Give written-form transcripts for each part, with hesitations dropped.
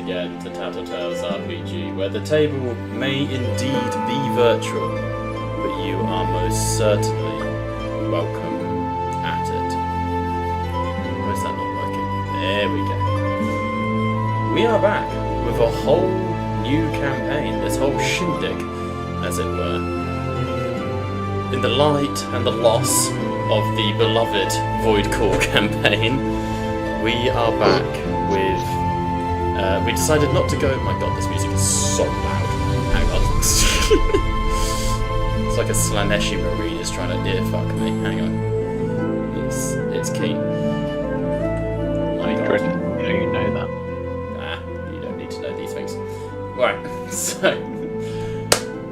again to Tattletales RPG, where the table may indeed be virtual, but you are most certainly welcome at it. Why is that not working? There we go. We are back with a whole new campaign, this whole shindig, as it were. In the light and the loss of the beloved Void Core campaign, we are back with... we decided not to go... Oh my god, this music is so loud. Hang on. It's like a Slaneshi Marine is trying to earfuck me. Hang on. It's keen. My god. You know that. Nah, you don't need to know these things. Right, so...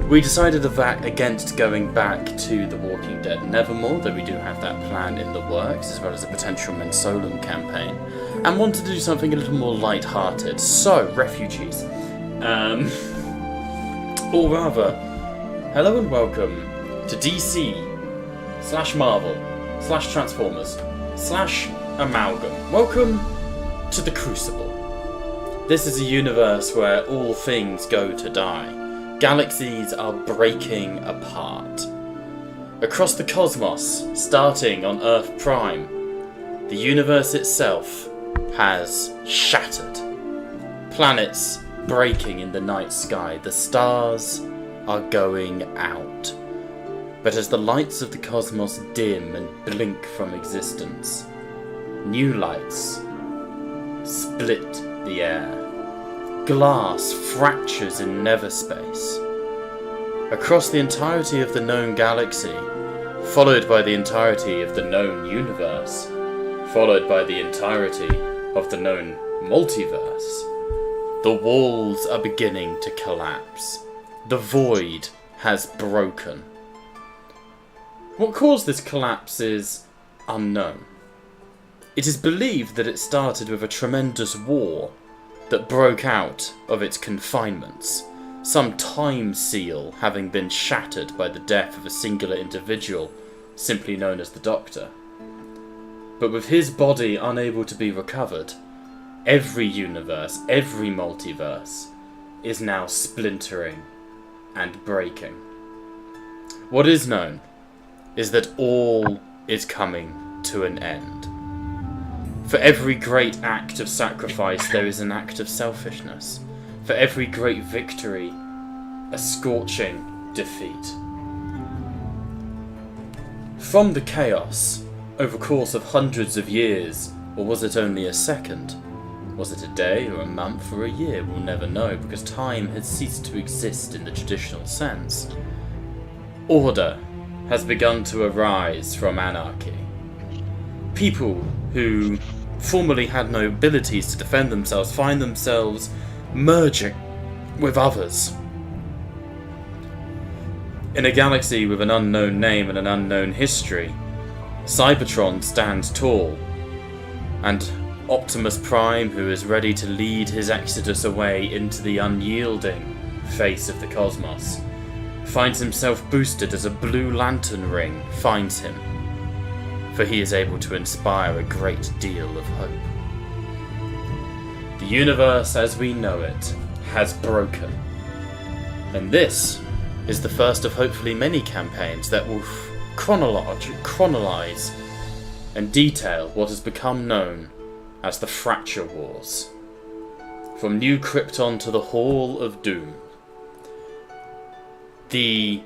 we decided against going back to The Walking Dead Nevermore, though we do have that plan in the works, as well as a potential Mensolum campaign, and wanted to do something a little more light-hearted. So, refugees. Or rather, hello and welcome to DC / Marvel / Transformers / Amalgam. Welcome to the Crucible. This is a universe where all things go to die. Galaxies are breaking apart. Across the cosmos, starting on Earth Prime, the universe itself has shattered. Planets breaking in the night sky. The stars are going out. But as the lights of the cosmos dim and blink from existence, new lights split the air. Glass fractures in Neverspace. Across the entirety of the known galaxy, followed by the entirety of the known universe, followed by the entirety of the known multiverse, the walls are beginning to collapse. The void has broken. What caused this collapse is unknown. It is believed that it started with a tremendous war that broke out of its confinements, some time seal having been shattered by the death of a singular individual, simply known as the Doctor. But with his body unable to be recovered, every universe, every multiverse, is now splintering and breaking. What is known is that all is coming to an end. For every great act of sacrifice, there is an act of selfishness. For every great victory, a scorching defeat. From the chaos, over the course of hundreds of years, or was it only a second? Was it a day, or a month, or a year? We'll never know, because time has ceased to exist in the traditional sense. Order has begun to arise from anarchy. People who formerly had no abilities to defend themselves find themselves merging with others. In a galaxy with an unknown name and an unknown history, Cybertron stands tall, and Optimus Prime, who is ready to lead his exodus away into the unyielding face of the cosmos, finds himself boosted as a Blue Lantern ring finds him, for he is able to inspire a great deal of hope. The universe as we know it has broken, and this is the first of hopefully many campaigns that will chronologize and detail what has become known as the Fracture Wars. From New Krypton to the Hall of Doom. The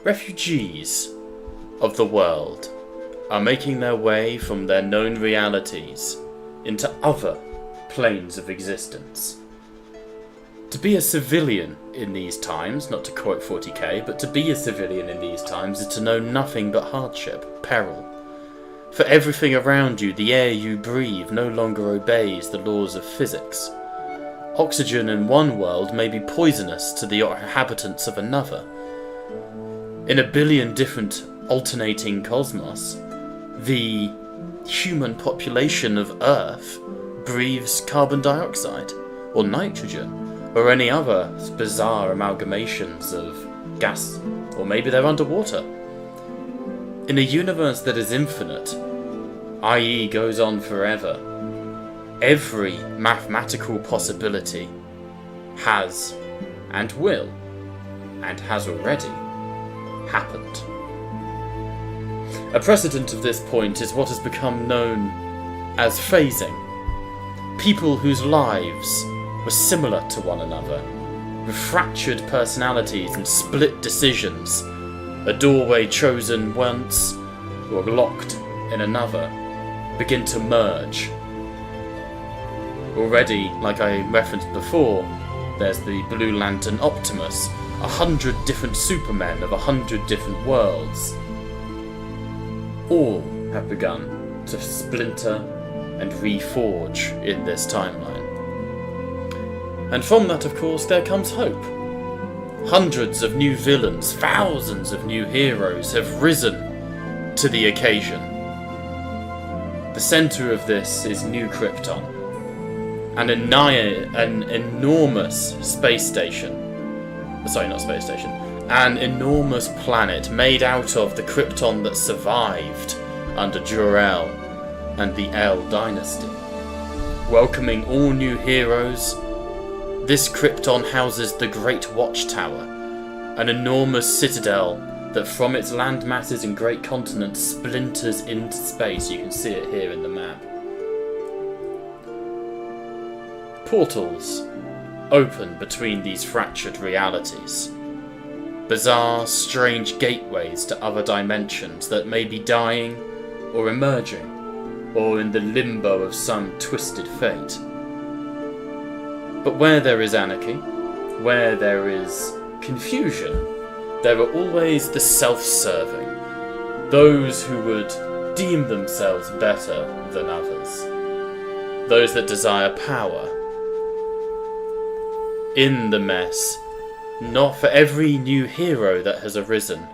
refugees of the world are making their way from their known realities into other planes of existence. To be a civilian in these times, not to quote 40k, but to be a civilian in these times is to know nothing but hardship, peril. For everything around you, the air you breathe no longer obeys the laws of physics. Oxygen in one world may be poisonous to the inhabitants of another. In a billion different alternating cosmos, the human population of Earth breathes carbon dioxide, or nitrogen, or any other bizarre amalgamations of gas, or maybe they're underwater. In a universe that is infinite, i.e. goes on forever, every mathematical possibility has and will, and has already, happened. A precedent of this point is what has become known as phasing. People whose lives were similar to one another, with fractured personalities and split decisions, a doorway chosen once or locked in another, begin to merge. Already, like I referenced before, there's the Blue Lantern Optimus, 100 different Supermen of 100 different worlds. All have begun to splinter and reforge in this timeline. And from that, of course, there comes hope. Hundreds of new villains, thousands of new heroes have risen to the occasion. The centre of this is New Krypton, an enormous space station. Sorry, not space station. An enormous planet made out of the Krypton that survived under Jor-El and the El Dynasty. Welcoming all new heroes, this Krypton houses the Great Watchtower, an enormous citadel that from its land masses and great continents splinters into space. You can see it here in the map. Portals open between these fractured realities. Bizarre, strange gateways to other dimensions that may be dying or emerging, or in the limbo of some twisted fate. But where there is anarchy, where there is confusion, there are always the self-serving, those who would deem themselves better than others, those that desire power. In the mess, not for every new hero that has arisen,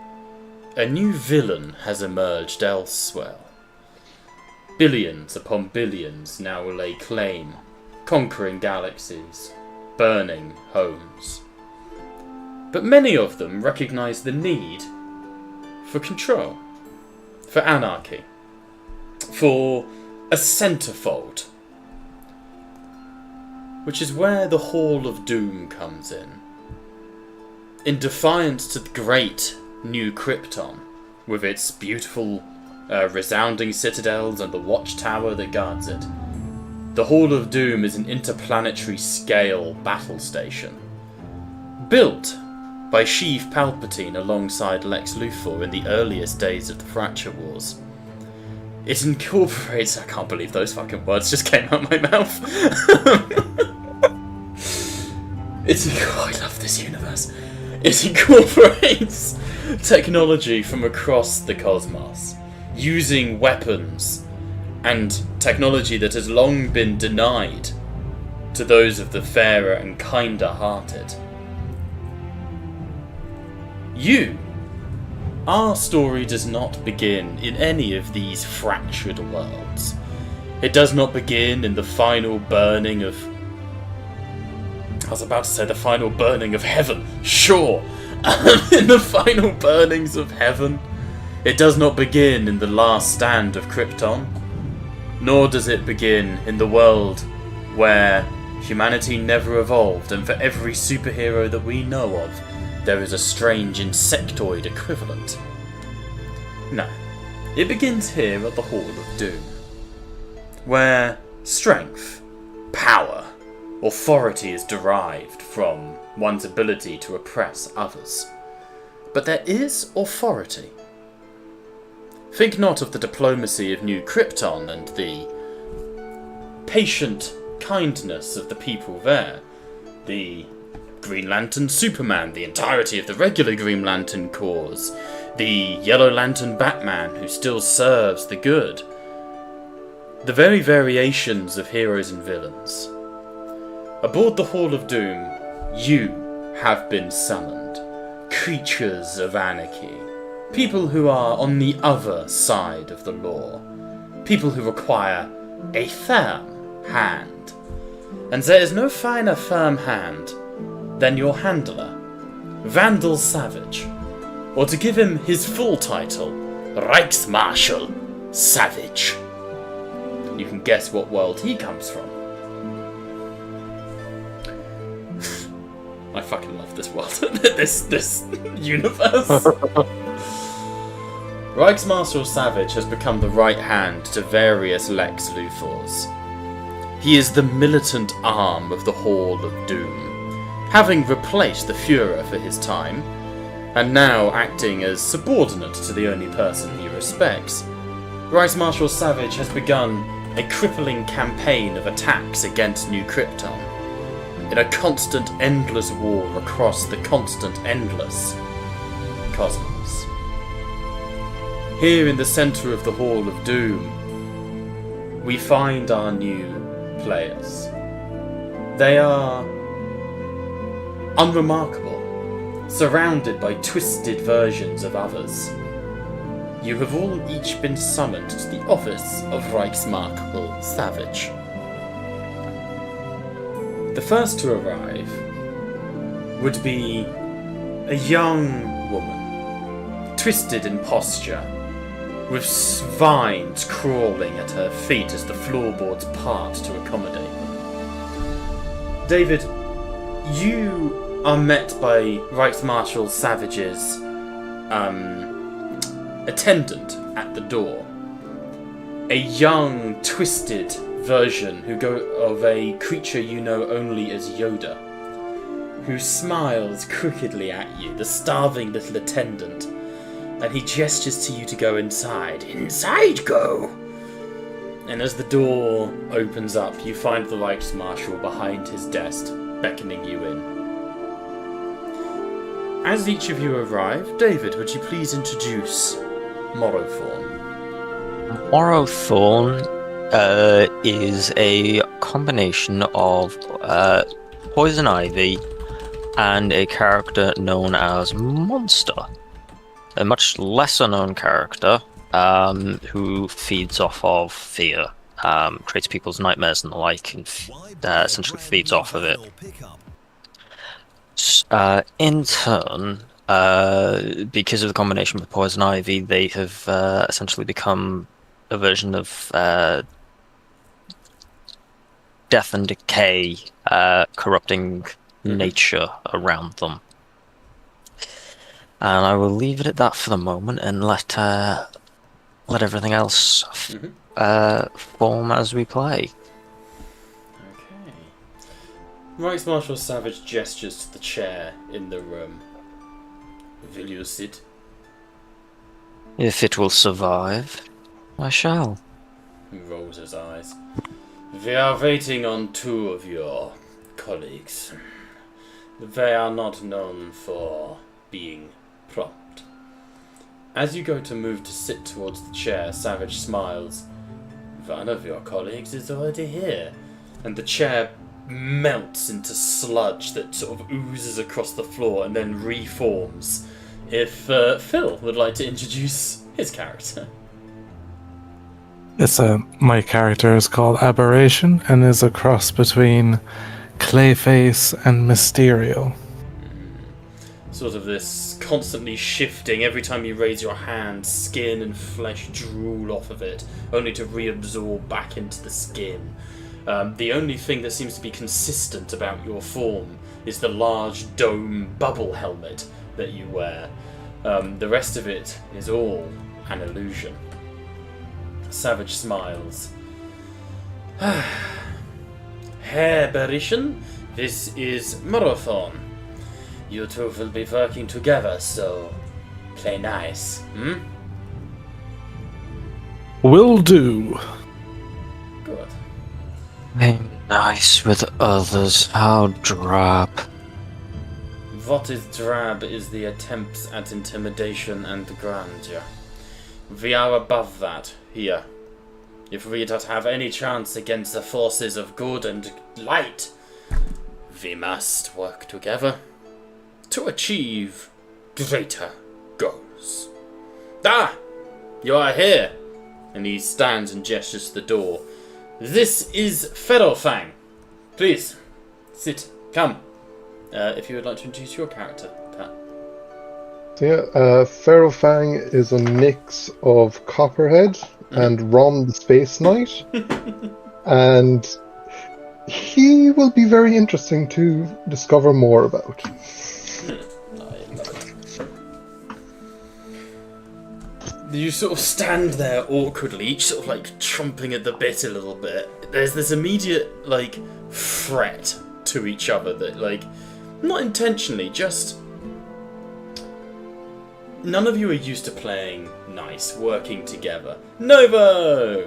a new villain has emerged elsewhere. Billions upon billions now lay claim, conquering galaxies, burning homes. But many of them recognise the need for control, for anarchy, for a centerfold, which is where the Hall of Doom comes in. In defiance to the great New Krypton, with its beautiful, resounding citadels and the watchtower that guards it, the Hall of Doom is an interplanetary scale battle station, built by Sheev Palpatine alongside Lex Luthor in the earliest days of the Fracture Wars. It incorporates... I can't believe those fucking words just came out my mouth. I love this universe. It incorporates technology from across the cosmos, using weapons and technology that has long been denied to those of the fairer and kinder-hearted. Our story does not begin in any of these fractured worlds. It does not begin in the final burning of... I was about to say the final burning of heaven. Sure! In the final burnings of heaven. It does not begin in the last stand of Krypton. Nor does it begin in the world where humanity never evolved, and for every superhero that we know of, there is a strange insectoid equivalent. No, it begins here at the Hall of Doom, where strength, power, authority is derived from one's ability to oppress others. But there is authority. Think not of the diplomacy of New Krypton and the patient kindness of the people there, the Green Lantern Superman, the entirety of the regular Green Lantern Corps, the Yellow Lantern Batman who still serves the good, the very variations of heroes and villains. Aboard the Hall of Doom, you have been summoned, creatures of anarchy, people who are on the other side of the law, people who require a firm hand. And there is no finer firm hand than your handler, Vandal Savage, or to give him his full title, Reichsmarschall Savage. You can guess what world he comes from. I fucking love this world. this universe. Reichsmarshal Savage has become the right hand to various Lex Luthors. He is the militant arm of the Hall of Doom, having replaced the Führer for his time, and now acting as subordinate to the only person he respects. Reichsmarshal Savage has begun a crippling campaign of attacks against New Krypton, in a constant, endless war across the constant, endless cosmos. Here in the centre of the Hall of Doom, we find our new players. They are unremarkable, surrounded by twisted versions of others. You have all each been summoned to the office of Reichsmarshal Savage. The first to arrive would be a young woman, twisted in posture, with vines crawling at her feet as the floorboards part to accommodate them. David, you are met by Reichsmarshal Savage's attendant at the door. A young, twisted version of a creature you know only as Yoda, who smiles crookedly at you, the starving little attendant, and he gestures to you to go inside. Inside, go! And as the door opens up, you find the Reichsmarshal behind his desk, beckoning you in. As each of you arrive, David, would you please introduce Morrowthorn? Morrowthorn is a combination of Poison Ivy and a character known as Monster. A much lesser known character who feeds off of fear, creates people's nightmares and the like, and essentially feeds off of it. In turn, because of the combination with Poison Ivy, they have essentially become a version of death and decay, corrupting nature around them. And I will leave it at that for the moment and let everything else form as we play. Okay. Reichsmarshal Savage gestures to the chair in the room. Will you sit? If it will survive, I shall. He rolls his eyes. We are waiting on two of your colleagues. They are not known for being prompt. As you go to move to sit towards the chair, Savage smiles. One of your colleagues is already here. And the chair melts into sludge that sort of oozes across the floor and then reforms. If Phil would like to introduce his character. Yes, my character is called Aberration and is a cross between Clayface and Mysterio. Sort of this constantly shifting, every time you raise your hand, skin and flesh drool off of it, only to reabsorb back into the skin. The only thing that seems to be consistent about your form is the large dome bubble helmet that you wear. The rest of it is all an illusion. Savage smiles. Herr Berishan, this is Morrowthorn. You two will be working together, so play nice, Will do. Good. Being nice with others, how drab. What is drab is the attempts at intimidation and grandeur. We are above that, here. If we don't have any chance against the forces of good and light, we must work together to achieve greater goals. Ah! You are here! And he stands and gestures to the door. This is Ferrofang. Please, sit. Come. If you would like to introduce your character, Pat. Ferrofang is a mix of Copperhead and Rom the Space Knight. And He will be very interesting to discover more about. You sort of stand there awkwardly, each sort of like chomping at the bit a little bit. There's this immediate like threat to each other that like, not intentionally, just none of you are used to playing nice, working together. Novo!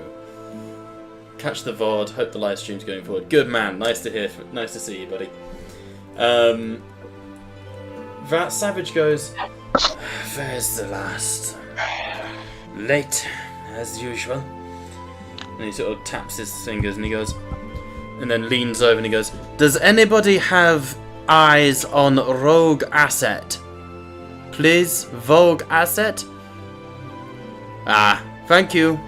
Catch the VOD, hope the live stream's going forward. Good man, nice to see you, buddy. That Savage goes, "Where's the last? Late, as usual." And he sort of taps his fingers and he goes, and then leans over and he goes, "Does anybody have eyes on Rogue Asset? Please, Vogue Asset?" "Ah, thank you."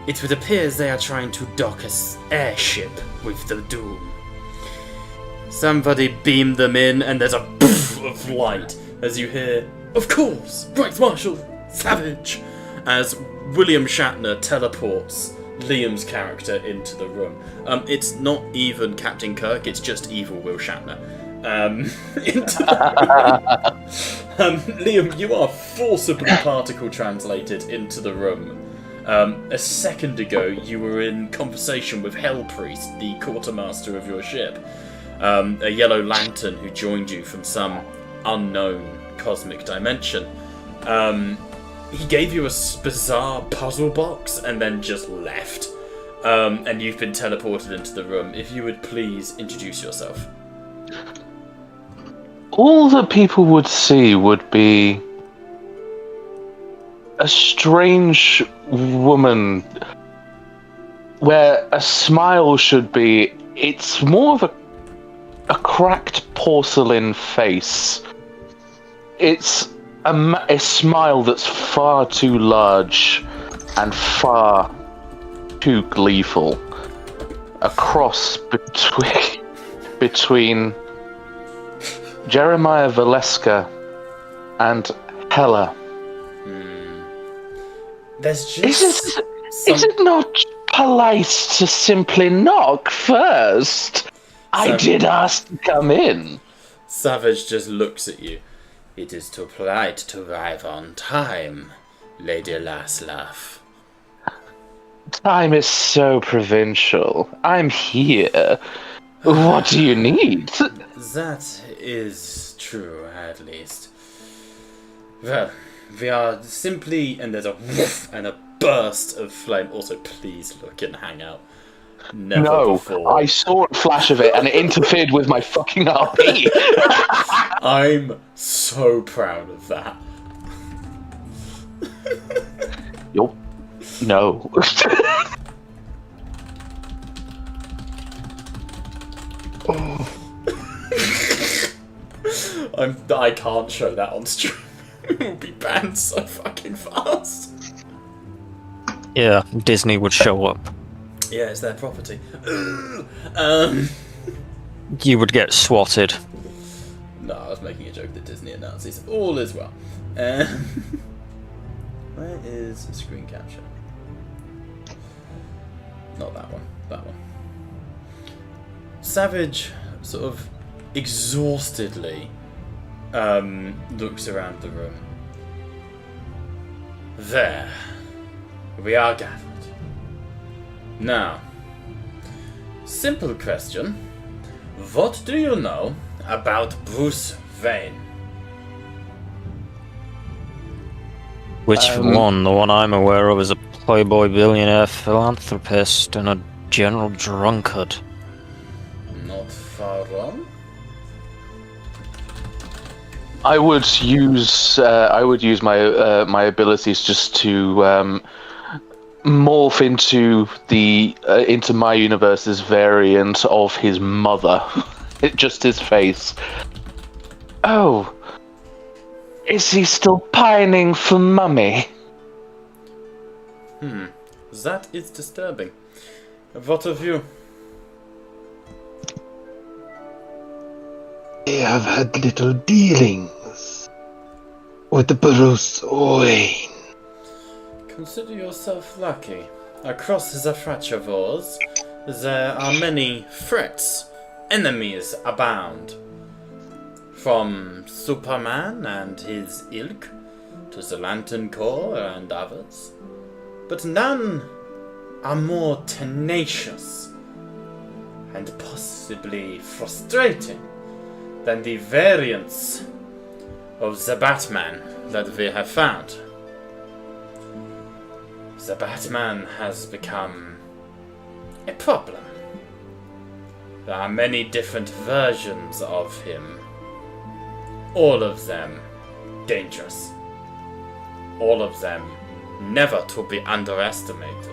It would appear they are trying to dock an airship with the Doom. Somebody beam them in, and there's a poof of light as you hear, "Of course, Right Marshal Savage," as William Shatner teleports Liam's character into the room. It's not even Captain Kirk, it's just evil Will Shatner. Into the room. Liam, you are forcibly particle translated into the room. A second ago, you were in conversation with Hellpriest, the quartermaster of your ship. A yellow lantern who joined you from some unknown cosmic dimension. He gave you a bizarre puzzle box and then just left. And you've been teleported into the room. If you would please introduce yourself. All that people would see would be a strange woman where a smile should be. It's more of a cracked porcelain face. It's a smile that's far too large and far too gleeful. A cross between Jeremiah Valeska and Hella. There's just... Is it not polite to simply knock first? I did ask to come in. Savage just looks at you. "It is too polite to arrive on time, Lady Laslav." Time is so provincial. I'm here. What do you need? That is true, at least. Well, we are simply... And there's a woof and a burst of flame. Also, please look and hang out. Never No, before. I saw a flash of it and it interfered with my fucking RP. I'm so proud of that. Yup. No. I can't show that on stream. It will be banned so fucking fast. Yeah, Disney would show up. Yeah, it's their property. You would get swatted. No, I was making a joke that Disney are Nazis. All is well. Where is screen capture? Not that one. That one. Savage sort of exhaustedly looks around the room. There. We are gathered. Now, simple question. What do you know about Bruce Wayne? Which one? The one I'm aware of is a playboy billionaire philanthropist and a general drunkard. Not far wrong. I would use my my abilities just to morph into my universe's variant of his mother. Just his face. Oh, is he still pining for mummy? That is disturbing. What of you? They have had little dealings with Bruce Wayne. Consider yourself lucky. Across the Fratchavores, there are many threats. Enemies abound. From Superman and his ilk, to the Lantern Corps and others. But none are more tenacious and possibly frustrating than the variants of the Batman that we have found. The Batman has become a problem. There are many different versions of him. All of them dangerous. All of them never to be underestimated.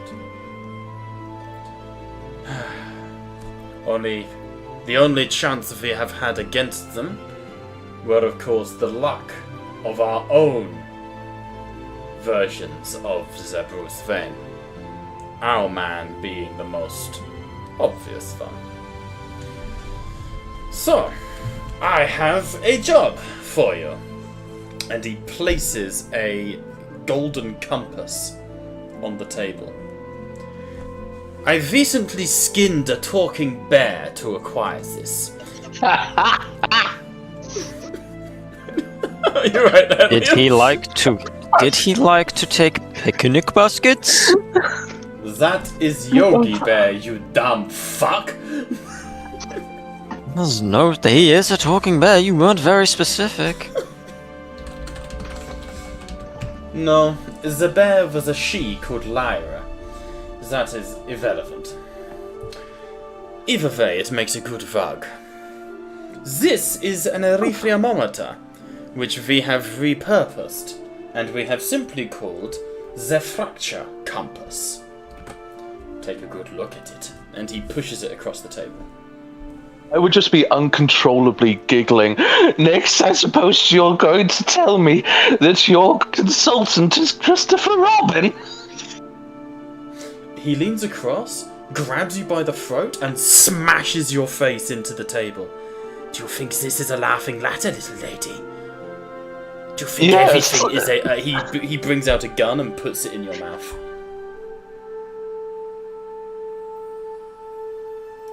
The only chance we have had against them were, of course, the luck of our own versions of the Bruce Wayne. Our man being the most obvious one. So, I have a job for you. And he places a golden compass on the table. I recently skinned a talking bear to acquire this. You're right there. Did he like to take picnic baskets? That is Yogi Bear, you dumb fuck. No, he is a talking bear. You weren't very specific. No, the bear was a she called Lyra. That is irrelevant. Either way, it makes a good rug. This is an arithmeometer, which we have repurposed, and we have simply called the fracture compass. Take a good look at it, and he pushes it across the table. I would just be uncontrollably giggling. Next, I suppose you're going to tell me that your consultant is Christopher Robin. He leans across, grabs you by the throat, and smashes your face into the table. Do you think this is a laughing matter, little lady? Do you think everything is a... he brings out a gun and puts it in your mouth.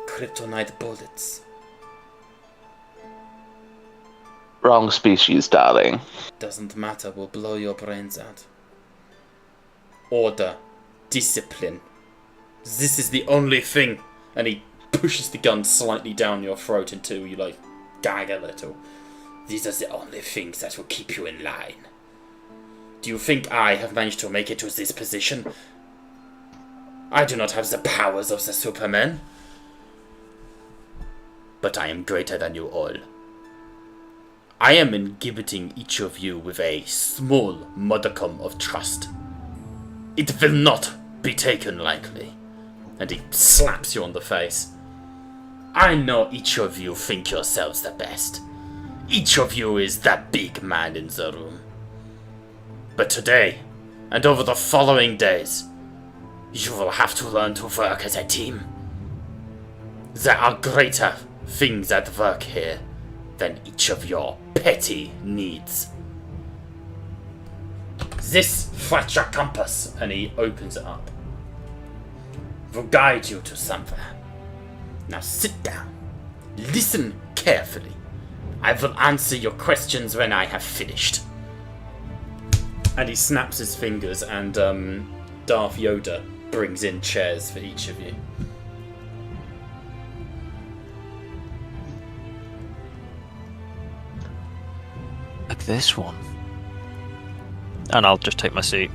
Kryptonite bullets. Wrong species, darling. Doesn't matter, we'll blow your brains out. Order. Discipline. This is the only thing. And he pushes the gun slightly down your throat until you, like, gag a little. These are the only things that will keep you in line. Do you think I have managed to make it to this position? I do not have the powers of the Superman. But I am greater than you all. I am inhibiting each of you with a small modicum of trust. It will not be taken lightly. And he slaps you on the face. I know each of you think yourselves the best. Each of you is the big man in the room. But today, and over the following days, you will have to learn to work as a team. There are greater things at work here than each of your petty needs. This fracture compass, and he opens it up, will guide you to somewhere. Now sit down. Listen carefully. I will answer your questions when I have finished. And he snaps his fingers, and Darth Yoda brings in chairs for each of you. Like this one. And I'll just take my seat.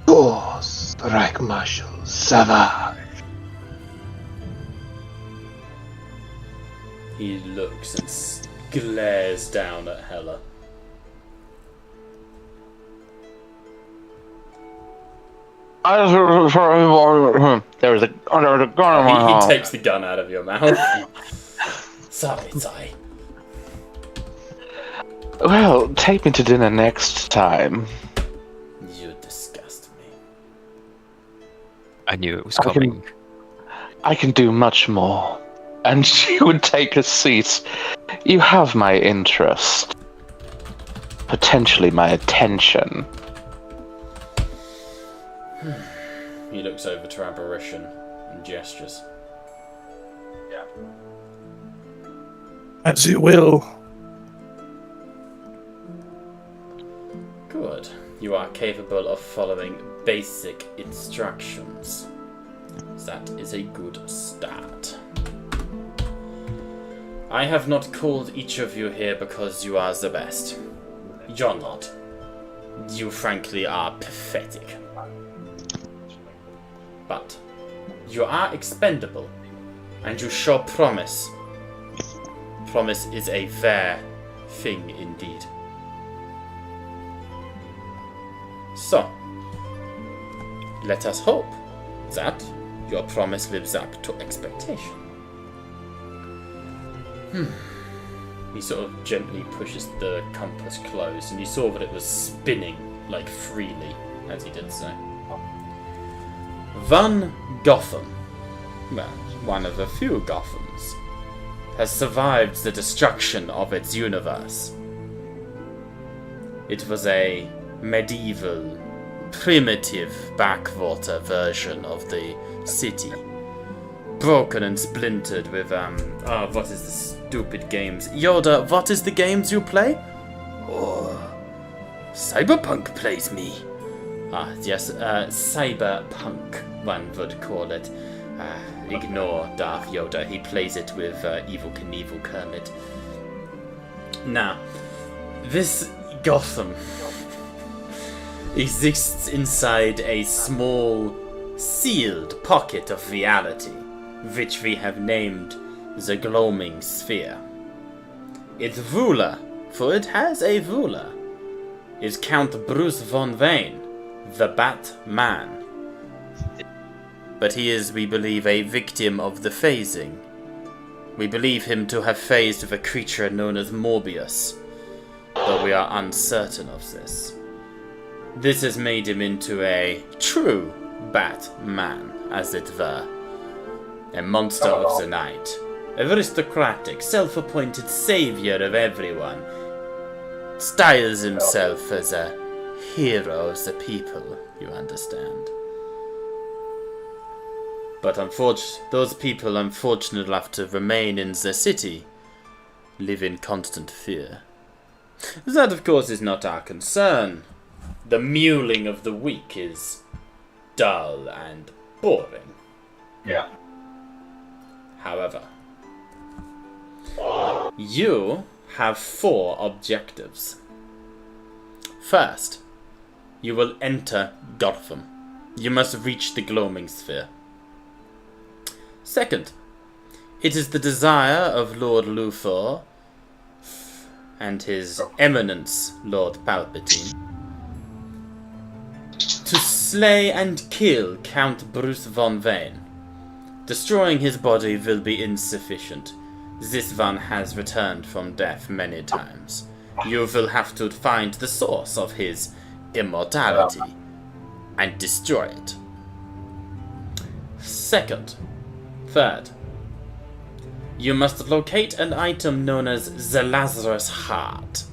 Oh, Strike Marshal Savage. He looks and glares down at Hela. There was a gun in my He mouth. takes the gun out of your mouth. Sorry. Well, take me to dinner next time. You disgust me. I knew it was I can- coming. I can do much more. And she would take a seat. You have my interest. potentially my attention. He looks over to Aberration and gestures. As you will. Good. You are capable of following basic instructions. That is a good start. I have not called each of you here because you are the best. You're not. You frankly are pathetic. But you are expendable, and you show promise. Promise is a fair thing indeed. So, let us hope that your promise lives up to expectation. He sort of gently pushes the compass closed, and you saw that it was spinning, like, freely as he did so. Van Gotham, well, one of the few Gothams, has survived the destruction of its universe. It was a medieval, primitive backwater version of the city. Broken and splintered with, what is the stupid games? Yoda, what is the games you play? Oh, Cyberpunk plays me. Ah, yes, Cyberpunk, one would call it. Ignore Darth Yoda, he plays it with Evel Knievel Kermit. Now, this Gotham exists inside a small, sealed pocket of reality, which we have named the Gloaming Sphere. Its ruler, for it has a ruler, is Count Bruce von Wayne, the Batman. But he is, we believe, a victim of the phasing. We believe him to have phased with a creature known as Morbius, though we are uncertain of this. This has made him into a true Batman, as it were. A monster of the night. Aristocratic, self-appointed savior of everyone. Styles himself as a hero of the people, you understand. But those people unfortunate enough to remain in the city live in constant fear. That, of course, is not our concern. The mewling of the weak is dull and boring. Yeah. However, you have 4 objectives. First, you will enter Gotham. You must reach the Gloaming Sphere. Second, it is the desire of Lord Luthor and His Eminence, Lord Palpatine, to slay and kill Count Bruce von Wayne. Destroying his body will be insufficient. This one has returned from death many times. You will have to find the source of his immortality and destroy it. Third, you must locate an item known as the Lazarus Heart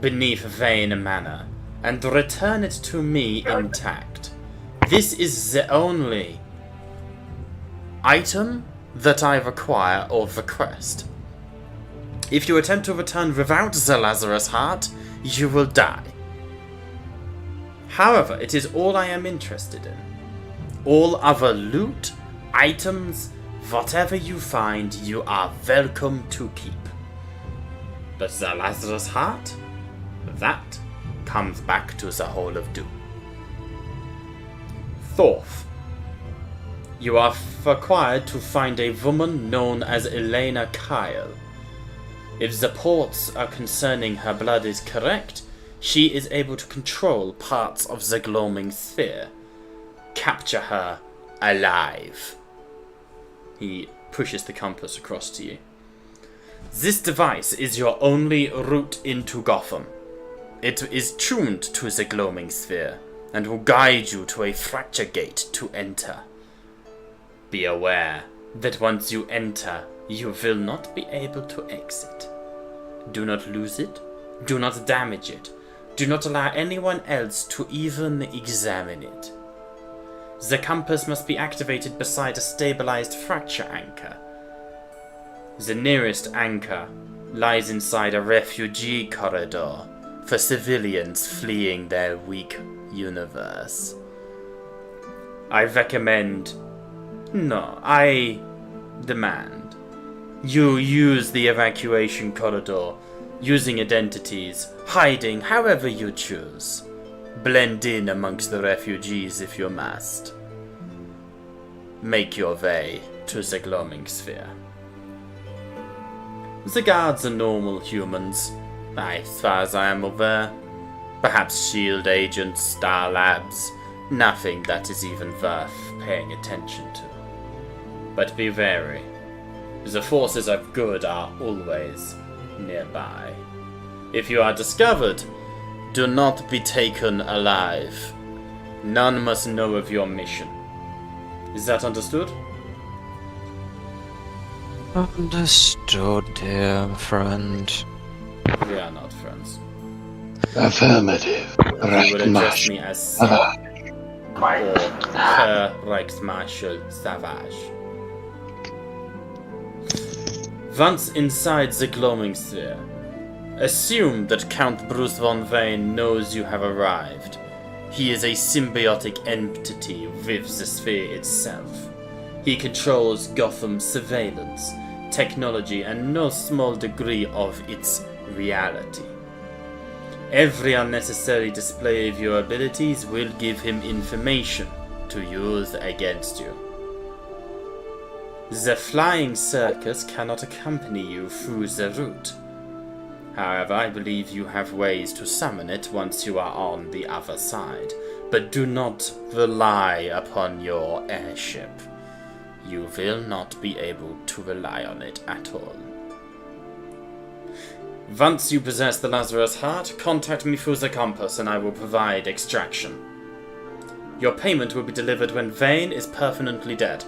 beneath Vane Manor and return it to me intact. This is the only item that I require or request. If you attempt to return without the Lazarus Heart, you will die. However, it is all I am interested in. All other loot, items, whatever you find, you are welcome to keep. But the Lazarus Heart, that comes back to the Hall of Doom. Fourth, you are required to find a woman known as Elena Kyle. If the reports concerning her blood is correct, she is able to control parts of the Gloaming Sphere. Capture her alive. He pushes the compass across to you. This device is your only route into Gotham. It is tuned to the Gloaming Sphere and will guide you to a fracture gate to enter. Be aware that once you enter, you will not be able to exit. Do not lose it Do not damage it. Do not allow anyone else to even examine it. The compass must be activated beside a stabilized fracture anchor. The nearest anchor lies inside a refugee corridor for civilians fleeing their weak universe. I demand you use the evacuation corridor using identities, hiding however you choose. Blend in amongst the refugees if you must. Make your way to the gloaming sphere. The guards are normal humans, as far as I am aware. Perhaps SHIELD agents, Star Labs, nothing that is even worth paying attention to. But be wary. The forces of good are always nearby. If you are discovered, do not be taken alive. None must know of your mission. Is that understood? Understood, dear friend. We are not friends. Affirmative. You will address Reichsmarschall. me as Sir or Herr Reichsmarschall Savage. Once inside the gloaming sphere, assume that Count Bruce von Wayne knows you have arrived. He is a symbiotic entity with the sphere itself. He controls Gotham's surveillance, technology, and no small degree of its reality. Every unnecessary display of your abilities will give him information to use against you. The flying circus cannot accompany you through the route. However, I believe you have ways to summon it once you are on the other side, but do not rely upon your airship. You will not be able to rely on it at all. Once you possess the Lazarus Heart, contact me through the compass and I will provide extraction. Your payment will be delivered when Vane is permanently dead,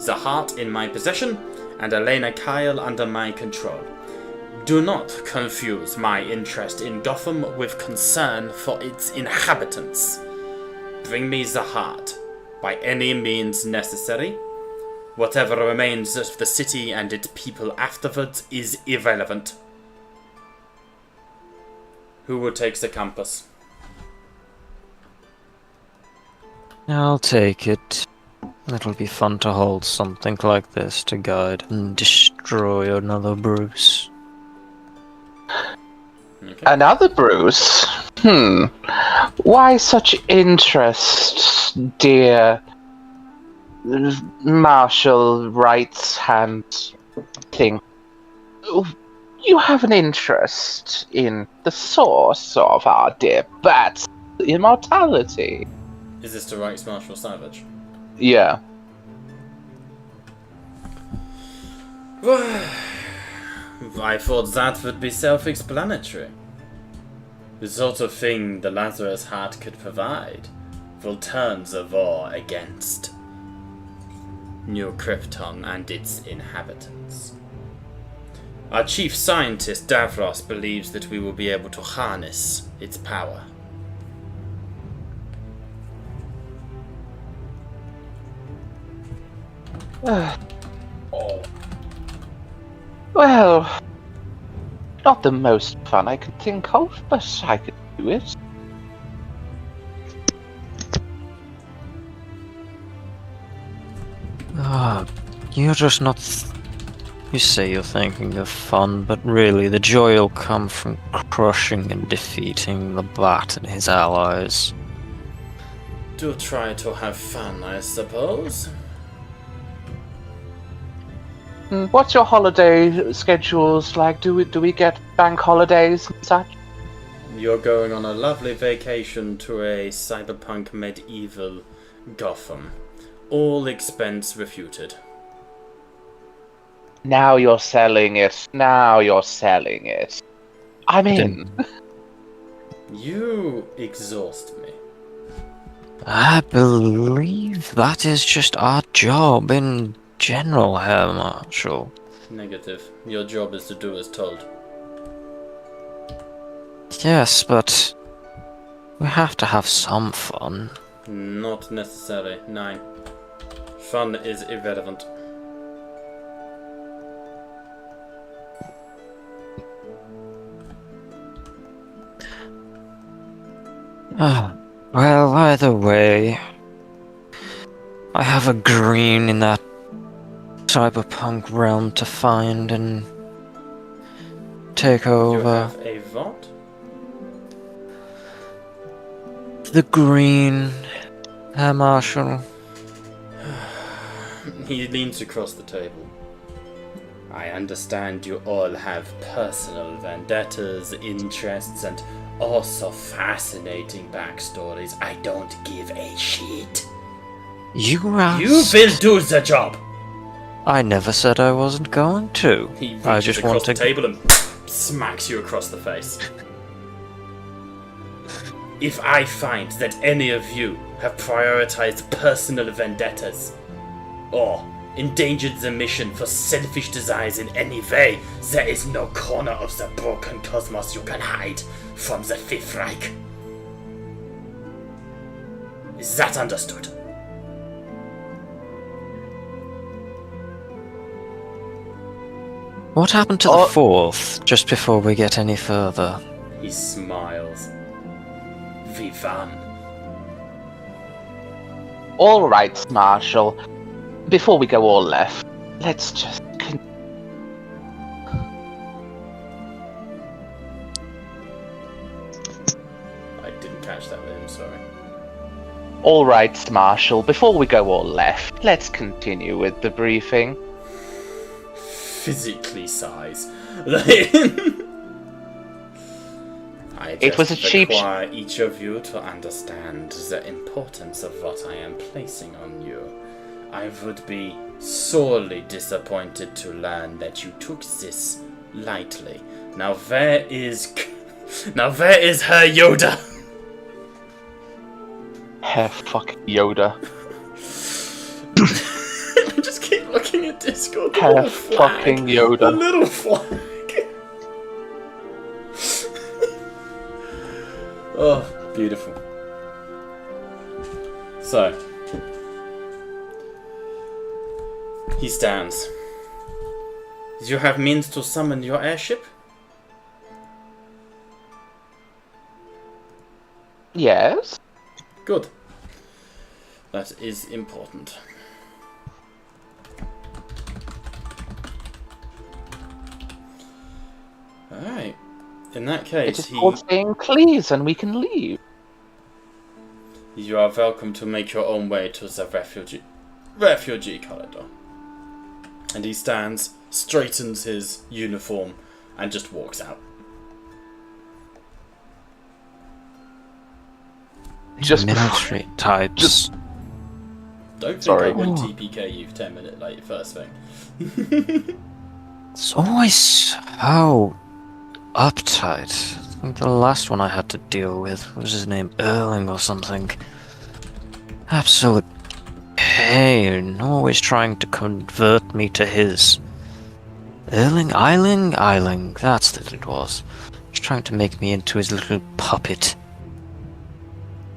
the heart in my possession, and Elena Kyle under my control. Do not confuse my interest in Gotham with concern for its inhabitants. Bring me the heart, by any means necessary. Whatever remains of the city and its people afterwards is irrelevant. Who will take the compass? I'll take it. It'll be fun to hold something like this to guide and destroy another Bruce. Okay. Another Bruce? Why such interest, dear Marshal Wright's hand thing? You have an interest in the source of our dear bat's immortality. Is this to Reichsmarschall Savage? Yeah. I thought that would be self-explanatory. The sort of thing the Lazarus Heart could provide will turn the war against New Krypton and its inhabitants. Our chief scientist, Davros, believes that we will be able to harness its power. Well, not the most fun I can think of, but I could do it. You're just not... You say you're thinking of fun, but really the joy will come from crushing and defeating the Bat and his allies. Do try to have fun, I suppose. What's your holiday schedules like? Do we get bank holidays and such? You're going on a lovely vacation to a cyberpunk medieval Gotham. All expense refuted. Now you're selling it. Now you're selling it. I'm in. You exhaust me. I believe that is just our job in general, Herr Marshal. Negative. Your job is to do as told. Yes, but we have to have some fun. Not necessary. 9. Fun is irrelevant. Well, either way, I have a green in that cyberpunk realm to find and take You over. have a what? The green, Herr Marshal. He leans across the table. I understand you all have personal vendettas, interests, and also fascinating backstories. I don't give a shit. You asked. You will do the job! I never said I wasn't going to. He reaches I just across want the to. table and smacks you across the face. If I find that any of you have prioritized personal vendettas, or endangered the mission for selfish desires in any way, there is no corner of the broken cosmos you can hide from the Fifth Reich. Is that understood? What happened to the fourth, just before we get any further? He smiles. We won. All right, Marshal. Before we go all left, let's just. I didn't catch that with him, sorry. All right, Marshal. Before we go all left, let's continue with the briefing. Physically size. It was a cheap require each of you to understand the importance of what I am placing on you. I would be sorely disappointed to learn that you took this lightly. Now where is Herr Yoda? Herr fucking Yoda. Just keep looking at Discord. The Herr little flag. fucking Yoda. The little flag. Oh, beautiful. So, he stands. You have means to summon your airship? Yes? Good. That is important. Alright. In that It case, is called saying please and we can leave. you are welcome to make your own way to the refugee corridor. And he stands, straightens his uniform, and just walks out. Just Military types. Don't think Sorry. I won't TPK you 10 minutes late, first thing. It's always so uptight. I think the last one I had to deal with, what was his name, Erling or something. Absolute pain, always trying to convert me to his. Eiling, that's what it was. Just trying to make me into his little puppet.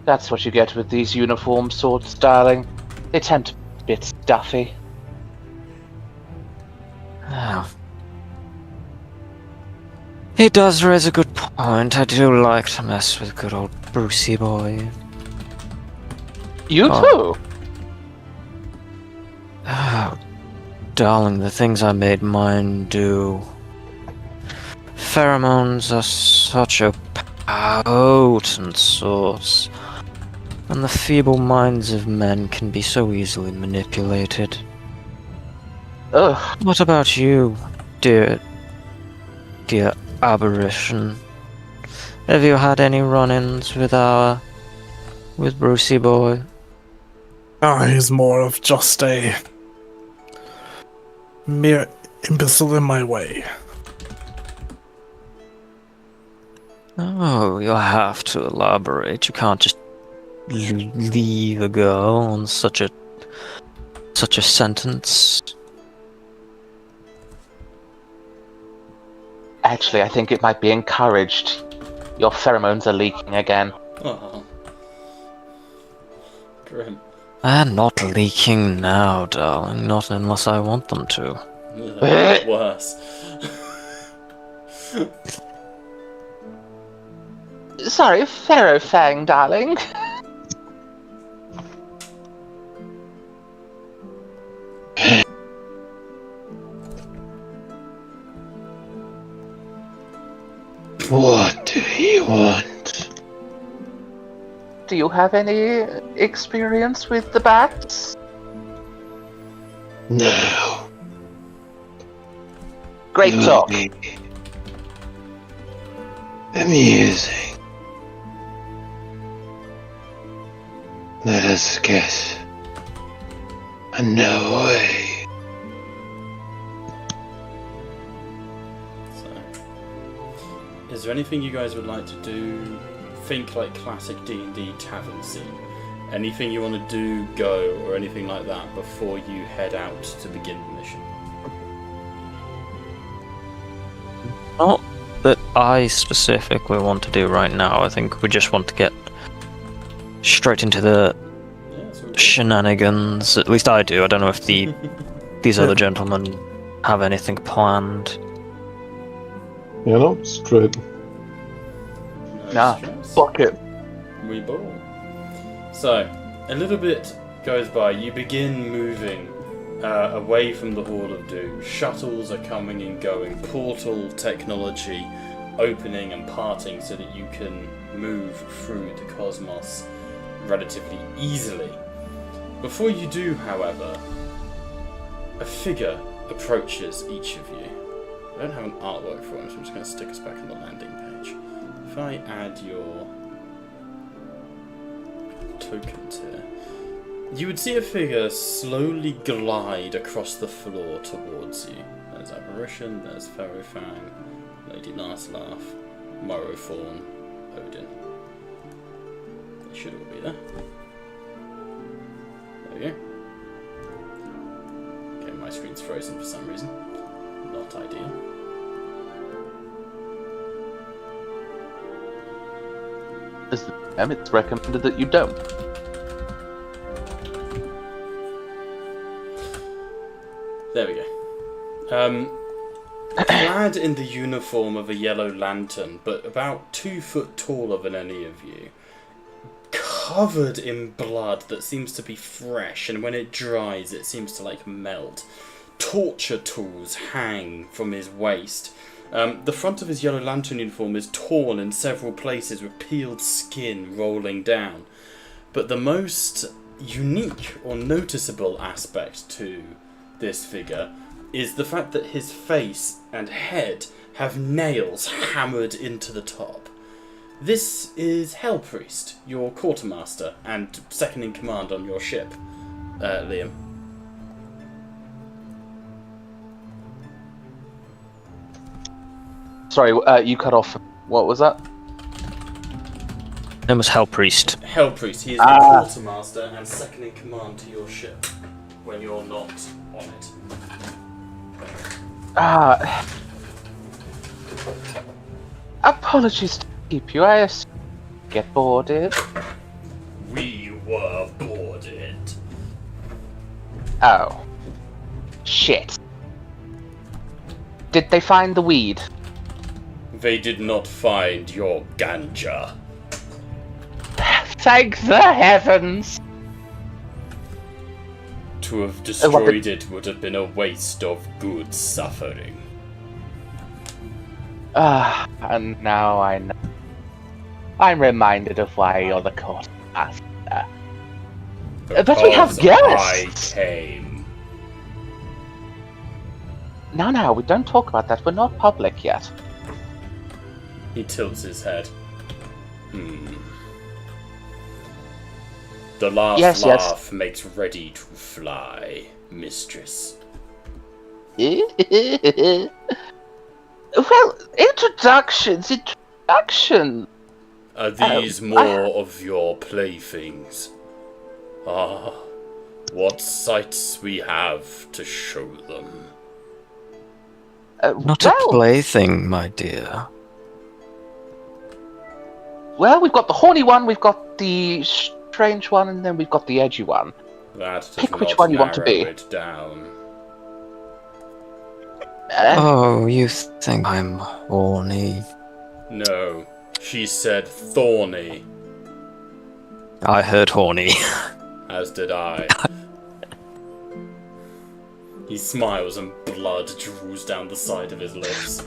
That's what you get with these uniform sorts, darling. They tend to be a bit stuffy. Oh. He does raise a good point. I do like to mess with good old Brucey boy. You Oh. too? Oh, darling, the things I made mine do. Pheromones are such a potent source, and the feeble minds of men can be so easily manipulated. Ugh. What about you, dear aberration? Have you had any run-ins with Brucey boy? Ah, he's more of just a mere imbecile in my way. Oh, you'll have to elaborate. You can't just leave a girl on such a sentence. Actually, I think it might be encouraged. Your pheromones are leaking again. Oh. Grim. They're not leaking now, darling. Not unless I want them to. Ugh, worse. Sorry, Ferrofang, darling. What do you want? Do you have any experience with the bats? No. Great It talk. would be amusing. Let us get underway. So, is there anything you guys would like to do? Think like classic D&D tavern scene. Anything you want to do, go, or anything like that before you head out to begin the mission? Not that I specifically want to do right now. I think we just want to get straight into the Yeah, that's all good. shenanigans. At least I do. I don't know if these other gentlemen have anything planned. You know, straight. No Nah, stress. fuck it. We ball. So, a little bit goes by. You begin moving away from the Hall of Doom. Shuttles are coming and going. Portal technology opening and parting so that you can move through the cosmos relatively easily. Before you do, however, a figure approaches each of you. I don't have an artwork for him, so I'm just going to stick us back on the landing page. If I add your tokens here, you would see a figure slowly glide across the floor towards you. There's Apparition, there's Ferrofang, Lady Narslav, Morrothorn, Odin. They should all be there. There we go. Okay, my screen's frozen for some reason. Not ideal. It's recommended that you don't. There we go. Clad in the uniform of a yellow lantern, but about 2 foot taller than any of you, covered in blood that seems to be fresh, and when it dries, it seems to like melt. Torture tools hang from his waist. The front of his yellow lantern uniform is torn in several places with peeled skin rolling down. But the most unique or noticeable aspect to this figure is the fact that his face and head have nails hammered into the top. This is Hellpriest, your quartermaster and second in command on your ship, Liam. Sorry, you cut off. What was that? Name was Hellpriest. Hellpriest, he is the quartermaster and second in command to your ship when you're not on it. Apologies to keep you. I get boarded. We were boarded. Oh. Shit. Did they find the weed? They did not find your ganja. Thank the heavens! To have destroyed it would have been a waste of good suffering. And now I know. I'm reminded of why you're the quartermaster. But we have Because guests! I came. No, we don't talk about that. We're not public yet. He tilts his head. The last Yes. laugh makes ready to fly, mistress. Well, introductions. Are these more of your playthings? Ah, what sights we have to show them. Not a plaything, my dear. Well, we've got the horny one, we've got the strange one, and then we've got the edgy one. That does Pick which not one you want to narrow be. it down. Oh, you think I'm horny? No, she said thorny, I heard horny. as did I. He smiles and blood drools down the side of his lips.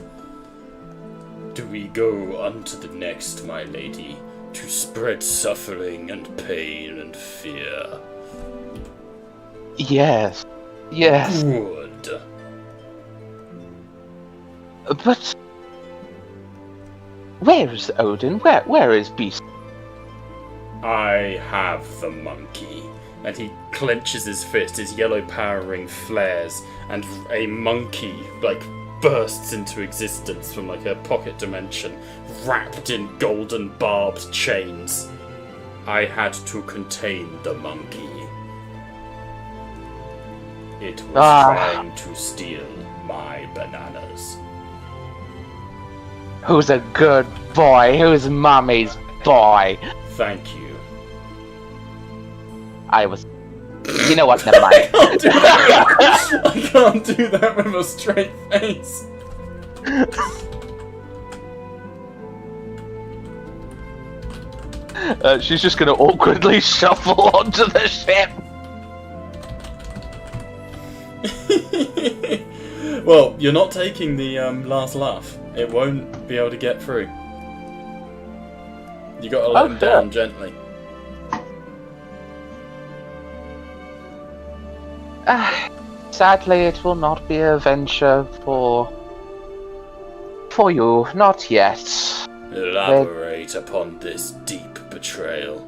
Do we go unto the next, my lady, to spread suffering and pain and fear? Yes. Yes. Good. But... where is Odin? Where is Beast? I have the monkey. And he clenches his fist, his yellow power ring flares, and a monkey, bursts into existence from, a pocket dimension, wrapped in golden barbed chains. I had to contain the monkey. It was trying to steal my bananas. Who's a good boy? Who's Mummy's boy? Thank you. I was... You know what, never mind. I can't do that with a straight face. She's just gonna awkwardly shuffle onto the ship. Well, you're not taking the last laugh. It won't be able to get through. You gotta let him down gently. Sadly, it will not be a venture for you, not yet. Elaborate upon this deep betrayal.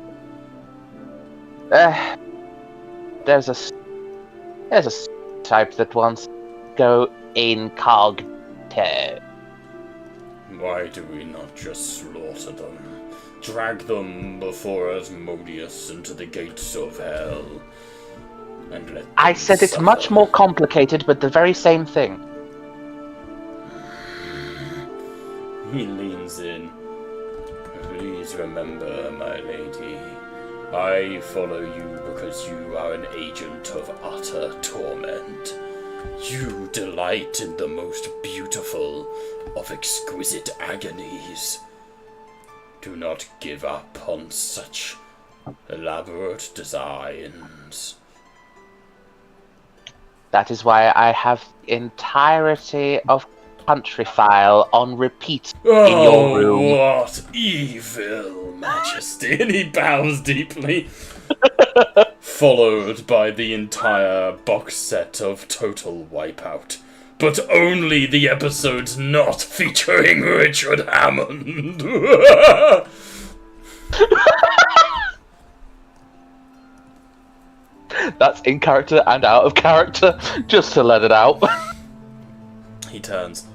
There's a type that wants to go incognito. Why do we not just slaughter them? Drag them before Asmodeus into the gates of hell? And let I them said it's suffer. much more complicated, but the very same thing. He leans in. Please remember, my lady, I follow you because you are an agent of utter torment. You delight in the most beautiful of exquisite agonies. Do not give up on such elaborate designs. That is why I have entirety of Countryfile on repeat in your room. What evil majesty! And he bows deeply. Followed by the entire box set of Total Wipeout. But only the episodes not featuring Richard Hammond. That's in character and out of character, just to let it out. He turns.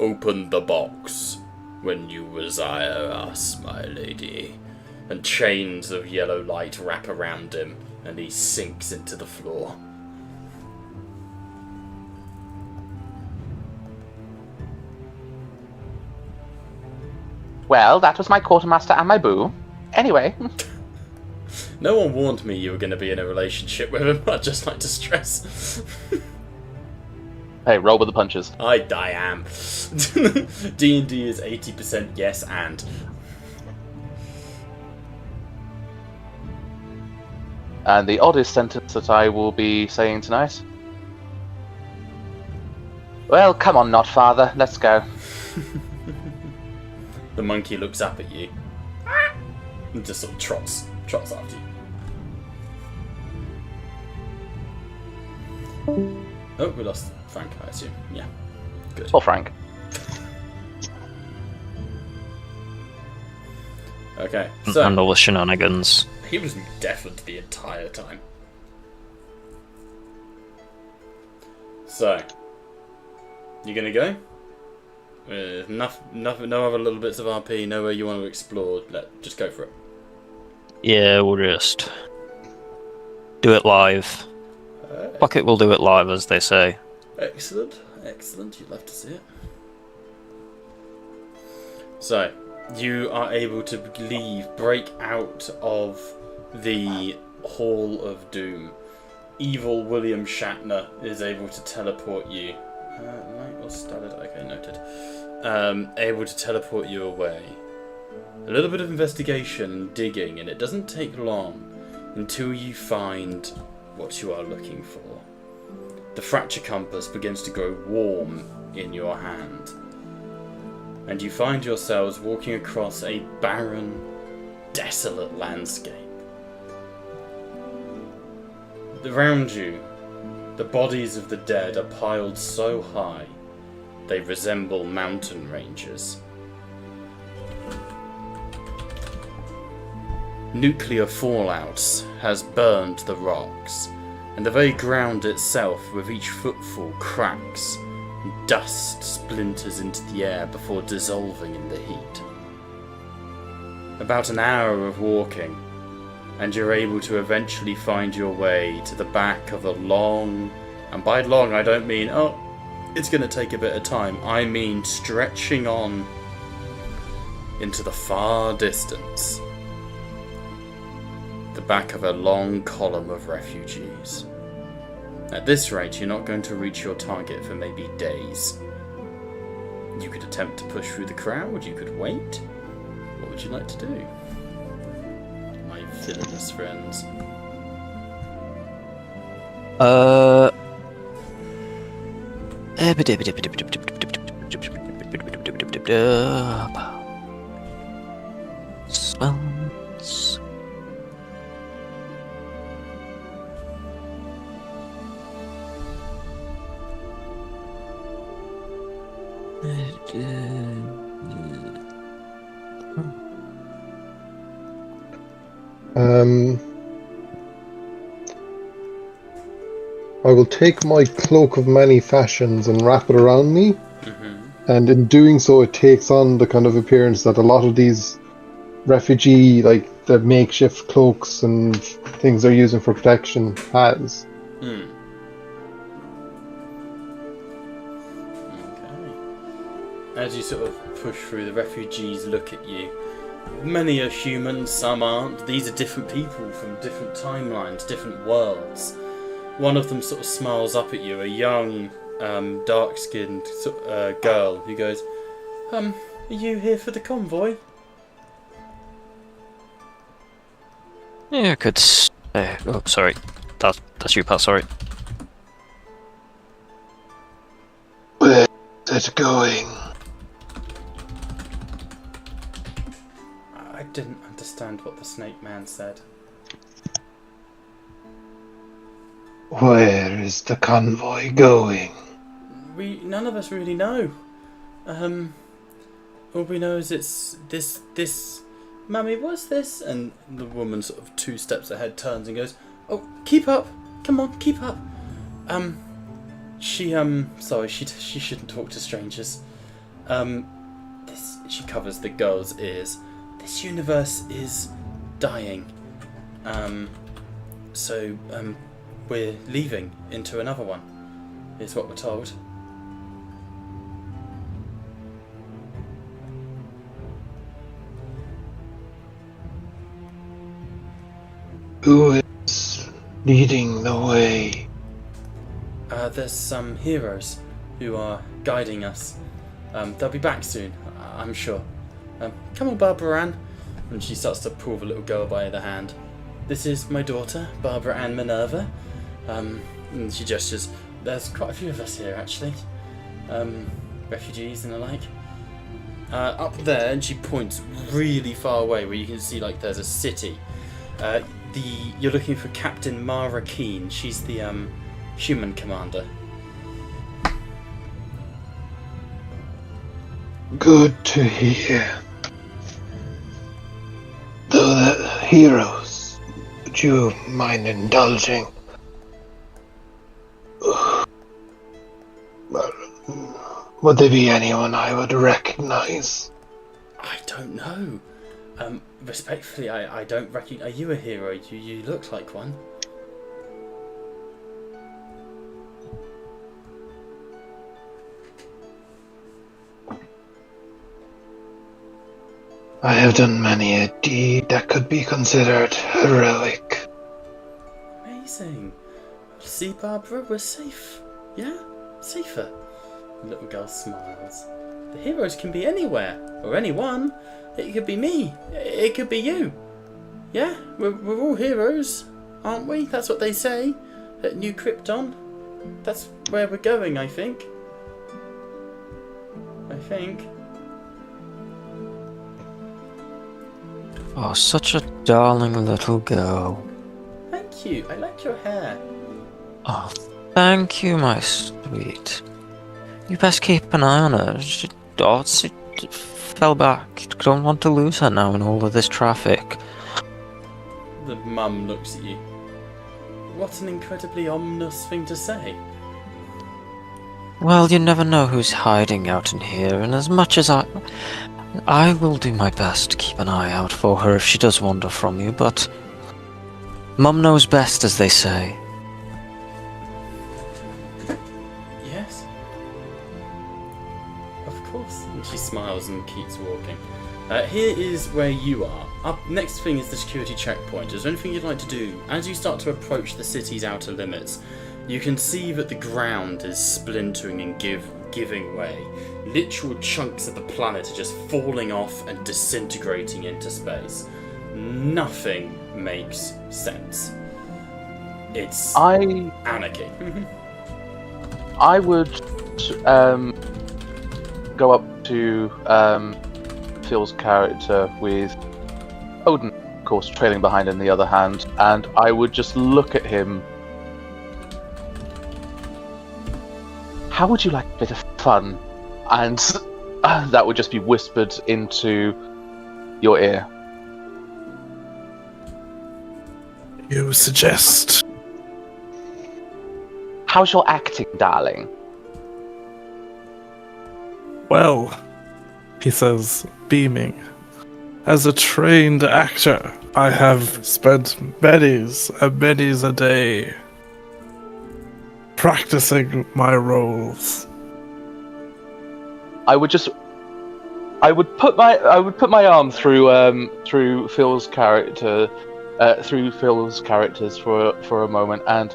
Open the box when you desire us, my lady. And chains of yellow light wrap around him, and he sinks into the floor. Well, that was my quartermaster and my boo. Anyway, No one warned me you were going to be in a relationship with him, I'd just like to stress. hey, roll with the punches. I am. D&D is 80% yes and. And the oddest sentence that I will be saying tonight. Well, come on, not father. Let's go. The monkey looks up at you. And just sort of trots after you. Oh, we lost Frank, I assume. Yeah. Good. Or Frank. Okay, so And all the shenanigans. he was deafened the entire time. So, you gonna go? No other little bits of RP, nowhere you want to explore. Just go for it. Yeah, we'll just do it live. Bucket will do it live, as they say. Excellent. You'd love to see it. So, you are able to break out of the Hall of Doom. Evil William Shatner is able to teleport you. Light or studded? Okay, noted. Able to teleport you away. A little bit of investigation and digging, and it doesn't take long until you find what you are looking for. The fracture compass begins to grow warm in your hand, and you find yourselves walking across a barren, desolate landscape. Around you, the bodies of the dead are piled so high they resemble mountain ranges. Nuclear fallout has burned the rocks, and the very ground itself with each footfall cracks, and dust splinters into the air before dissolving in the heat. About an hour of walking, and you're able to eventually find your way to the back of a long, and by long I don't mean, oh, it's going to take a bit of time, I mean stretching on into the far distance, the back of a long column of refugees. At this rate, you're not going to reach your target for maybe days. You could attempt to push through the crowd, you could wait. What would you like to do, my villainous friends? Spells. I will take my cloak of many fashions and wrap it around me, and in doing so, it takes on the kind of appearance that a lot of these refugee, like the makeshift cloaks and things they're using for protection, has. Okay. As you sort of push through, the refugees look at you. Many are human, some aren't. These are different people from different timelines, different worlds. One of them sort of smiles up at you, a young, dark-skinned girl who goes, are you here for the convoy? Yeah, I could. Oh, sorry. That's you, Pat. Sorry. Where's it going? I didn't understand what the snake man said. Where is the convoy going? None of us really know. All we know is it's this. Mummy, what's this? And the woman sort of 2 steps ahead turns and goes, oh, keep up. Come on, keep up. Sorry, she shouldn't talk to strangers. She covers the girl's ears. This universe is dying. So we're leaving into another one, is what we're told. Who is leading the way? There's some heroes who are guiding us. They'll be back soon, I'm sure. Come on, Barbara Ann. And she starts to pull the little girl by the hand. This is my daughter, Barbara Ann Minerva. And she gestures. There's quite a few of us here, actually. Refugees and the like. Up there, and she points really far away where you can see like there's a city. You're looking for Captain Mara Keen. She's the human commander. Good to hear. Though the heroes, would you mind indulging? Would there be anyone I would recognize? I don't know. Respectfully, I don't reckon. Are you a hero? You look like one. I have done many a deed that could be considered heroic. Amazing. See, Barbara, we're safe. Yeah? Safer. The little girl smiles. The heroes can be anywhere, or anyone. It could be me. It could be you. Yeah? We're all heroes, aren't we? That's what they say at New Krypton. That's where we're going, I think. Oh, such a darling little girl. Thank you. I like your hair. Oh, thank you, my sweet. You best keep an eye on her. She fell back. Don't want to lose her now in all of this traffic. The mum looks at you. What an incredibly ominous thing to say. Well, you never know who's hiding out in here, and as much as I will do my best to keep an eye out for her if she does wander from you, but Mum knows best, as they say. Yes. Of course. And she smiles and keeps walking. Here is where you are. Up next thing is the security checkpoint. Is there anything you'd like to do? As you start to approach the city's outer limits, you can see that the ground is splintering and giving way. Literal chunks of the planet are just falling off and disintegrating into space. Nothing makes sense. It's anarchy. I would go up to Phil's character with Odin, of course, trailing behind in the other hand, and I would just look at him. How would you like a bit of fun? And that would just be whispered into your ear. You suggest? How's your acting, darling? Well, he says, beaming. As a trained actor, I have spent many's a day practicing my roles. I would put my arm through Phil's character, through Phil's characters for a moment, and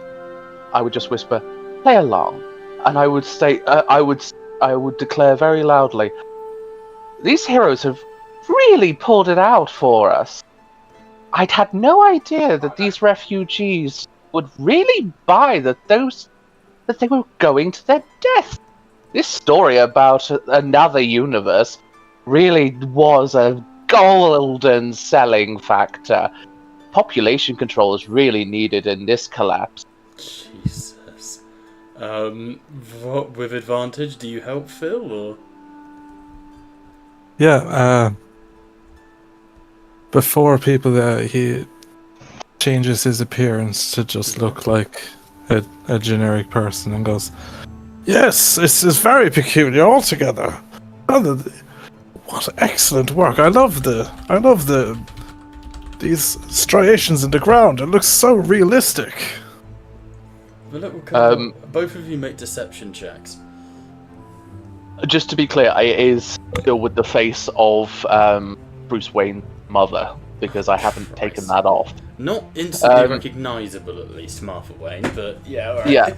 I would just whisper, "Play along," and I would say, I would declare very loudly, "These heroes have really pulled it out for us. I'd had no idea that these refugees would really buy that they were going to their death. This story about another universe really was a golden selling factor. Population control is really needed in this collapse." Jesus. What, with advantage, do you help Phil, or? Yeah, before people, he changes his appearance to just look like a generic person and goes, "Yes, this is very peculiar altogether. What excellent work! I love these striations in the ground. It looks so realistic." The little couple, both of you make deception checks. Just to be clear, it is still with the face of Bruce Wayne's mother, because I haven't taken that off. Not instantly recognisable, at least, Martha Wayne, but yeah, alright. Yeah.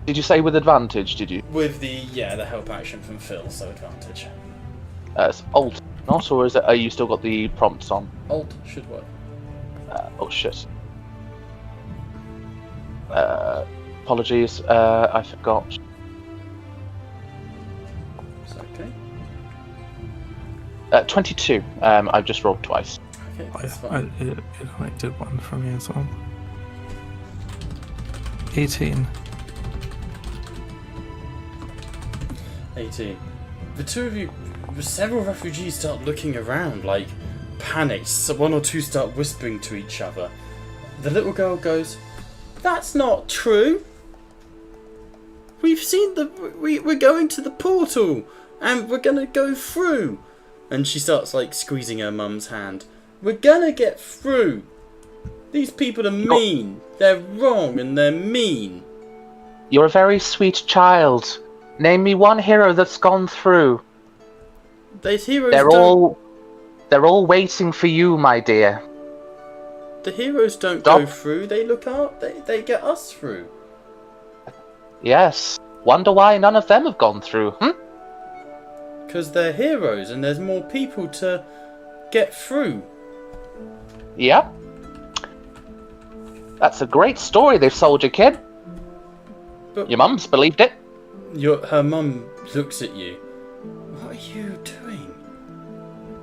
Did you say with advantage, did you? With the help action from Phil, so advantage. It's Alt, not, or are you still got the prompts on? Alt should work. Oh shit. Apologies, I forgot. It's okay. 22. I've just rolled twice. Okay, that's fine. It only did one for me as well. 18. 18. The two of you, several refugees start looking around, like panicked. So one or two start whispering to each other. The little girl goes, "That's not true. We've seen we're going to the portal, and we're gonna go through." And she starts like squeezing her mum's hand. "We're gonna get through. These people are mean. They're wrong and they're mean." You're a very sweet child. Name me one hero that's gone through. These heroes They're don't... all waiting for you, my dear. The heroes don't Stop. go through, they look out, they get us through. Yes. Wonder why none of them have gone through, Because they're heroes and there's more people to get through. Yep. That's a great story they've sold you, kid. But Your mum's believed it. her mum looks at you. What are you doing?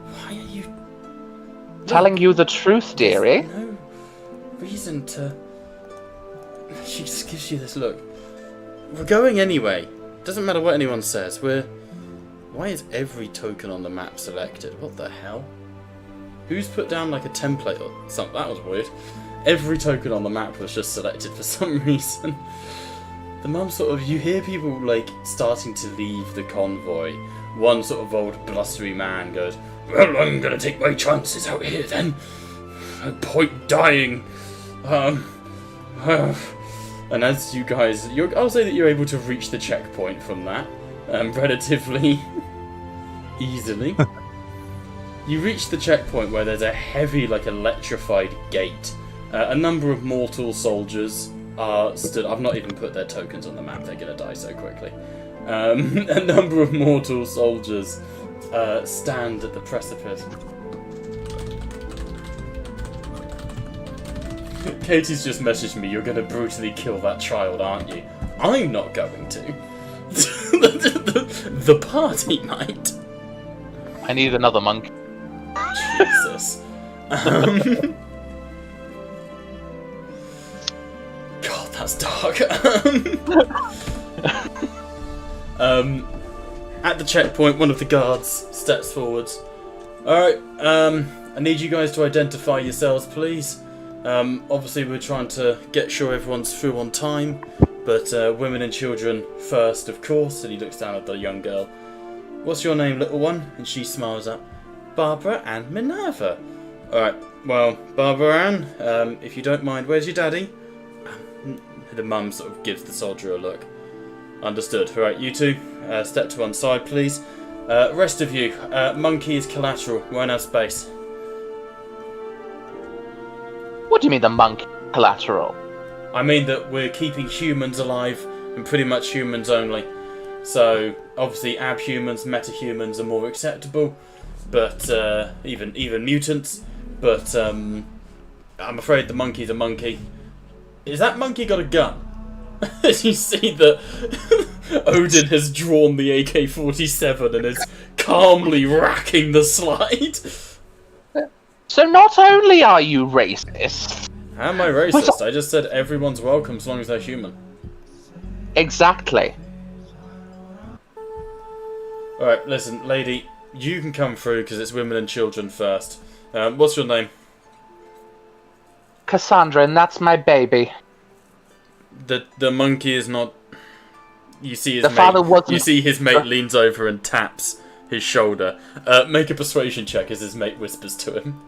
Why are you... Telling you the truth, dearie. No reason to... She just gives you this look. We're going anyway. Doesn't matter what anyone says. Why is every token on the map selected? What the hell? Who's put down like a template or something? That was weird. Every token on the map was just selected for some reason. The mum sort of... You hear people like starting to leave the convoy. One sort of old blustery man goes, "Well, I'm gonna take my chances out here then. No point dying. And as you guys, I'll say that you're able to reach the checkpoint from that relatively easily. You reach the checkpoint where there's a heavy, like, electrified gate. A number of mortal soldiers are stood. I've not even put their tokens on the map. They're gonna die so quickly. A number of mortal soldiers stand at the precipice. Katie's just messaged me, "You're gonna brutally kill that child, aren't you?" I'm not going to. The party might. I need another monk. Jesus. God, that's dark. At the checkpoint, one of the guards steps forwards. Alright, I need you guys to identify yourselves, please. Obviously we're trying to get sure everyone's through on time, but women and children first, of course. And he looks down at the young girl. "What's your name, little one?" And she smiles up. "Barbara Ann Minerva." Alright, well, Barbara Ann, if you don't mind, where's your daddy? The mum sort of gives the soldier a look. Understood. Alright, you two, step to one side, please. Rest of you, monkey is collateral, won't have space. What do you mean the monk collateral? I mean that we're keeping humans alive, and pretty much humans only. So, obviously abhumans, metahumans are more acceptable, but even mutants. But I'm afraid the monkey's a monkey. Is that monkey got a gun? As you see that Odin has drawn the AK-47 and is calmly racking the slide. So not only are you racist... How am I racist? I just said everyone's welcome as long as they're human. Exactly. Alright, listen, lady, you can come through because it's women and children first. What's your name? Cassandra, and that's my baby. The monkey is not... You see his The mate. father wasn't- You see his mate leans over and taps his shoulder. Make a persuasion check as his mate whispers to him.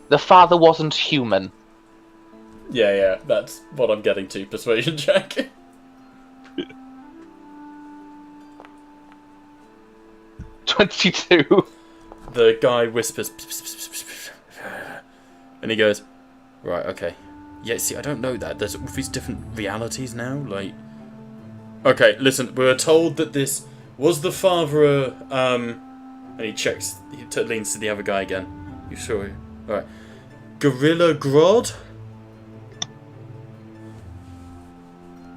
The father wasn't human. Yeah, that's what I'm getting to. Persuasion check. 22. The guy whispers, and he goes, "Right, okay. Yeah, see, I don't know that. There's all these different realities now, like... Okay, listen, we were told that this was the father, and he checks, leans to the other guy again. You sure? Alright. Gorilla Grodd?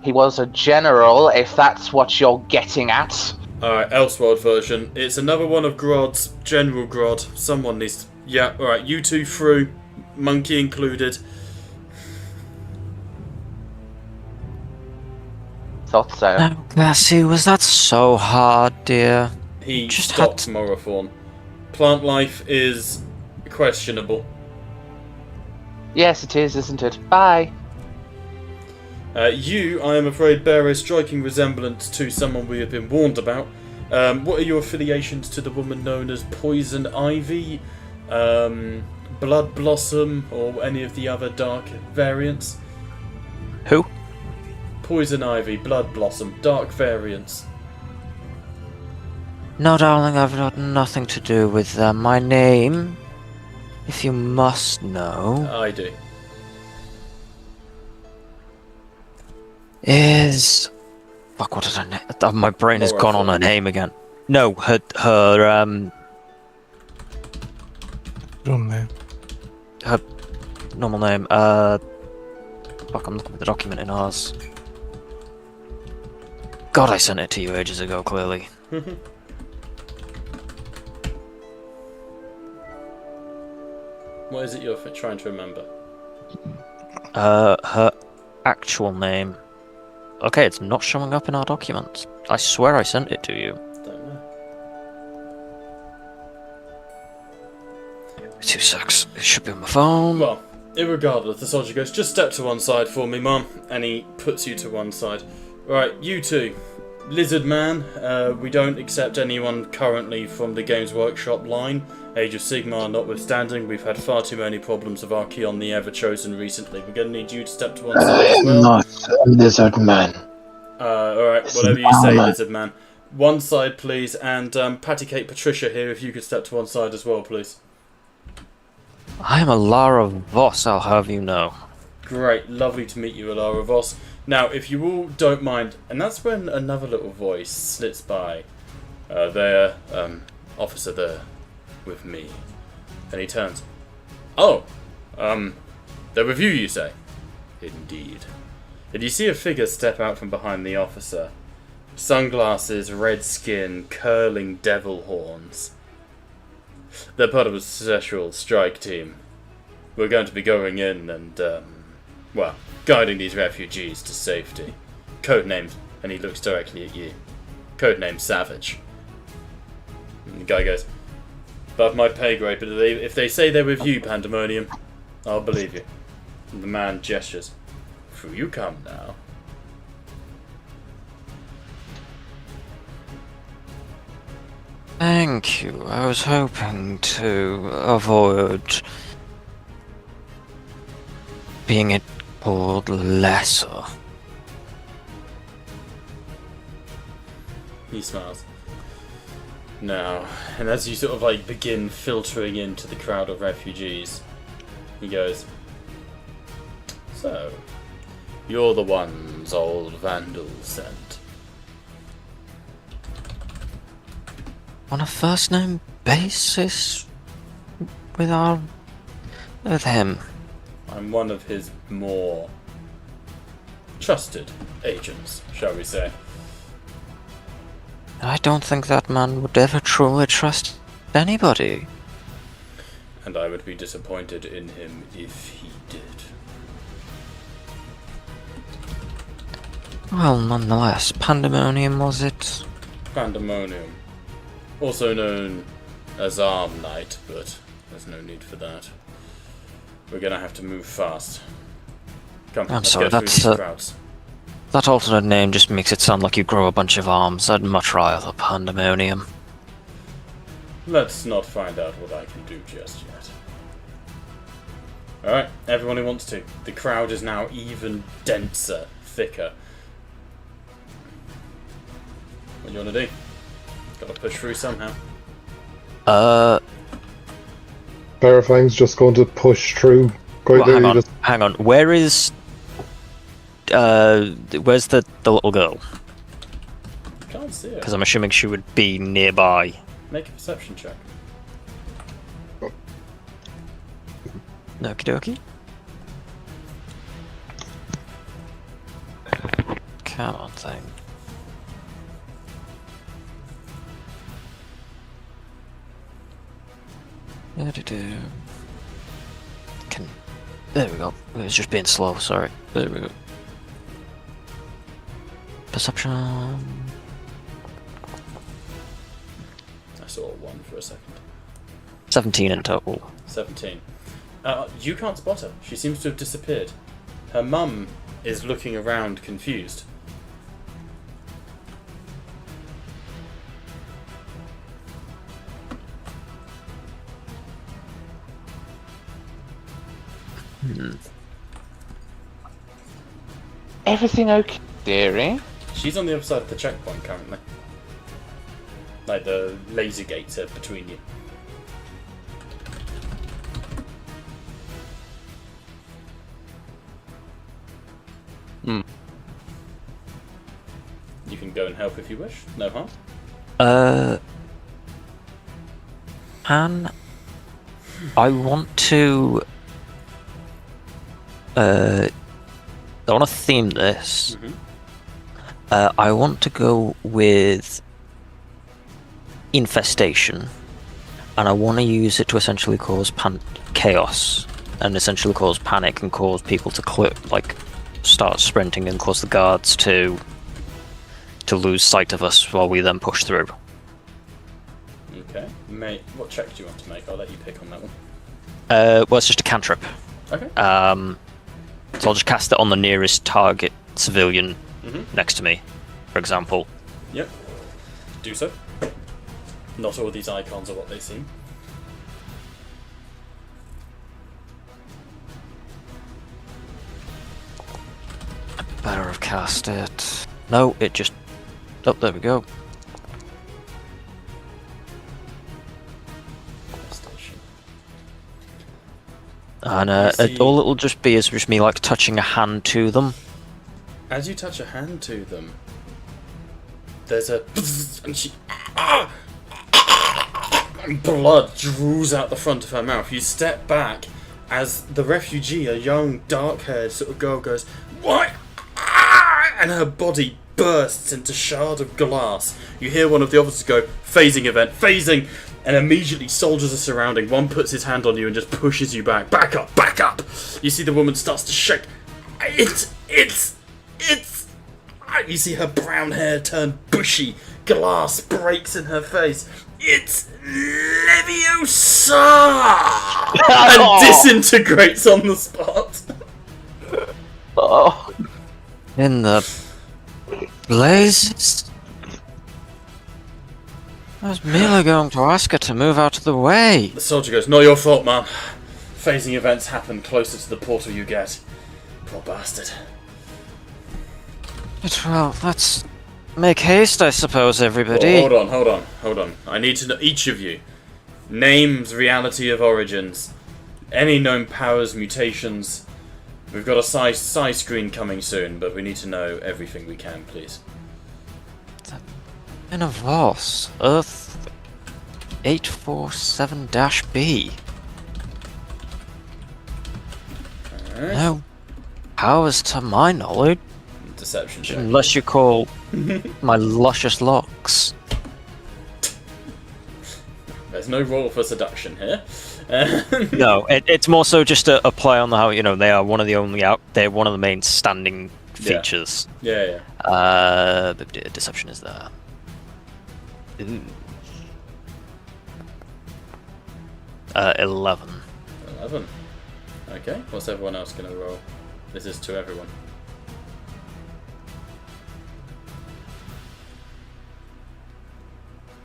He was a general, if that's what you're getting at. Alright, Elseworld version. It's another one of Grodd's, General Grodd. Someone needs to... Yeah, alright, you two through, monkey included. Thought so. Oh, Bessie, was that so hard, dear? He Just stops had Morothorn. Plant life is questionable. Yes, it is, isn't it? Bye. You, I am afraid, bear a striking resemblance to someone we have been warned about. What are your affiliations to the woman known as Poison Ivy, Blood Blossom, or any of the other dark variants? Who? Poison Ivy, Blood Blossom, dark variants. No, darling, I've got nothing to do with them. My name, if you must know, I do. is... Fuck, what did I name? My brain has Laura gone on her Flynn. name again. No, her Dumb name. normal name. Fuck, I'm looking at the document in ours. God, I sent it to you ages ago, clearly. What is it you're trying to remember? Her actual name. Okay, it's not showing up in our documents. I swear I sent it to you. Don't know. 2 secs. It should be on my phone. Well, irregardless, the soldier goes, just step to one side for me, Mum. And he puts you to one side. Right, you two. Lizard Man, we don't accept anyone currently from the Games Workshop line. Age of Sigmar notwithstanding, we've had far too many problems with Archeon the Ever-Chosen recently. We're going to need you to step to one side I as am well. not a lizard man. Alright, whatever you say, Lizard Man. One side, please, and Patty Cake Patricia here, if you could step to one side as well, please. I am a Lara Voss, I'll have you know. Great, lovely to meet you, Alara Voss. Now, if you all don't mind, and that's when another little voice slits by. There, officer there, with me. And he turns. Oh, the review, you say? Indeed. And you see a figure step out from behind the officer. Sunglasses, red skin, curling devil horns. They're part of a special strike team. We're going to be going in and, well, guiding these refugees to safety. Codename, and he looks directly at you. Codename Savage. And the guy goes, above my pay grade, but if they say they're with you, Pandemonium, I'll believe you. And the man gestures. Through you come now. Thank you. I was hoping to avoid being called lesser. He smiles. Now, and as you sort of like begin filtering into the crowd of refugees, he goes, so, you're the ones old Vandal sent. On a first name basis with him. I'm one of his more trusted agents, shall we say. I don't think that man would ever truly trust anybody. And I would be disappointed in him if he did. Well, nonetheless, Pandemonium was it? Pandemonium. Also known as Arm Knight, but there's no need for that. We're gonna have to move fast. Come, I'm let's sorry, go through that's, these crowds. That alternate name just makes it sound like you grow a bunch of arms. I'd much rather Pandemonium. Let's not find out what I can do just yet. Alright, everyone who wants to. The crowd is now even denser, thicker. What do you want to do? Gotta push through somehow. Verifying's just going to push through. Quite Well, literally hang on. Where's the little girl? Can't see it. Because I'm assuming she would be nearby. Make a perception check. Okie dokie. Come on, thing. There we go. It was just being slow, sorry. There we go. Perception. I saw a 1 for a second. 17 in total. 17. You can't spot her. She seems to have disappeared. Her mum is looking around confused. Everything okay, dearie? She's on the other side of the checkpoint currently. Like the laser gates are between you. Hmm. You can go and help if you wish. No harm. Can I want to? I want to theme this. I want to go with infestation, and I want to use it to essentially cause chaos, and essentially cause panic and cause people to start sprinting and cause the guards to lose sight of us while we then push through. Okay. Mate, what check do you want to make? I'll let you pick on that one. Well, it's just a cantrip. Okay. So I'll just cast it on the nearest target civilian next to me, for example. Yep. Do so. Not all these icons are what they seem. Better have cast it. No, it just... Oh, there we go. Station. And see- all it'll just be is just me like touching a hand to them. As you touch a hand to them, there's a and she and blood drools out the front of her mouth. You step back as the refugee, a young, dark-haired sort of girl, goes, "What?" And her body bursts into shard of glass. You hear one of the officers go, "Phasing event, phasing!" And immediately soldiers are surrounding. One puts his hand on you and just pushes you back. Back up, back up! You see the woman starts to shake. It's... You see her brown hair turn bushy. Glass breaks in her face. It's Leviosa! And disintegrates on the spot. Oh, In the blazes? I was merely going to ask her to move out of the way. The soldier goes, "Not your fault, ma'am. Phasing events happen closer to the portal you get. Poor bastard." But, well, let's make haste, I suppose, Oh, everybody. hold on. I need to know, each of you, names, reality of origins, any known powers, mutations. We've got a size screen coming soon, but we need to know everything we can, please. In a Voss, Earth 847-B. Alright. No powers to my knowledge, Deception check. unless you call my luscious locks. There's no roll for seduction here. No, it's more so just a play on the how they are one of the they're one of the main standing features. Yeah. But deception is there. Ooh. 11. 11. Okay, what's everyone else going to roll? This is to everyone.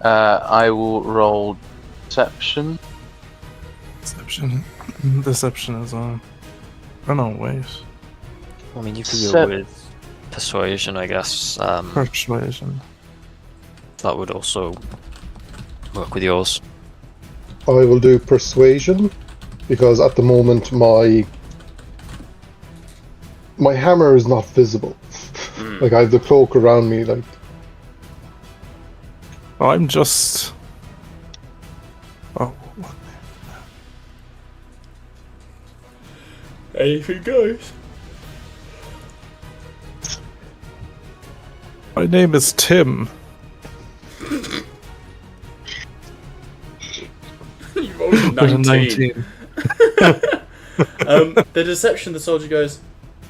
I will roll deception. Deception is on. Oh no, wait. I mean, you could So- go with persuasion, I guess. Persuasion. That would also work with yours. I will do persuasion because at the moment my hammer is not visible. Like I have the cloak around me. Like I'm just. Oh, Anything goes. my name is Tim. You rolled a With a 19. The deception, the soldier goes,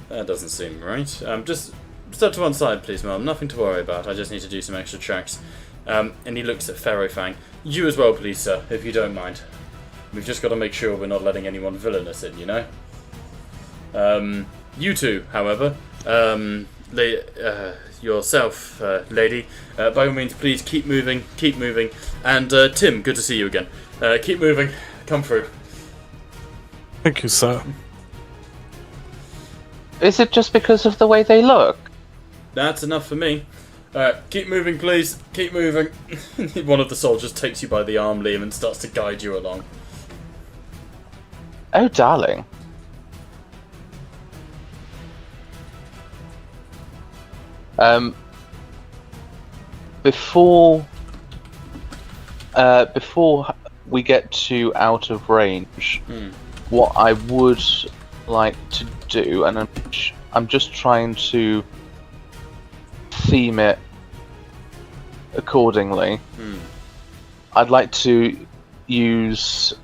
"That doesn't seem right. Just step to one side, please, ma'am. Nothing to worry about. I just need to do some extra checks." And he looks at Ferrofang. "You as well, please, sir, if you don't mind. We've just got to make sure we're not letting anyone villainous in, you know? You two, however, yourself, lady, by all means, please keep moving. And Tim, good to see you again. Keep moving. Come through." Thank you, sir. Is it just because of the way they look? That's enough for me. Alright, keep moving, please. Keep moving. One of the soldiers takes you by the arm, Liam, and starts to guide you along. Oh, darling. Before we get to out of range, what I would like to do, and I'm just trying to theme it accordingly. I'd like to use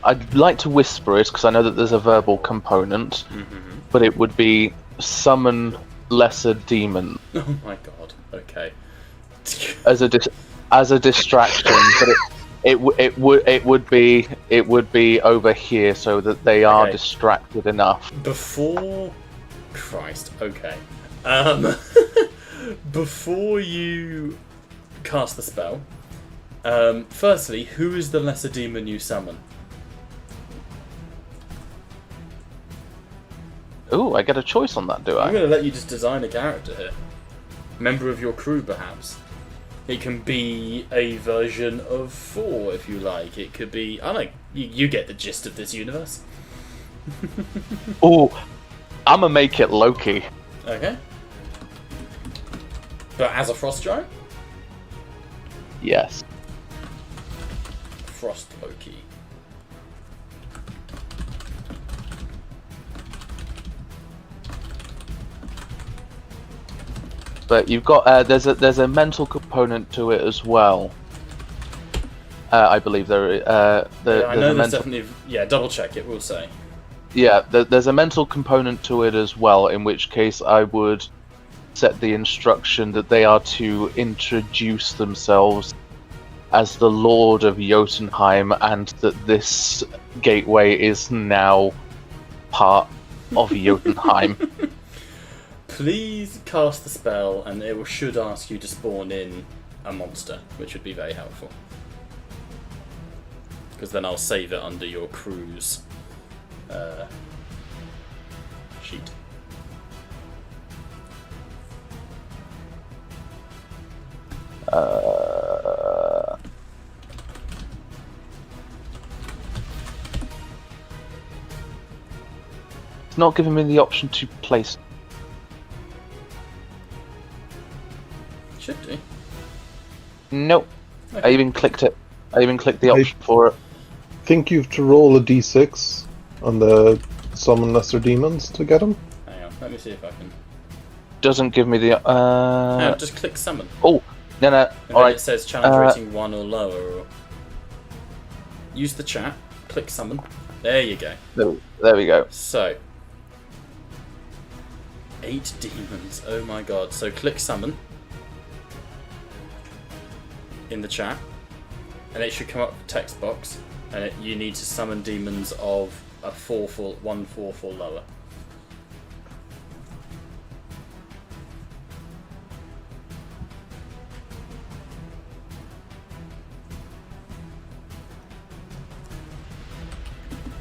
I'd like to whisper it because I know that there's a verbal component, but it would be summon lesser demon Oh my god. Okay. as a distraction, but it would be over here so that they are Okay. distracted enough. Before... Christ, okay. Before you cast the spell, firstly, who is the lesser demon you summon? Ooh, I get a choice on that, do I'm I? going to let you just design a character here. Member of your crew, perhaps. It can be a version of 4, if you like. It could be... I don't know. You get the gist of this universe. Ooh, I'ma make it Loki. Okay. But as a frost giant? Yes. Frost Loki. But you've got there's a mental component to it as well. I believe there. I There's know a there's mental. definitely... Yeah, double check it, we'll say. Yeah, there's a mental component to it as well. In which case, I would set the instruction that they are to introduce themselves as the Lord of Jotunheim, and that this gateway is now part of Jotunheim. Please cast the spell, and it should ask you to spawn in a monster, which would be very helpful. Because then I'll save it under your crew's sheet. It's not giving me the option to place. Should do. Nope. I Okay. even clicked it. I even clicked the option for it. Think you have to roll a d6 on the summon lesser demons to get them. Hang on, let me see if I can... Doesn't give me the. No, just click summon. Oh, no. And then Alright. it says challenge rating 1 or lower. Or... Use the chat, click summon. There you go. There we go. So, 8 demons. Oh my god. So click summon in the chat, and it should come up text box, and you need to summon demons of a 1 4 or lower.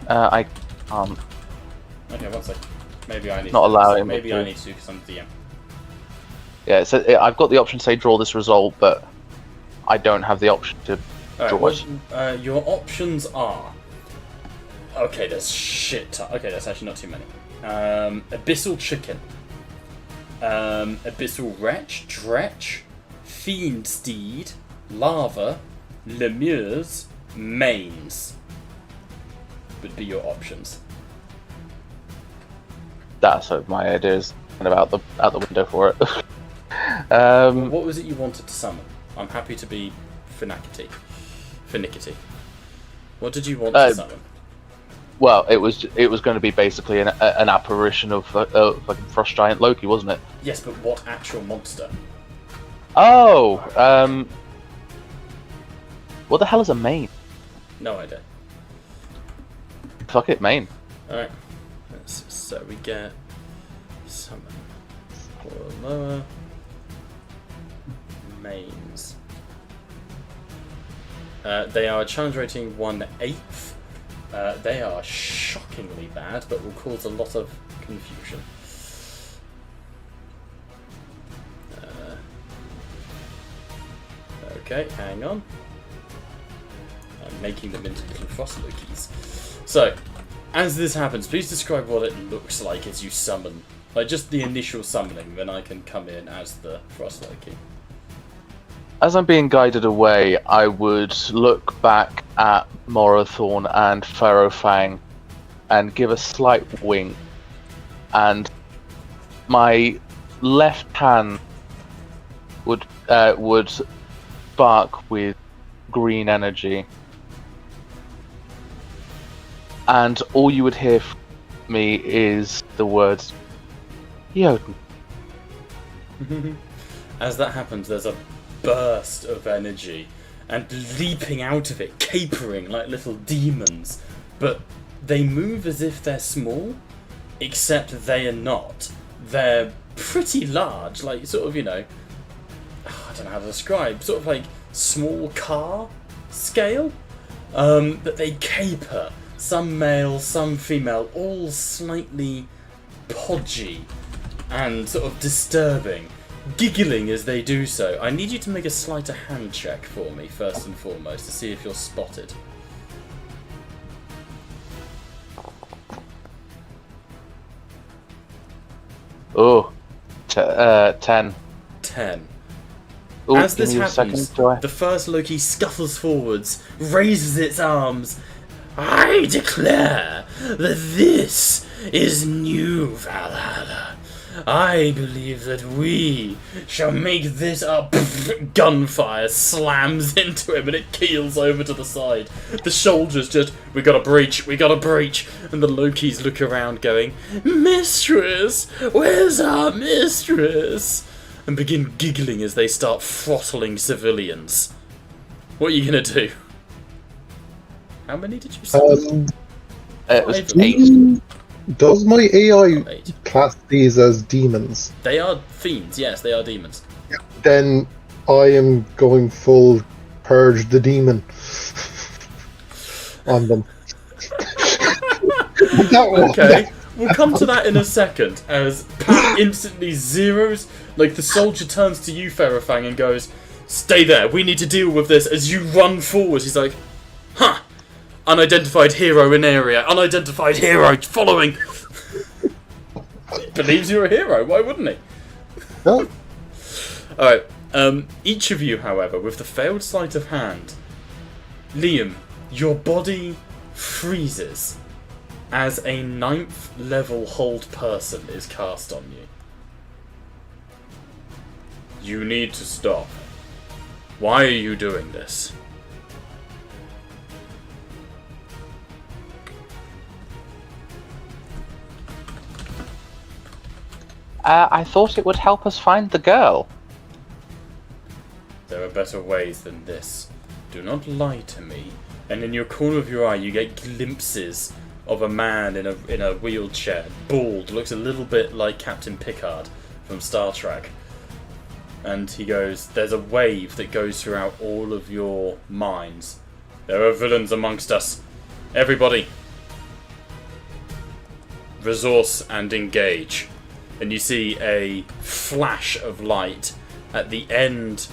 I can't. Okay, one sec. Maybe I need Not to. allowing me Maybe to. I need to because I'm DM. Yeah, so I've got the option to say draw this result, but I don't have the option to draw it. Your options are... Okay, there's shit okay, that's actually not too many. Abyssal Chicken. Abyssal Wretch, Dretch, Fiend Steed, Lava, Lemures, Mains would be your options. That's what my idea is kind of out the window for it. What was it you wanted to summon? I'm happy to be finickety. What did you want to summon? Well, it was going to be basically an apparition of fucking Frost Giant Loki, wasn't it? Yes, but what actual monster? Oh, what the hell is a main? No idea. Fuck it, main. Alright. So we get summon or lower mains. They are a challenge rating 1/8. They are shockingly bad, but will cause a lot of confusion. Okay, hang on. I'm making them into little frost Lokis. So, as this happens, please describe what it looks like as you summon. Like, just the initial summoning, then I can come in as the frost Loki. As I'm being guided away, I would look back at Morathorn and Pharaohfang and give a slight wink, and my left hand would spark with green energy, and all you would hear from me is the words Jotun. As that happens, there's a burst of energy, and leaping out of it, capering like little demons, but they move as if they're small, except they are not. They're pretty large, like sort of, I don't know how to describe, sort of like small car scale, but they caper, some male, some female, all slightly podgy and sort of disturbing, giggling as they do so. I need you to make a sleight of hand check for me, first and foremost, to see if you're spotted. Oh, 10. 10. Ooh, As give this me a happens, second, do I- the first Loki scuffles forwards, raises its arms. I declare that this is new Valhalla. I believe that we shall make this up. Gunfire slams into him and it keels over to the side. The soldiers just, we gotta breach. And the Lokis look around going, Mistress, where's our mistress? And begin giggling as they start throttling civilians. What are you gonna do? How many did you say? It was Five. 8. Does my AI 8. class these as demons? They are fiends, yes, they are demons. Then I am going full purge the demon on them. Okay, we'll come to that in a second, as Pat instantly zeroes, like the soldier turns to you, Pharaohfang, and goes, stay there, we need to deal with this. As you run forward, he's like, huh, unidentified hero in area, unidentified hero following. He believes you're a hero, why wouldn't he? No. Alright, each of you, however, with the failed sleight of hand, Liam, your body freezes as a 9th level hold person is cast on you. You need to stop. Why are you doing this? I thought it would help us find the girl. There are better ways than this. Do not lie to me. And in your corner of your eye, you get glimpses of a man in a wheelchair, bald, looks a little bit like Captain Picard from Star Trek. And he goes, there's a wave that goes throughout all of your minds. There are villains amongst us. Everybody, resource and engage. And you see a flash of light at the end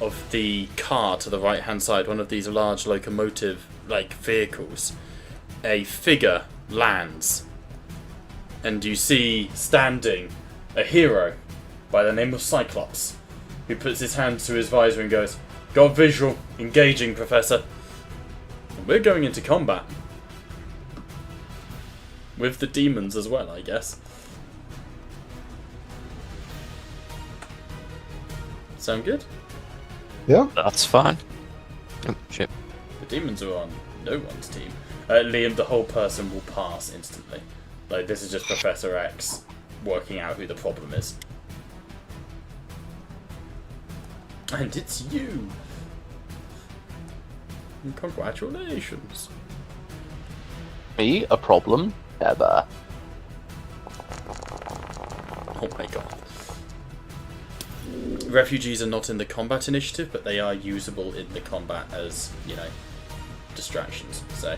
of the car to the right hand side, one of these large locomotive like vehicles. A figure lands, and you see standing a hero by the name of Cyclops, who puts his hands to his visor and goes, got visual, engaging, Professor. And we're going into combat with the demons as well, I guess. Sound good? Yeah. That's fine. Oh, shit. The demons are on no one's team. Liam, the whole person will pass instantly. Like, this is just Professor X working out who the problem is. And it's you! And congratulations. Me, a problem? Never. Oh my god. refugees are not in the combat initiative, but they are usable in the combat as, distractions. So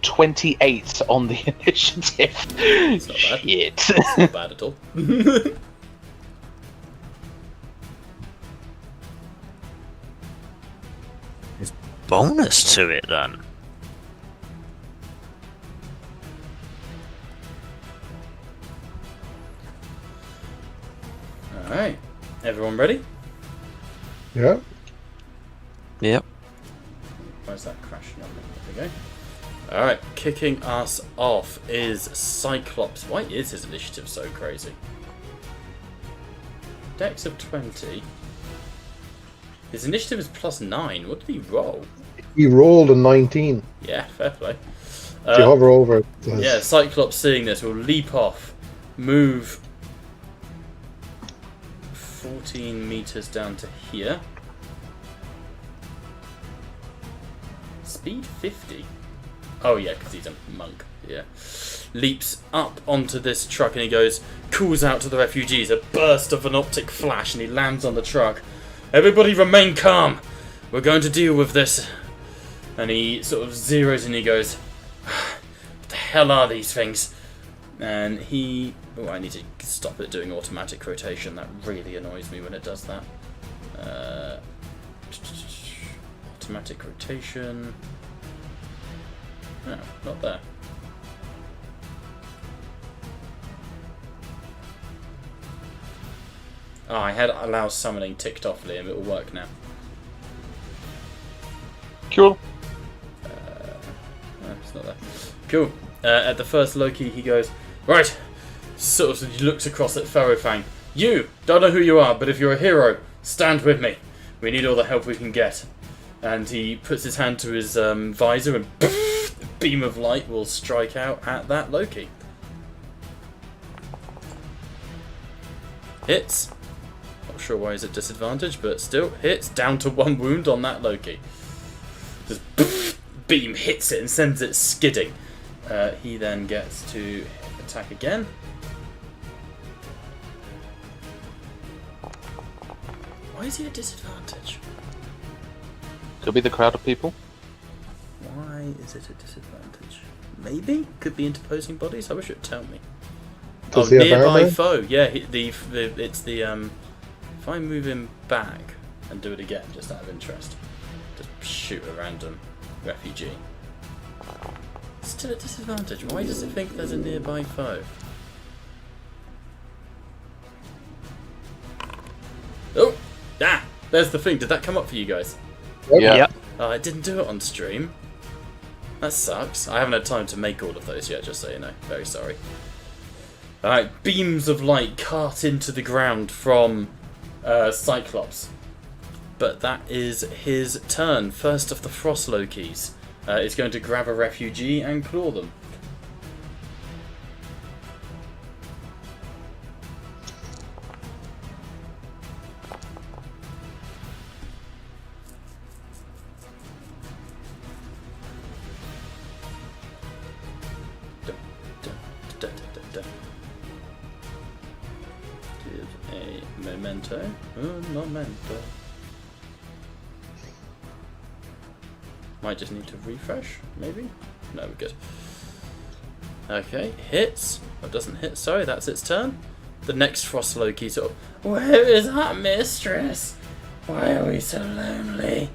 28 on the initiative. it's not bad. Shit. It's not bad at all. Bonus to it then. Alright. Everyone ready? Yeah. Yep. Where's that crashing on me? There we go. Alright, kicking us off is Cyclops. Why is his initiative so crazy? Dex of 20. His initiative is +9. What did he roll? He rolled a 19. Yeah, fair play. If you hover over it. Yeah, Cyclops seeing this will leap off, move 14 meters down to here. Speed 50. Oh yeah, because he's a monk. Yeah. Leaps up onto this truck and he calls out to the refugees, a burst of an optic flash, and he lands on the truck. Everybody remain calm. We're going to deal with this. And he sort of zeroes and he goes, what the hell are these things? And he... Oh, I need to stop it doing automatic rotation. That really annoys me when it does that. Automatic rotation. No, not there. Oh, I had allow summoning ticked off, Liam. It will work now. Cool. No, it's not there. Cool. At the first Loki, he goes, right. Sort of, he looks across at Ferrofang. You! Don't know who you are, but if you're a hero, stand with me. We need all the help we can get. And he puts his hand to his visor and a beam of light will strike out at that Loki. Hits. Not sure why he's at disadvantage, but still hits. Down to 1 wound on that Loki. Just beam hits it and sends it skidding. He then gets to attack again. Why is he at disadvantage? Could be the crowd of people. Why is it a disadvantage? Maybe? Could be interposing bodies? I wish it would tell me. Does he have nearby armor? foe. Yeah, it's the if I move him back and do it again, just out of interest, just shoot a random refugee. Still at disadvantage. Why does it think there's a nearby foe? Oh, there's the thing. Did that come up for you guys? Yeah. Yep. I didn't do it on stream. That sucks. I haven't had time to make all of those yet, just so you know. Very sorry. Alright, beams of light cart into the ground from Cyclops. But that is his turn. First of the Frost Lokis is going to grab a refugee and claw them. Give a memento. Memento. Might just need to refresh, maybe? No, we're good. Okay, hits. Oh, it doesn't hit, sorry, that's its turn. The next Frost Loki sort of, where is our mistress? Why are we so lonely?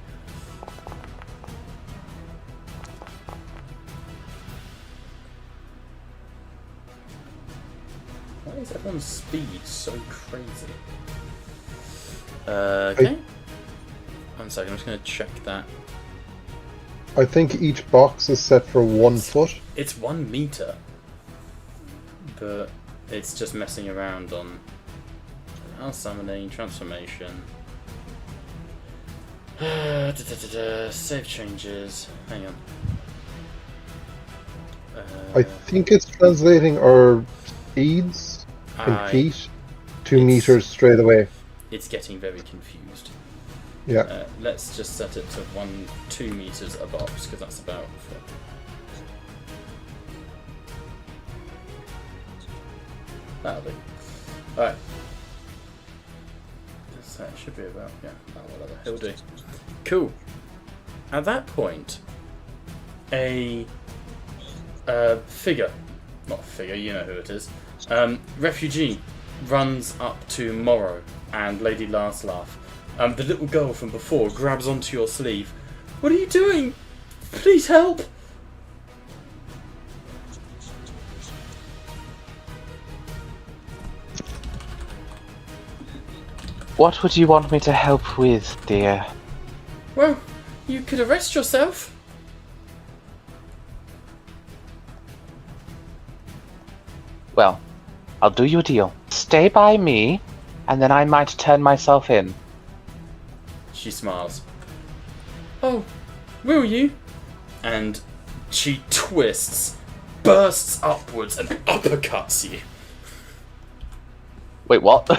Why is everyone's speed so crazy? Okay. 1 second, I'm just going to check that. I think each box is set for 1 foot. It's 1 meter, but it's just messing around on summoning, transformation. Save changes. Hang on. I think it's translating our speeds in feet 2 meters straight away. It's getting very confused. Yeah. Let's just set it to 2 meters a box, because that's about. That'll be. Alright. So it should be about, whatever. He'll do. Cool. At that point, a figure, not figure, you know who it is, refugee runs up to Morrow and Lady Larslaff. The little girl from before grabs onto your sleeve. What are you doing? Please help! What would you want me to help with, dear? Well, you could arrest yourself. Well, I'll do you a deal. Stay by me, and then I might turn myself in. She smiles. Oh, will you? And she twists, bursts upwards, and uppercuts you. Wait, what?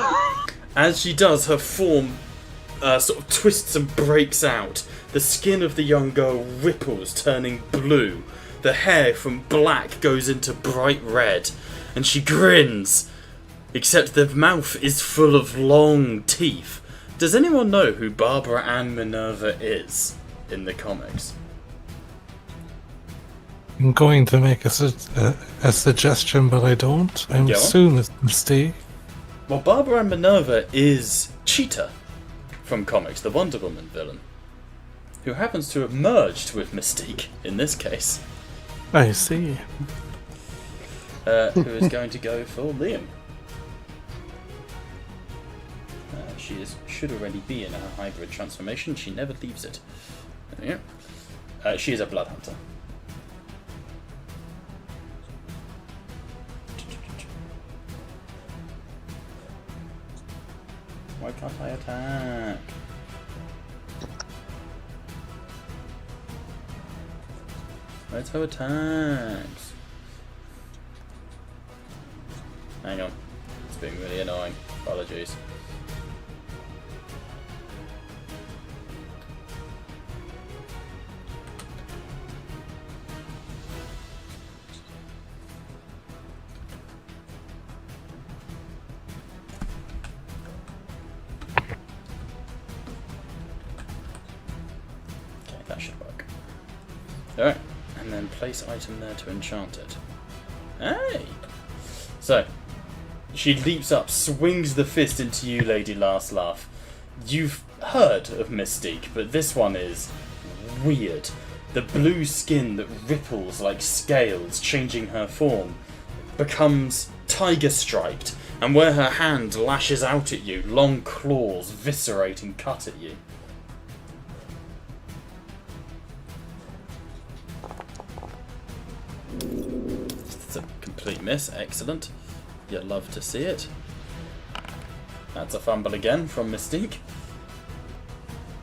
As she does, her form sort of twists and breaks out. The skin of the young girl ripples, turning blue. The hair from black goes into bright red. And she grins. Except the mouth is full of long teeth. Does anyone know who Barbara Ann Minerva is in the comics? I'm going to make a suggestion, but I don't. I Go on. assume it's Mystique. Well, Barbara Ann Minerva is Cheetah from comics, the Wonder Woman villain, who happens to have merged with Mystique in this case. I see. Who is going to go for Liam. She should already be in her hybrid transformation. She never leaves it. There we go. She is a blood hunter. Why can't I attack? Where's her attacks? Hang on. It's being really annoying. Apologies. Okay, that should work. Alright, and then place item there to enchant it. Hey! So, she leaps up, swings the fist into you, Lady Larslaff. You've heard of Mystique, but this one is weird. The blue skin that ripples like scales, changing her form, becomes tiger-striped, and where her hand lashes out at you, long claws viscerate and cut at you. It's a complete miss, excellent. You'd love to see it. That's a fumble again from Mystique.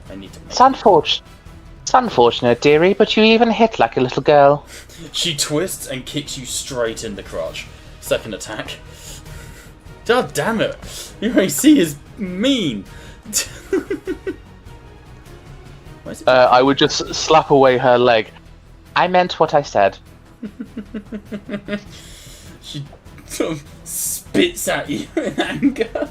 I need to make... It's unfortunate, dearie, but you even hit like a little girl. She twists and kicks you straight in the crotch. Second attack. God damn it! Your AC is mean! Why is it... I would just slap away her leg. I meant what I said. She sort of spits at you in anger.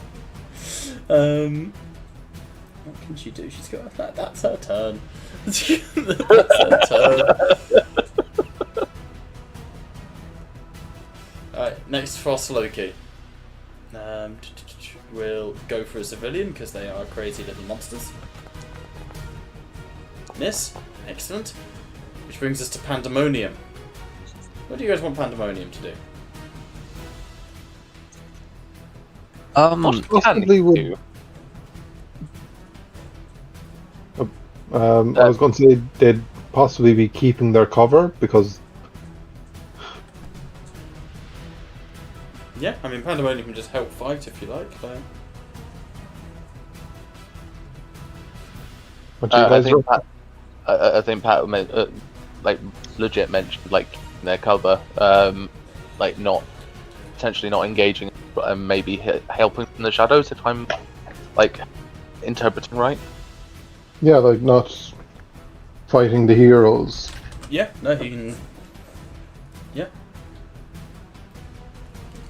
What can she do? She's got that. That's her turn. That's her turn. Alright, next Frost Loki. We'll go for a civilian because they are crazy little monsters. Miss. Excellent. Which brings us to Pandemonium. What do you guys want Pandemonium to do? Possibly would. I was going to say they'd possibly be keeping their cover because. Yeah, I mean Pandemonium can just help fight if you like. I think Pat like legit mentioned like their cover, like not potentially not engaging, but maybe helping in the shadows if I'm like interpreting right. Yeah, like not fighting the heroes. Yeah, no, he can. Yeah.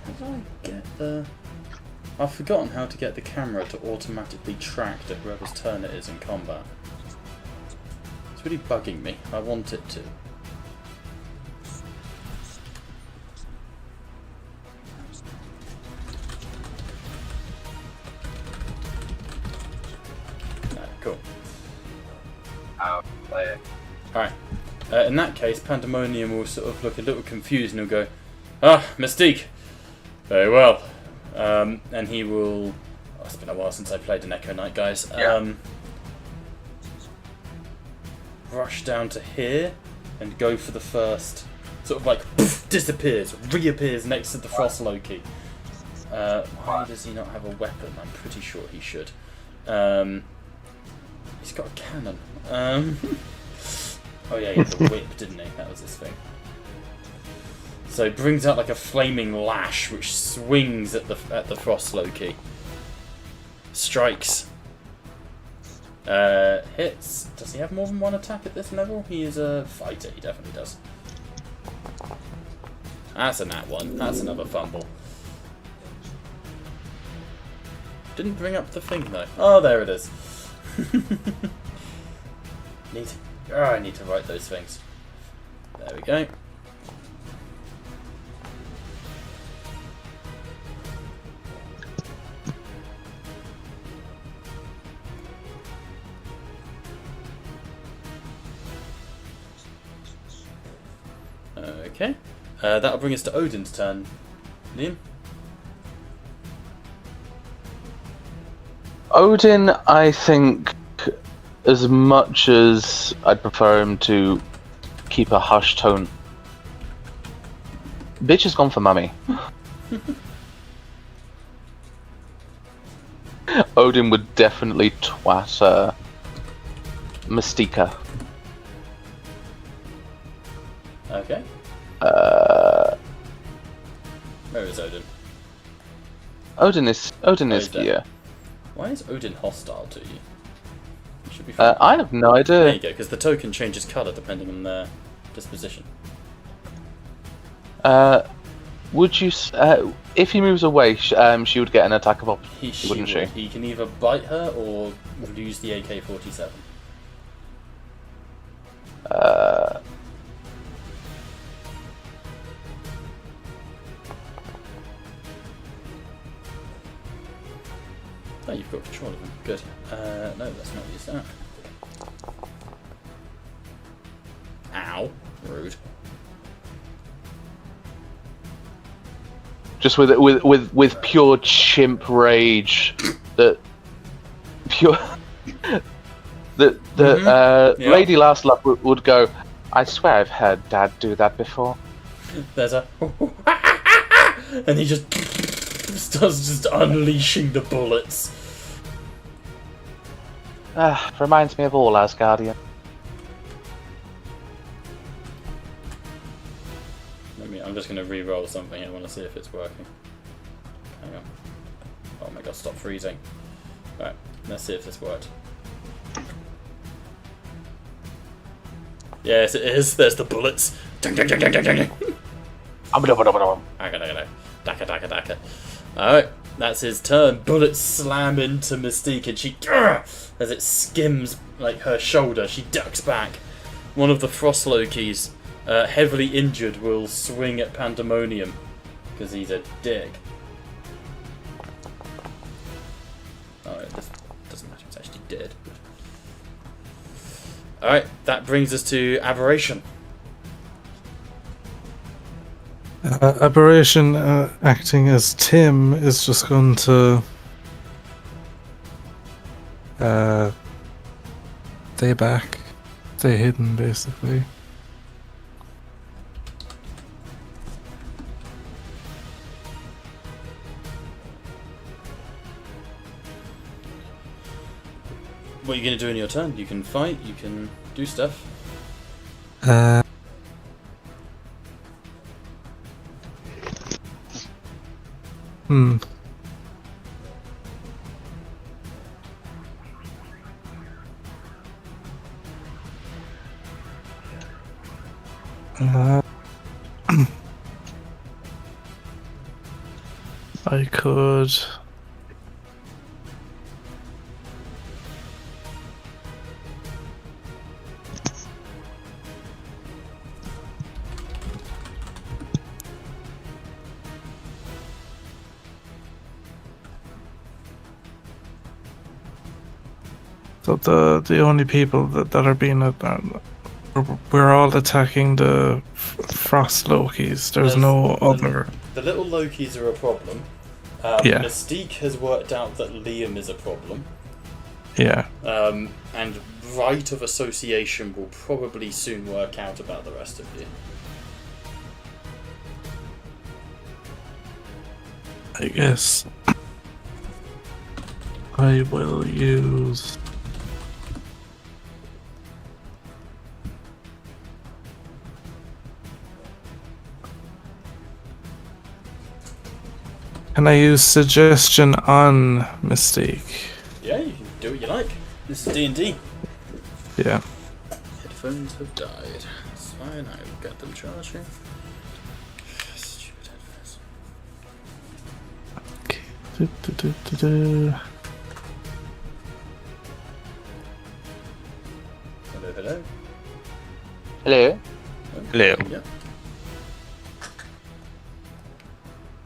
How do I get the... I've forgotten how to get the camera to automatically track to whoever's turn it is in combat. It's really bugging me. I want it to. Cool. Alright. In that case, Pandemonium will sort of look a little confused and he'll go, "Ah, Mystique! Very well." And he will... Oh, it's been a while since I played an Echo Knight, guys. Rush down to here and go for the first... Sort of like, poof, disappears, reappears next to the Frost Loki. Why does he not have a weapon? I'm pretty sure he should. He's got a cannon. Oh yeah, he had a whip, didn't he? That was his thing. So he brings out like a flaming lash, which swings at the Frost Loki. Strikes. Hits. Does he have more than one attack at this level? He is a fighter. He definitely does. That's a nat one. That's another fumble. Didn't bring up the thing though. Oh, there it is. I need to write those things. There we go. Okay. That'll bring us to Odin's turn. Liam? Odin, I think, as much as I'd prefer him to keep a hushed tone, bitch has gone for mummy. Odin would definitely twat Mystica. Okay. Where is Odin? Odin is he's dead. here. Why is Odin hostile to you? It should be fine. I have no There idea. you go, because the token changes colour depending on their disposition. Would you? If he moves away, she would get an attack of opportunity, wouldn't she? He can either bite her or use the AK-47. Oh, you've got control of him. Good. No, let's not use that. Ow. Rude. Just with pure chimp rage, that pure the Yeah. Lady Last Love would go. I swear I've heard Dad do that before. There's a... and he just starts just unleashing the bullets. Reminds me of all Asgardian. I'm just going to re-roll something. I want to see if it's working. Hang on. Oh my god, stop freezing. Right, let's see if this worked. Yes, it is. There's the bullets. Dang, dang, dang, dang, dang, dang. Daka, daka, daka. Alright, that's his turn. Bullets slam into Mystique and she, as it skims like her shoulder, she ducks back. One of the Frost Lokis, heavily injured, will swing at Pandemonium because he's a dick. Oh, this doesn't matter, it's actually dead. Alright, that brings us to Aberration. Aberration, acting as Tim, is just going to stay back, stay hidden, basically. What are you going to do in your turn? You can fight, you can do stuff. I could. So the only people that are being we're all attacking the frost Lokis. There's no other. The little Lokis are a problem. Yeah. Mystique has worked out that Liam is a problem. Yeah. And Right of Association will probably soon work out about the rest of you. I guess I will use. Can I use suggestion on Mystique? Yeah, you can do what you like. This is D&D. Yeah. Headphones have died. That's fine, I'll get them charging. Stupid headphones. Okay. Do. Hello. Hello. Hello. Yeah.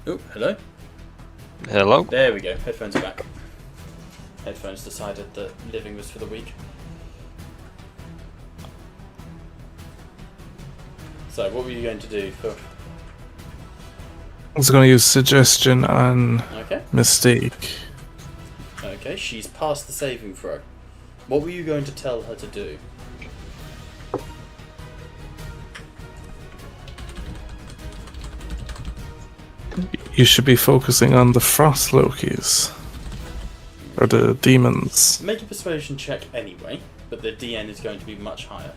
Oh, hello. Hello. There we go. Headphones are back. Headphones decided that living was for the weak. So, what were you going to do, Phil? I was going to use suggestion on Okay. Mystique. Okay, she's passed the saving throw. What were you going to tell her to do? You should be focusing on the frost Lokis. Or the demons. Make a persuasion check anyway, but the DN is going to be much higher.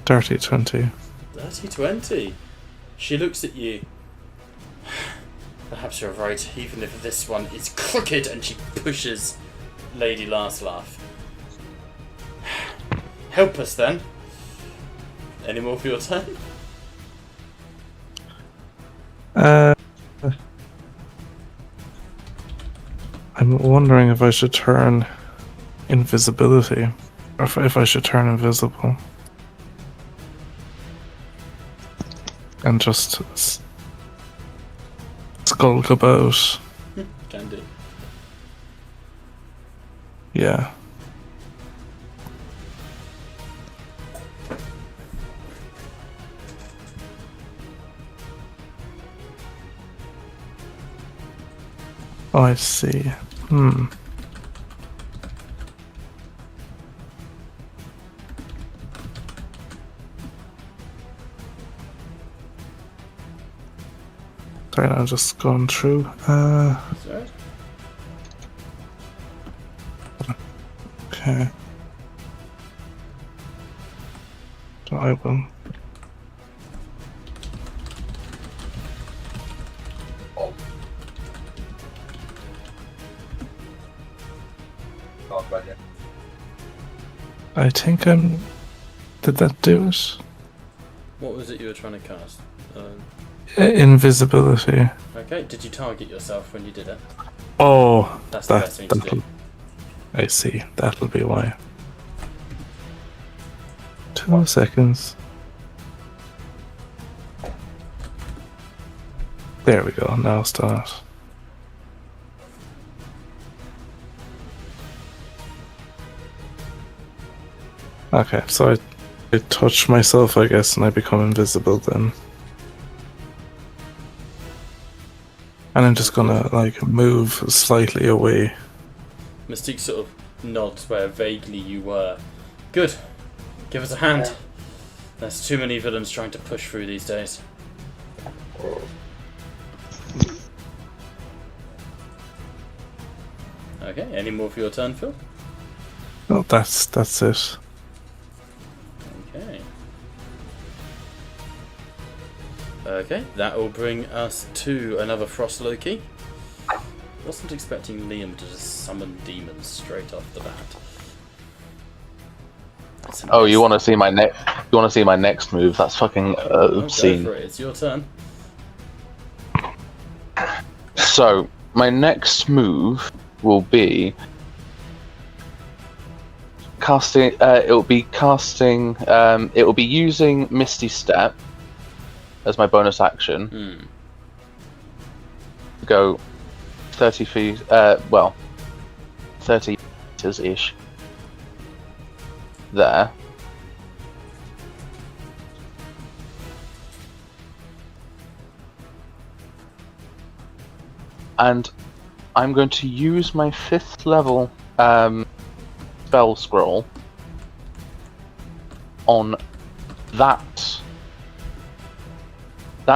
Dirty 20. Dirty 20. She looks at you. Perhaps you're right, even if this one is crooked, and she pushes Lady Laugh. Help us then. Any more for your turn? I'm wondering if I should turn invisibility. Or if I should turn invisible. And just skulk about. Can do. Yeah. Oh, I see. Sorry, I'm just going through. Sorry? Okay. So I will. I think I'm. Did that do it? What was it you were trying to cast? Invisibility. Okay, did you target yourself when you did it? Oh, That's the best thing to do. I see. That'll be why. 2 seconds. There we go. Now start. Okay, so I touch myself, I guess, and I become invisible then. And I'm just gonna, like, move slightly away. Mystique sort of nods where vaguely you were. Good. Give us a hand. There's too many villains trying to push through these days. Okay, any more for your turn, Phil? No, that's it. Okay. Okay, that will bring us to another Frost Loki. Wasn't expecting Liam to just summon demons straight off the bat. That's a Oh, nice- you want to see my next? You want to see my next move? That's fucking Oh, go obscene. for it. It's your turn. So my next move will be casting. It will be casting. It will be using Misty Step as my bonus action. Hmm. Go 30 feet. 30 meters ish. There. And I'm going to use my 5th level spell scroll on that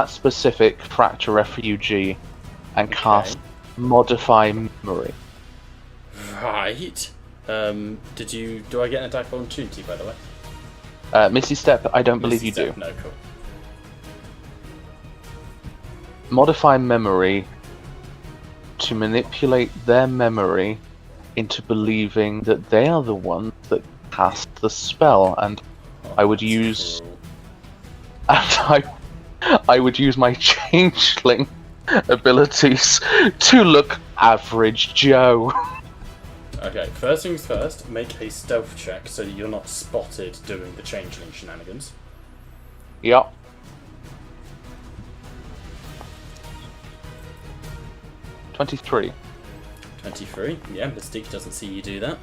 specific fracture refugee and cast Modify Memory. Right. Do I get an attack of opportunity, by the way? Misty Step, I don't believe you Misty do. Step? No, cool. Modify Memory to manipulate their memory into believing that they are the ones that cast the spell, and Oh, I would that's use- cruel. I would use my changeling abilities to look average Joe. Okay, first things first, make a stealth check so that you're not spotted doing the changeling shenanigans. Yup. $23. 23. Yeah, Mystique doesn't see you do that.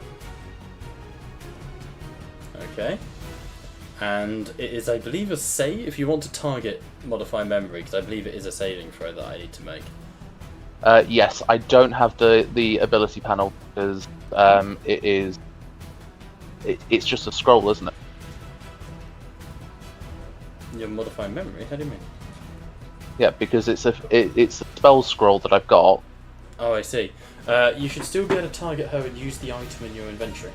Okay. And it is, I believe, a save if you want to target Modify Memory, because I believe it is a saving throw that I need to make. Yes, I don't have the ability panel because it's just a scroll, isn't it? Your Modify Memory? How do you mean? Yeah, because it's a spell scroll that I've got. Oh, I see. You should still be able to target her and use the item in your inventory.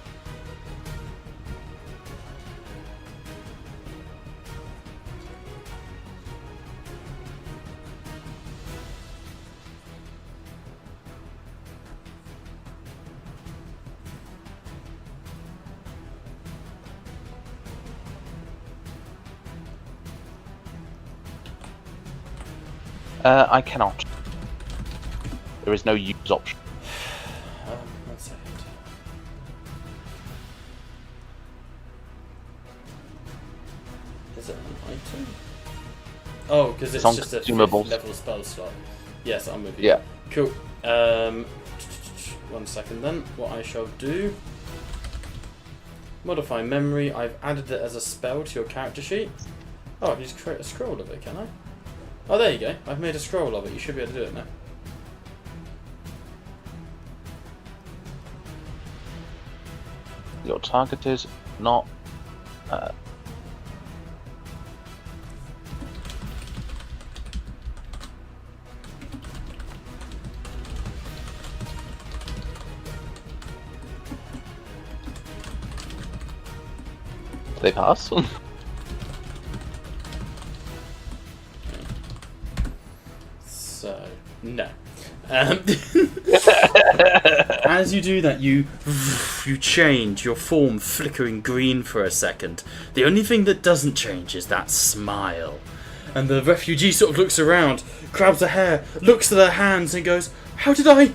I cannot. There is no use option. One second. Is it an item? Oh, because it's It's on just a fifth consumables. level spell slot. Yes, I'm with you. Yeah. Cool. 1 second then. What I shall do. Modify memory. I've added it as a spell to your character sheet. Oh, I can just create a scroll of it, can I? Oh, there you go. I've made a scroll of it. You should be able to do it now. Your target is not. They pass. So, no. As you do that, you change, your form flickering green for a second. The only thing that doesn't change is that smile. And the refugee sort of looks around, grabs her hair, looks at her hands and goes, How did I?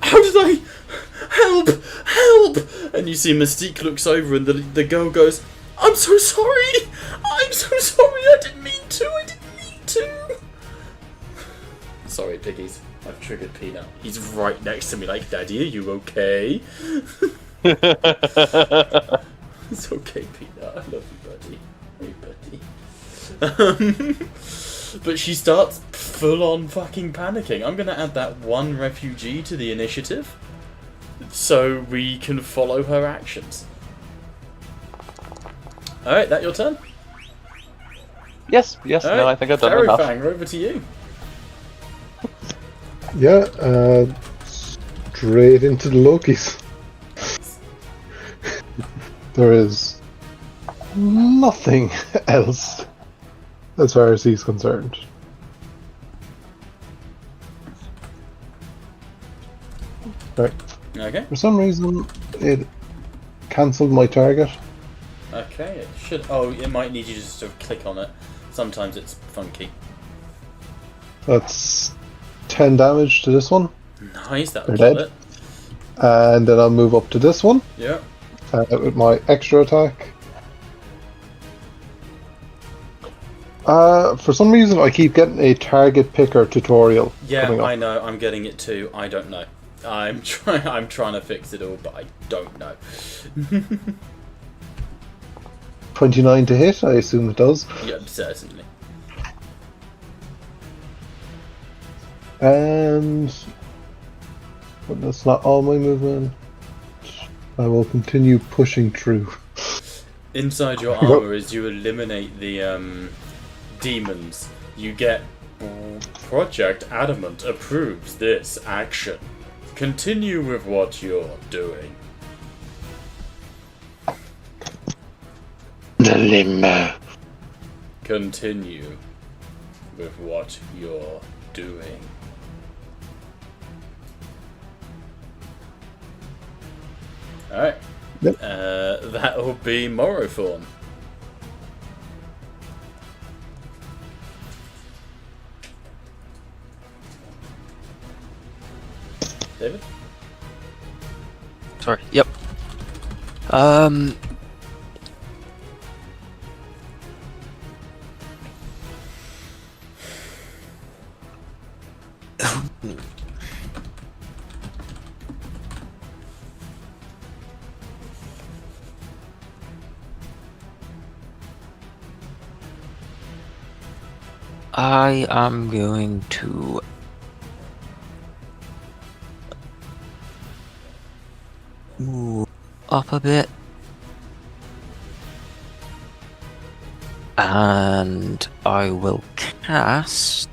Help! Help! And you see Mystique looks over and the girl goes, I'm so sorry! I'm so sorry! I didn't mean to! Sorry, piggies. I've triggered Peanut. He's right next to me like, Daddy, are you okay? It's okay, Peanut. I love you, buddy. Hey, buddy. But she starts full-on fucking panicking. I'm gonna add that one refugee to the initiative so we can follow her actions. Alright, that your turn? Yes. All No, I think I've done enough. Fang, over to you. Yeah, straight into the Lokis. There is nothing else as far as he's concerned. Right. Okay. For some reason, it cancelled my target. Okay, it should. Oh, it might need you to just sort of click on it. Sometimes it's funky. That's 10 damage to this one. Nice, that would They're kill dead. it. And then I'll move up to this one Yeah. with my extra attack. For some reason, I keep getting a target picker tutorial Yeah, coming up. I know. I'm getting it too. I don't know. I'm trying. I'm trying to fix it all, but I don't know. 29 to hit, I assume it does. Yeah, certainly. And but that's not all my movement. I will continue pushing through. Inside your Yep. armor, as you eliminate the demons, you get Project Adamant approves this action. Continue with what you're doing. The limb. Continue with what you're doing. Alright. Yep. That'll be Morothorn. David? Sorry. Yep. I am going to move up a bit, and I will cast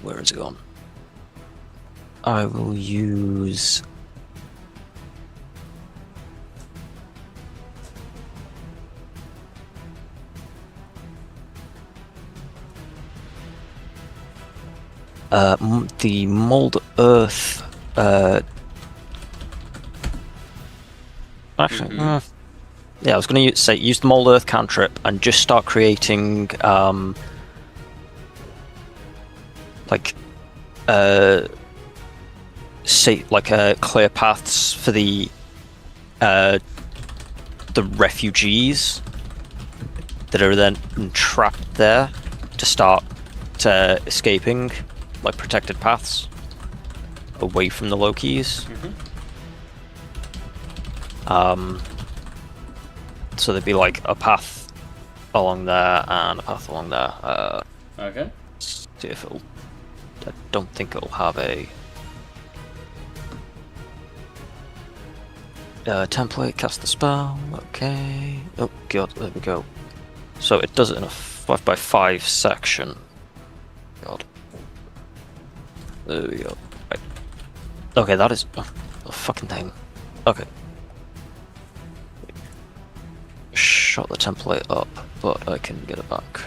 where is it gone? I will use the Mold Earth. Actually, yeah, I was going to use the Mold Earth cantrip and just start creating clear paths for the refugees that are then trapped there to start escaping, like protected paths away from the Lokis. So there'd be like a path along there and a path along there. Okay. See if it'll. I don't think it'll have a template. Cast the spell. Okay. Oh god, there we go. So it does it in a 5x5 section. God. There we go. Right. Okay, that is a fucking thing. Okay. Shot the template up, but I can get it back.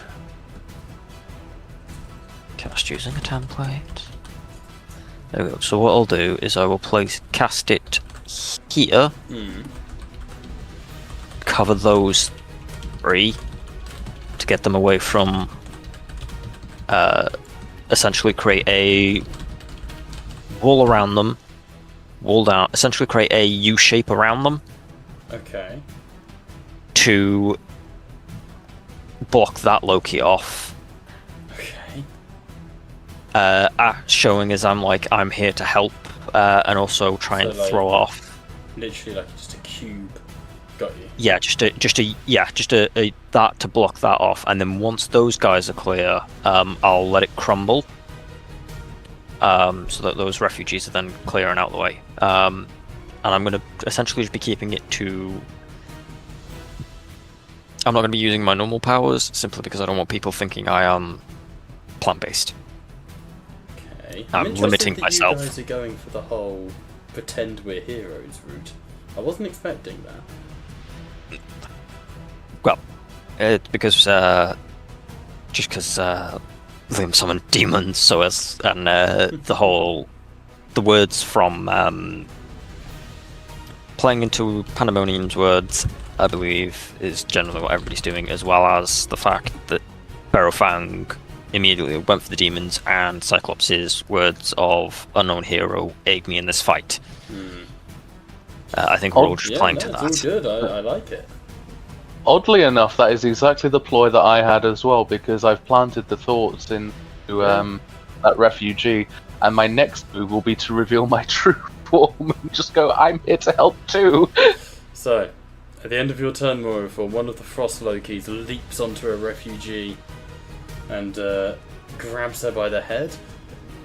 Cast using a template. There we go. So what I'll do is I will cast it here. Cover those three to get them away from. Essentially create a wall around them. Wall down. Essentially create a U shape around them. Okay. To block that Loki off. Okay. Showing as I'm here to help, and also try and So, like, throw off. Literally like just a cube. Got you. Yeah, just a that to block that off, and then once those guys are clear, I'll let it crumble. So that those refugees are then clearing out the way. And I'm gonna essentially just be keeping it to. I'm not going to be using my normal powers, simply because I don't want people thinking I am plant-based. Okay. I'm interested limiting that myself. You guys are going for the whole pretend we're heroes route. I wasn't expecting that. Well, it's because just because Liam summoned demons, so as and the words from playing into Pandemonium's words, I believe, is generally what everybody's doing, as well as the fact that Ferrofang immediately went for the demons, and Cyclops' words of unknown hero aid me in this fight. I think we're all just playing to that. It's all good. I like it. Oddly enough, that is exactly the ploy that I had as well, because I've planted the thoughts into that refugee, and my next move will be to reveal my true form and just go, I'm here to help too. So, at the end of your turn, Moirafor, one of the Frost Lokis leaps onto a refugee and grabs her by the head,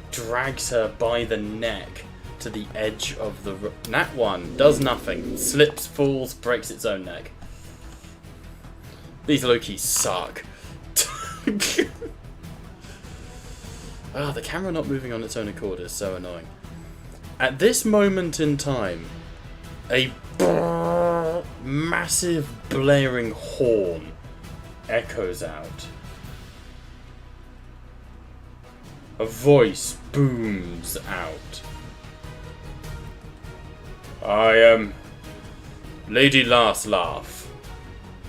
drags her by the neck to the edge of the... Nat 1 does nothing. Slips, falls, breaks its own neck. These Lokis suck. The camera not moving on its own accord is so annoying. At this moment in time, a massive blaring horn echoes out. A voice booms out. I am Lady Last Laugh,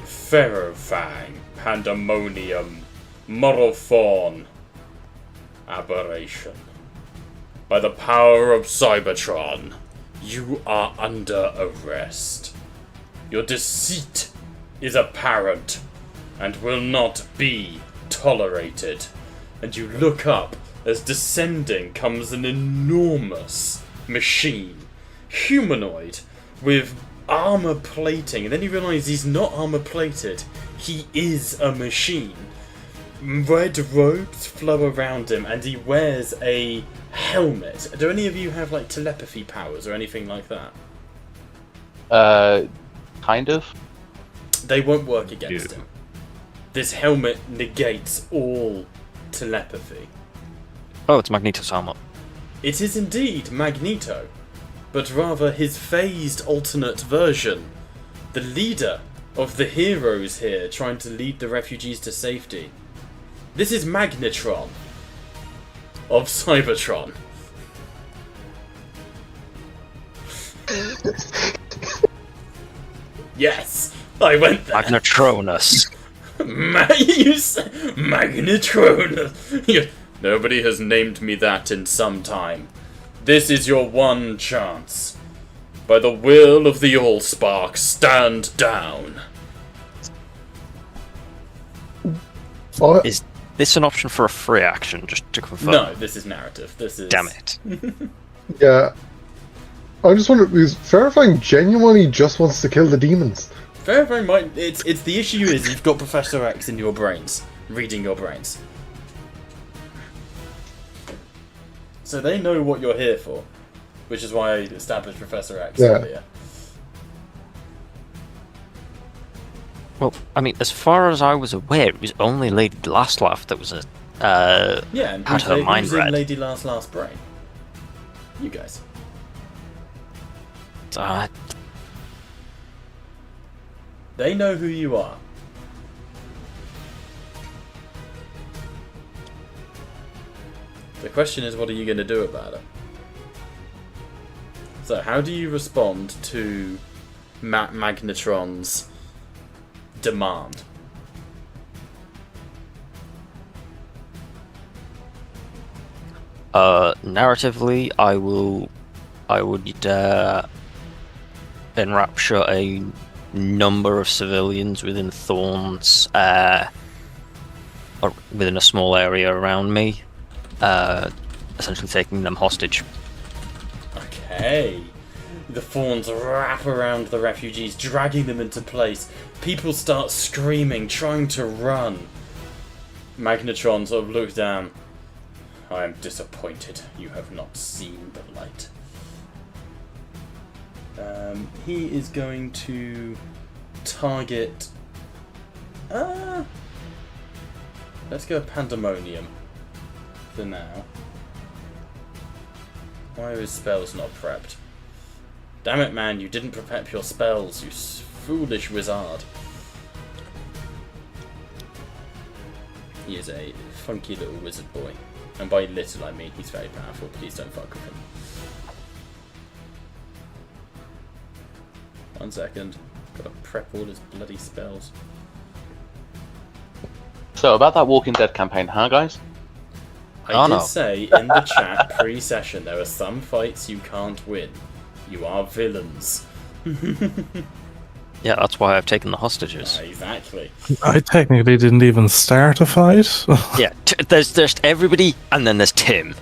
Ferrofang, Pandemonium, Morophorn, Aberration. By the power of Cybertron, you are under arrest. Your deceit is apparent and will not be tolerated. And you look up as descending comes an enormous machine, humanoid, with armor plating. And then you realise he's not armor plated, he is a machine. Red robes flow around him, and he wears a helmet. Do any of you have like telepathy powers or anything like that? Kind of. They won't work against him. This helmet negates all telepathy. Oh, it's Magneto's helmet. It is indeed Magneto, but rather his phased alternate version. The leader of the heroes here, trying to lead the refugees to safety. This is Magnetron of Cybertron. Yes, I went there. Magnetronus. You say Magnetronus. Nobody has named me that in some time. This is your one chance. By the will of the Allspark, stand down. Is this an option for a free action, just to confirm? No, this is narrative. This is... Damn it. Yeah. I just wonder, because Ferrofang genuinely just wants to kill the demons. Ferrofang might... It's the issue is you've got Professor X in your brains, reading your brains. So they know what you're here for, which is why I established Professor X earlier. Well, I mean, as far as I was aware, it was only Lady Lastlaugh that was and had her mind who's in read. Lady Last's brain? You guys. They know who you are. The question is, what are you going to do about it? So, how do you respond to Magnetron's demand? Narratively, I would enrapture a number of civilians within Thorns, or within a small area around me, essentially taking them hostage. Okay. The Thorns wrap around the refugees, dragging them into place. People start screaming, trying to run. Magnetron sort of looks down. I am disappointed you have not seen the light. He is going to target... let's go Pandemonium for now. Why are his spells not prepped? Damn it, man, you didn't prep your spells, you foolish wizard. He is a funky little wizard boy. And by little I mean he's very powerful. Please don't fuck with him. 1 second. Gotta prep all his bloody spells. So about that Walking Dead campaign, huh, guys? I did say in the chat pre-session there are some fights you can't win. You are villains. Yeah, that's why I've taken the hostages. Exactly. I technically didn't even start a fight. Yeah, there's everybody, and then there's Tim.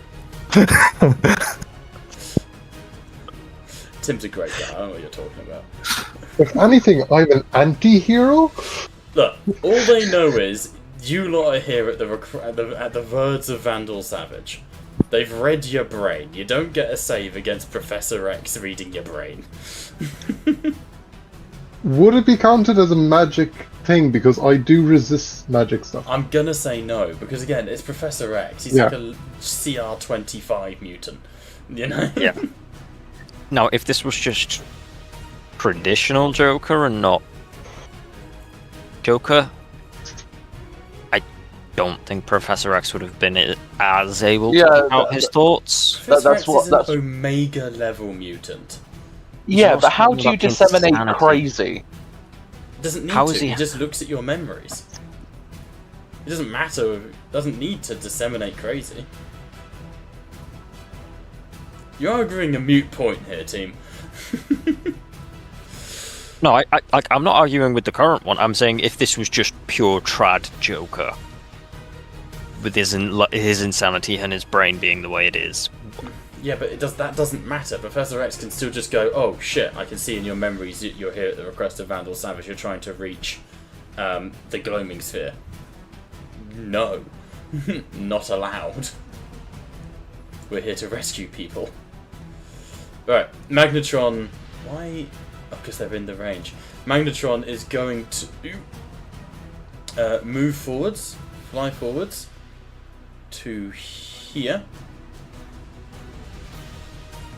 Tim's a great guy. I don't know what you're talking about. If anything, I'm an anti-hero. Look, all they know is you lot are here at the words of Vandal Savage. They've read your brain. You don't get a save against Professor X reading your brain. Would it be counted as a magic thing? Because I do resist magic stuff. I'm gonna say no, because again, it's Professor X. He's Yeah. like a CR25 mutant. You know? Yeah. Now, if this was just traditional Joker and not Joker, I don't think Professor X would have been as able to get out his thoughts. Professor that's X what- is an that's- Omega level mutant. Yeah, also but how do you about disseminate insanity. crazy? Doesn't need How to. is He he- just looks at your memories. It doesn't matter. Doesn't need to disseminate crazy. You're arguing a moot point here, team. No, I'm not arguing with the current one. I'm saying if this was just pure trad Joker, with his insanity and his brain being the way it is. Yeah, but that doesn't matter. Professor X can still just go, oh shit, I can see in your memories that you're here at the request of Vandal Savage, you're trying to reach the Gloaming Sphere. No. Not allowed. We're here to rescue people. Right, Magnetron... Why? Oh, because they're in the range. Magnetron is going to move forwards, fly forwards, to here.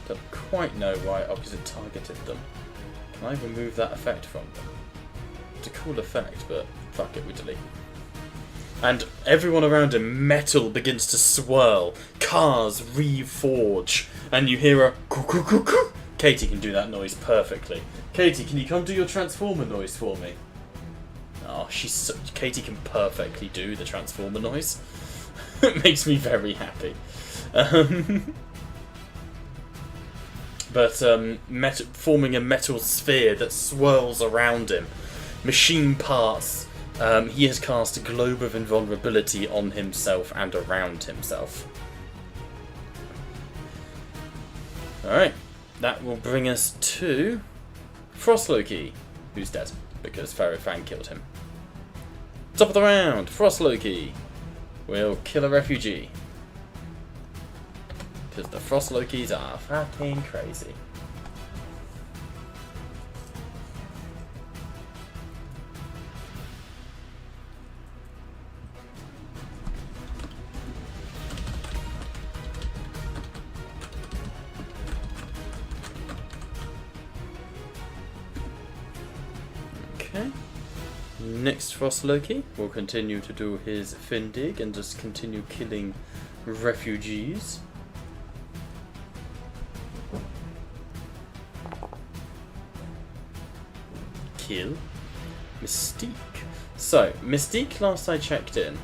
Don't quite know why opposite targeted them. Can I remove that effect from them? It's a cool effect, but fuck it, we delete. And everyone around him, metal begins to swirl, cars reforge, and you hear a coo-coo-coo-coo. Katie can do that noise perfectly. Katie, can you come do your Transformer noise for me? Oh, Katie can perfectly do the Transformer noise. It makes me very happy. Forming a metal sphere that swirls around him. Machine parts. He has cast a globe of invulnerability on himself and around himself. Alright, that will bring us to Frost Loki, who's dead, because Pharaoh Fang killed him. Top of the round, Frost Loki will kill a refugee. Because the Frost Lokis are fucking crazy. Okay. Next Frost Loki will continue to do his Findig and just continue killing refugees. Kill Mystique. So, Mystique, last I checked in,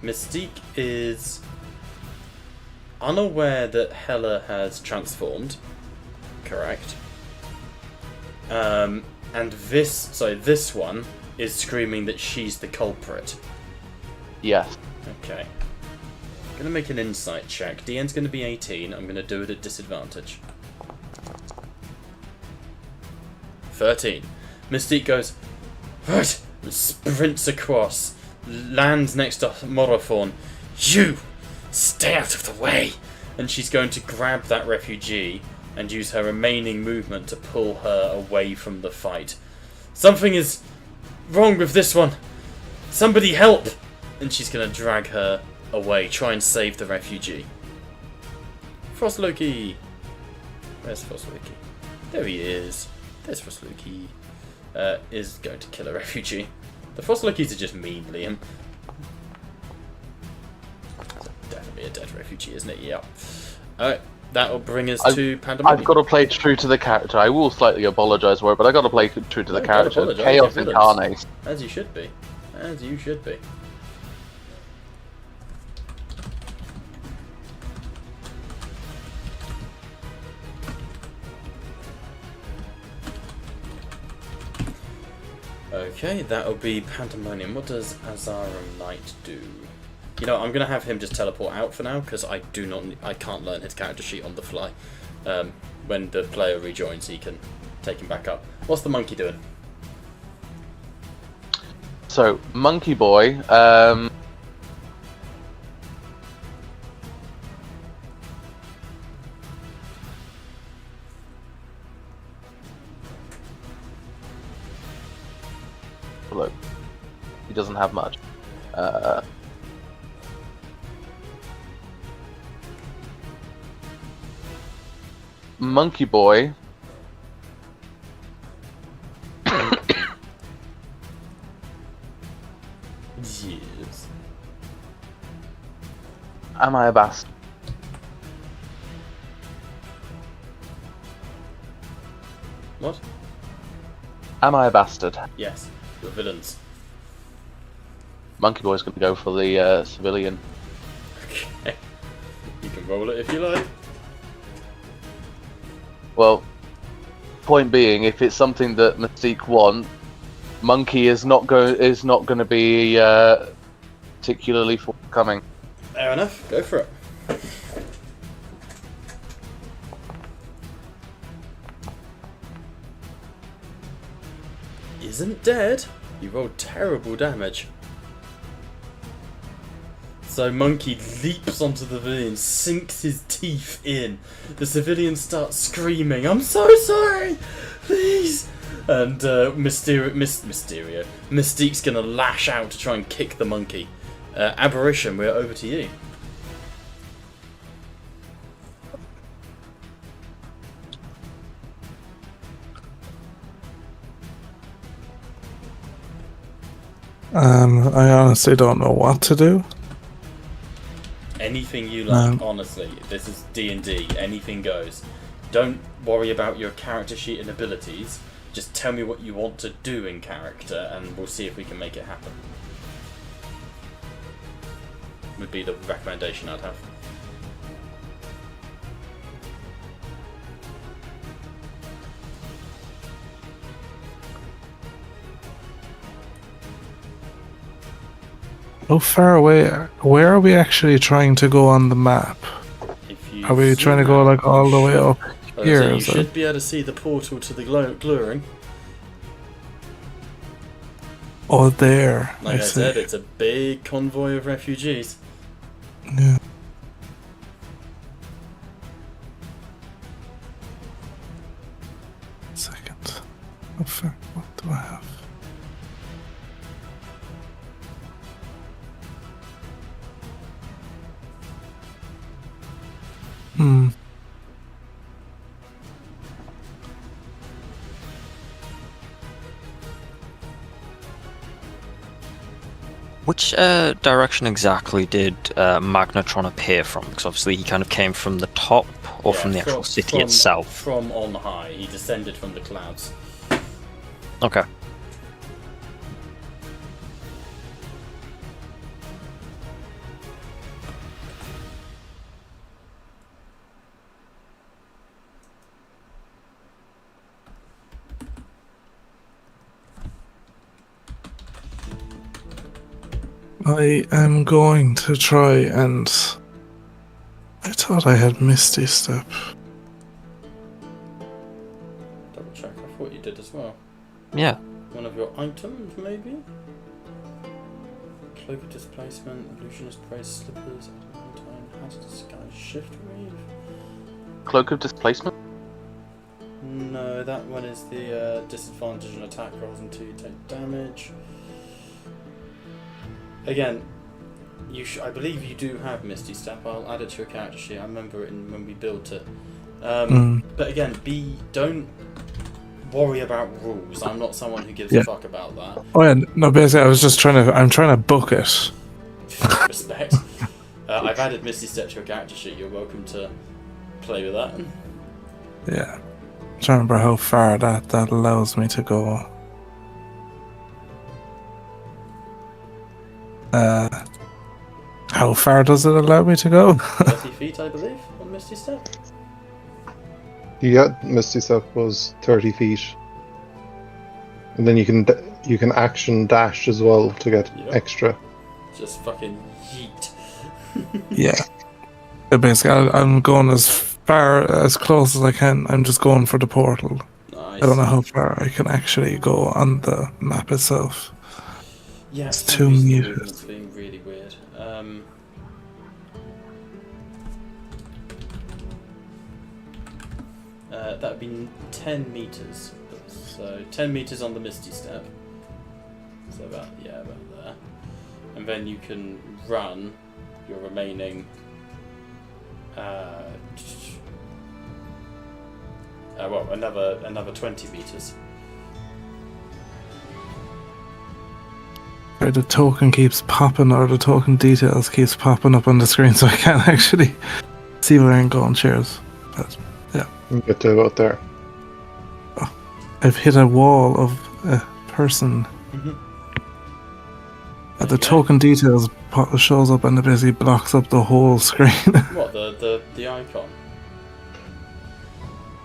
Mystique is unaware that Hela has transformed. Correct. And this one is screaming that she's the culprit. Yes. Okay. I'm gonna make an insight check. DN's gonna be 18. I'm gonna do it at disadvantage. 13. Mystique goes, right, and sprints across, lands next to Morophorn. You! Stay out of the way! And she's going to grab that refugee and use her remaining movement to pull her away from the fight. Something is wrong with this one! Somebody help! And she's going to drag her away, try and save the refugee. Frost Loki! Where's Frost Loki? There he is. There's Frost Loki. Is going to kill a refugee. The Frost Lokis are just mean, Liam. be a dead refugee, isn't it? Yeah. Alright, that'll bring us to I've Pandemonium. got to play true to the character. I will slightly apologise for it, but I got to play true to the No, don't character. apologise, Chaos you're villains. incarnate. As you should be. As you should be. Okay, that'll be Pandemonium. What does Azaram Knight do? You know, I'm gonna have him just teleport out for now because I can't learn his character sheet on the fly. When the player rejoins, he can take him back up. What's the monkey doing? So, Monkey Boy. Look, he doesn't have much. Monkey Boy. Yes. Am I a bastard? What? Am I a bastard? Yes. You're villains. Monkey Boy's going to go for the civilian. Okay. You can roll it if you like. Well, point being, if it's something that Mystique want, Monkey is not going to be particularly forthcoming. Fair enough. Go for it. Isn't dead. You rolled terrible damage. So Monkey leaps onto the civilian, sinks his teeth in. The civilian starts screaming, "I'm so sorry! Please!" And Mystique's gonna lash out to try and kick the monkey. Aberration, we're over to you. I honestly don't know what to do. Anything you like, honestly. This is D&D. Anything goes. Don't worry about your character sheet and abilities. Just tell me what you want to do in character, and we'll see if we can make it happen. Would be the recommendation I'd have. How far away? Where are we actually trying to go on the map? If you Are we trying to go like all the way up here? So you is it? should be able to see the portal to the gluring. Oh, there. Like I see. said, it's a big convoy of refugees. Yeah. Second. How far? What do I have? Which direction exactly did Magnetron appear from? Because obviously he kind of came from the top or Yeah, from the actual city from itself. From on high. He descended from the clouds. Okay. I am going to try and... I thought I had Misty Step. Double check, I thought you did as well. Yeah. One of your items, maybe? Cloak of Displacement, Illusionist Praise Slippers, Time, Hazard Disguise, Shift Wave? Cloak of Displacement? No, that one is the disadvantage on attack rolls until you take damage. Again, I believe you do have Misty Step. I'll add it to your character sheet. I remember it when we built it. But again, don't worry about rules. I'm not someone who gives a fuck about that. Oh yeah, no, basically I was just I'm trying to book it. Respect. I've added Misty Step to your character sheet. You're welcome to play with that. Yeah. I'm trying to remember how far that allows me to go. How far does it allow me to go? 30 feet, I believe, on Misty Step. Yeah, Misty Step was 30 feet. And then you can action dash as well to get Yep. extra. Just fucking yeet. Yeah. Basically, I'm going as close as I can. I'm just going for the portal. Nice. I don't know how far I can actually go on the map itself. Yeah, It's for some too reason the muted. movement's being really weird. That would be 10 meters. So 10 meters on the Misty Step. So about there. And then you can run your remaining another 20 meters. Or the token keeps popping, or the token details keeps popping up on the screen, so I can't actually see where I'm going. Cheers. But You get to about there. I've hit a wall of a person. There The you go. token details shows up and it basically blocks up the whole screen. What, the icon?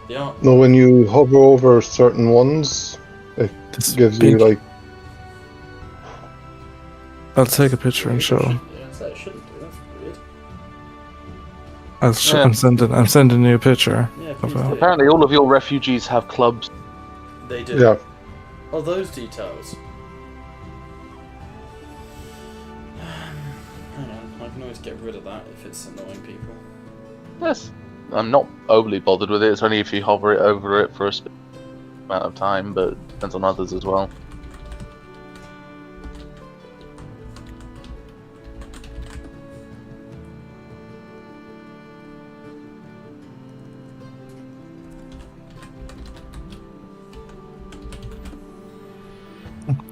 The art? No, when you hover over certain ones, it This gives you big- like I'll take a picture and show. Yeah, so it shouldn't do. That's weird. Yeah. I'm sending you a picture. Yeah, please Okay. do. Apparently, all of your refugees have clubs. They do. yeah. Oh, those details. Hang on, I can always get rid of that if it's annoying people. Yes, I'm not overly bothered with it. It's only if you hover it over it for a amount of time, but it depends on others as well.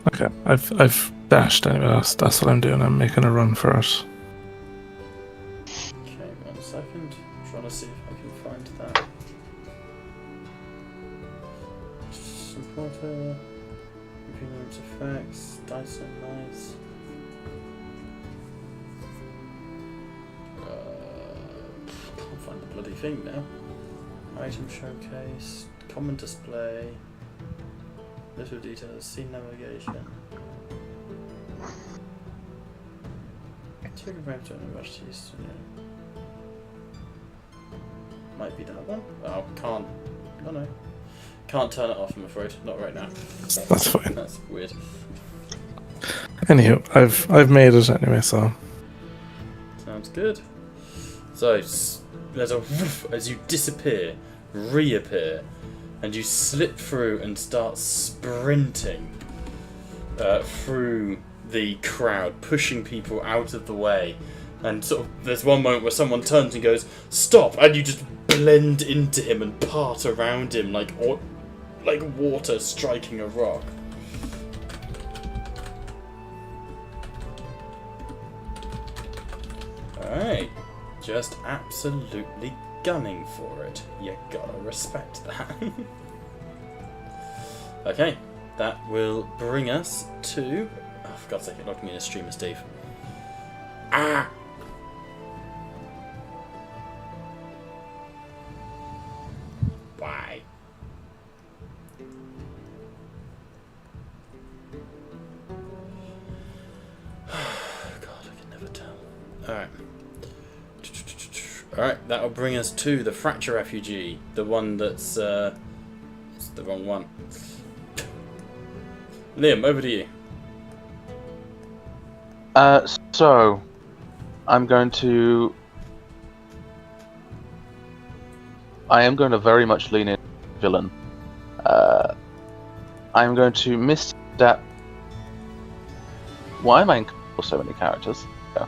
Okay, I've dashed anyway. That's what I'm doing. I'm making a run for it. Okay, 1 second. I'm trying to see if I can find that. Supporter. Computer effects. Dice and nice. Can't find the bloody thing now. Item showcase. Common display. Little details. Scene navigation. Take a break to rush to use. Might be that one. Oh, can't. Oh no. Can't turn it off, I'm afraid. Not right now. That's fine. That's weird. Anywho, I've made it anyway, so Sounds good. So, there's a woof as you disappear, reappear, and you slip through and start sprinting through the crowd, pushing people out of the way. And sort of, there's one moment where someone turns and goes, "Stop!" and you just blend into him and part around him like water striking a rock. Alright, just absolutely gunning for it. You gotta respect that. Okay, that will bring us to... Oh, for God's sake, it locked me in a stream of Steve. Ah! Why? God, I can never tell. Alright. Alright, that'll bring us to the Fracture Refugee. The one that's, it's the wrong one. Liam, over to you. So, I'm going to... I am going to very much lean in villain. I'm going to misstep... Why am I in so many characters? Yeah.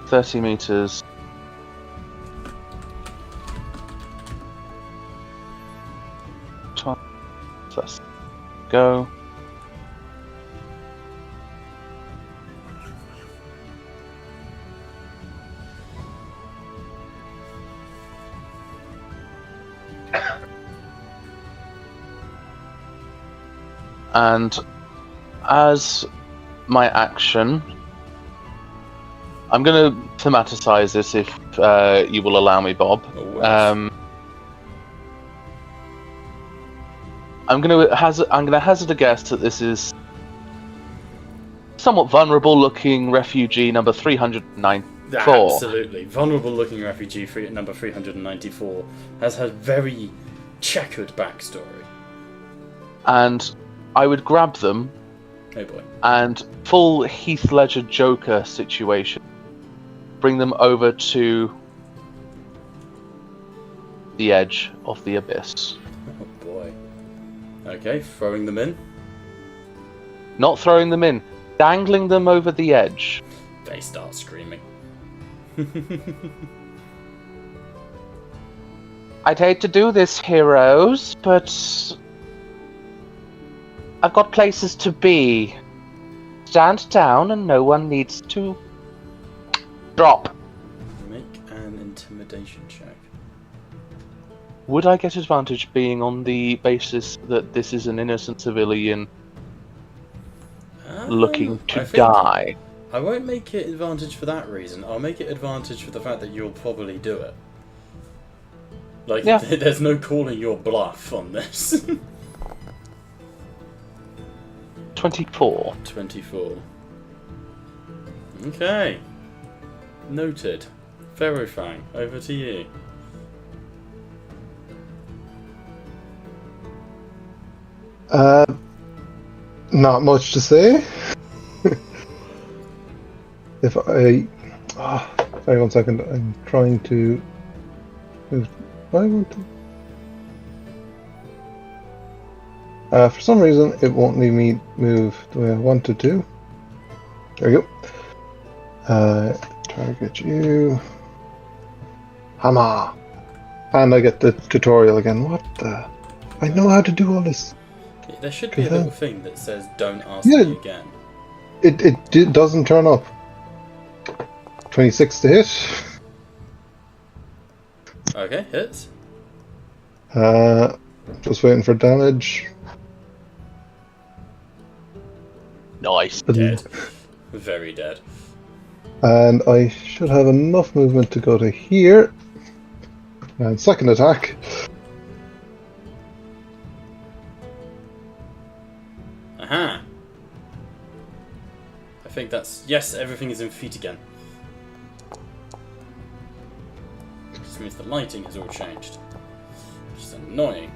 ...30 meters... Let's go. And as my action, I'm going to thematicize this if you will allow me, Bob. I'm going to hazard a guess that this is somewhat vulnerable-looking refugee number 394. Absolutely. Vulnerable-looking refugee number 394 has had very checkered backstory. And I would grab them. Oh boy. And full Heath Ledger Joker situation. Bring them over to the edge of the abyss. Oh boy. Okay, throwing them in. Not throwing them in. Dangling them over the edge. They start screaming. I'd hate to do this, heroes, but I've got places to be. Stand down and no one needs to drop. Make an intimidation check. Would I get advantage being on the basis that this is an innocent civilian looking to die? I won't make it advantage for that reason. I'll make it advantage for the fact that you'll probably do it. Like, yeah. There's no calling your bluff on this. 24. 24. Okay. Noted. Ferrofang, over to you. Not much to say. If I... sorry, 1 second. I'm trying to move... I want to... for some reason, it won't let me move the way I wanted to. There we go. Target you. Hammer. And I get the tutorial again. What the... I know how to do all this. There should be a little thing that says, don't ask Yeah. me again. It doesn't turn up. 26 to hit. Okay, hits. Just waiting for damage. Nice. Dead. Very dead. And I should have enough movement to go to here. And second attack. Aha! I think that's... Yes, everything is in feet again. This means the lighting has all changed. Which is annoying.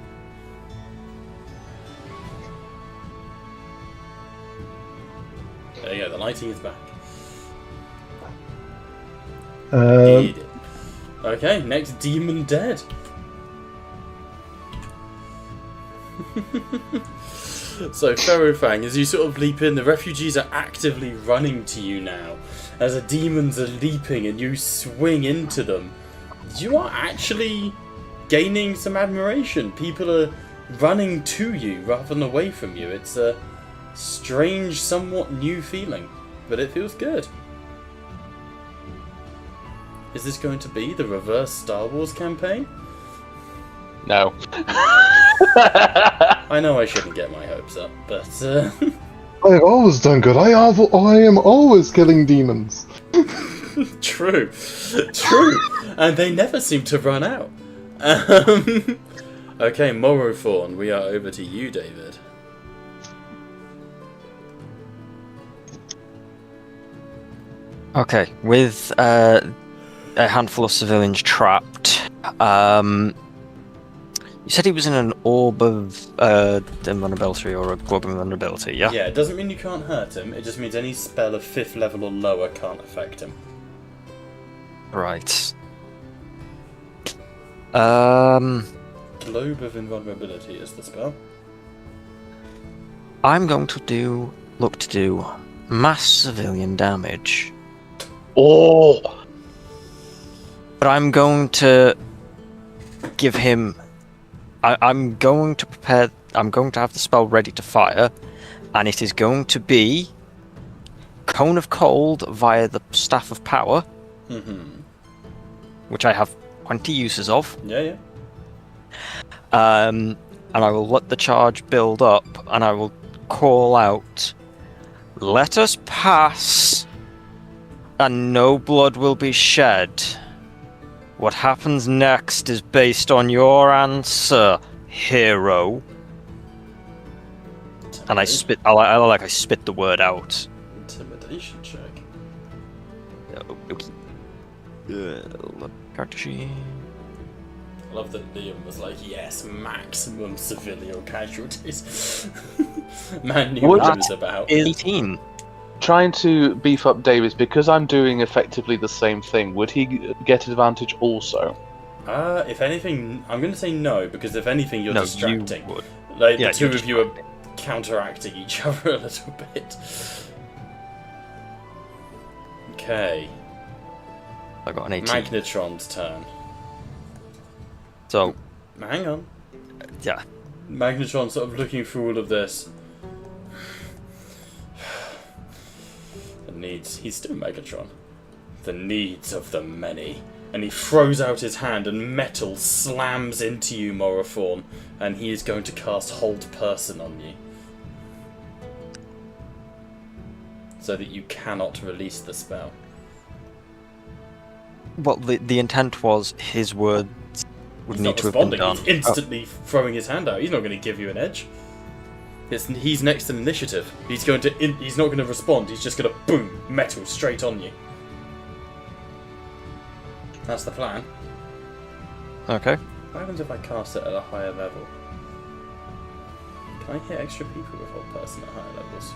There you go, the lighting is back. Indeed. Okay, next demon dead. So, Ferrofang, as you sort of leap in, the refugees are actively running to you now. As the demons are leaping and you swing into them. You are actually gaining some admiration. People are running to you rather than away from you. It's a strange, somewhat new feeling, but it feels good. Is this going to be the reverse Star Wars campaign? No. I know I shouldn't get my hopes up, but I've always done good. I am always killing demons. True. And they never seem to run out. Okay, Morrothorn, we are over to you, David. Okay, with a handful of civilians trapped, you said he was in an orb of invulnerability or a orb of invulnerability, yeah? Yeah, it doesn't mean you can't hurt him, it just means any spell of 5th level or lower can't affect him. Right. Globe of Invulnerability is the spell. I'm going to look to do mass civilian damage. Oh! But I'm going to give him... I'm going to prepare... I'm going to have the spell ready to fire, and it is going to be Cone of Cold via the Staff of Power, which I have plenty uses of. Yeah. And I will let the charge build up, and I will call out, "Let us pass, and no blood will be shed. What happens next is based on your answer, hero." And I spit. I spit the word out. Intimidation check. Character sheet. I love that Liam was like, yes, maximum civilian casualties. Man knew what he was about. 18. Trying to beef up Davis because I'm doing effectively the same thing. Would he get advantage also? If anything, I'm going to say no, because if anything, you're No, distracting. you would. Like, Yeah, the two you're of you are counteracting each other a little bit. Okay. I got an 18. Magnetron's turn. So, Hang on. yeah. Magnetron sort of looking through all of this. The needs. He's still Megatron. The needs of the many. And he throws out his hand and metal slams into you, Morathorn. And he is going to cast Hold Person on you. So that you cannot release the spell. Well, the intent was his words would He's need not to have been responding. done. He's instantly throwing his hand out. He's not going to give you an edge. He's next in initiative. He's going to. He's not going to respond. He's just going to boom metal straight on you. That's the plan. Okay. What happens if I cast it at a higher level? Can I hit extra people with Hold Person at higher levels?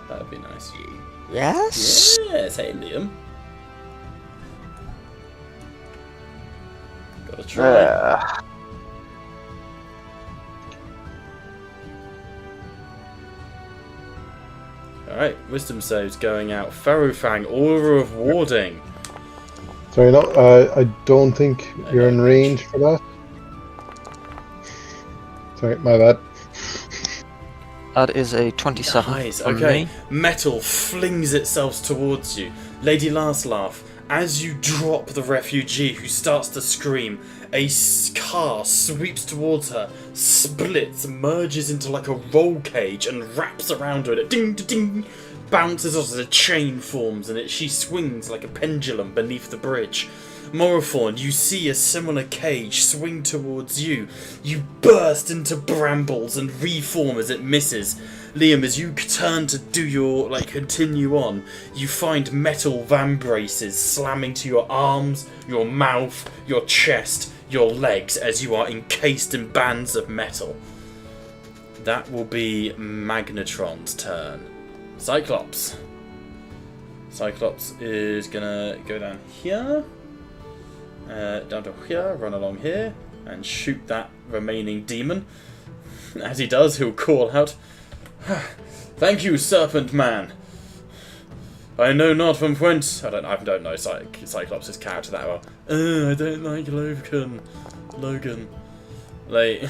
That would be nice. Yes. Yes, hey Liam. Gotta try. Alright, wisdom saves going out. Ferrofang, Aura of Warding. Sorry, no, I don't think you're in range for that. Sorry, my bad. That is a 27 Nice, from okay. me. Metal flings itself towards you. Lady Laugh, as you drop the refugee who starts to scream, a car sweeps towards her, splits, merges into like a roll cage and wraps around her and it ding ding bounces off as a chain forms and she swings like a pendulum beneath the bridge. Morathorn, you see a similar cage swing towards you. You burst into brambles and reform as it misses. Liam, as you turn to do your, continue on, you find metal vambraces slamming to your arms, your mouth, your chest, your legs as you are encased in bands of metal. That will be Magnetron's turn. Cyclops. Cyclops is gonna go down here. Down to here, run along here, and shoot that remaining demon. As he does, he'll call out, "Thank you, Serpent Man. I know not from whence." I don't know Cyclops' character that well. I don't like Logan. Like,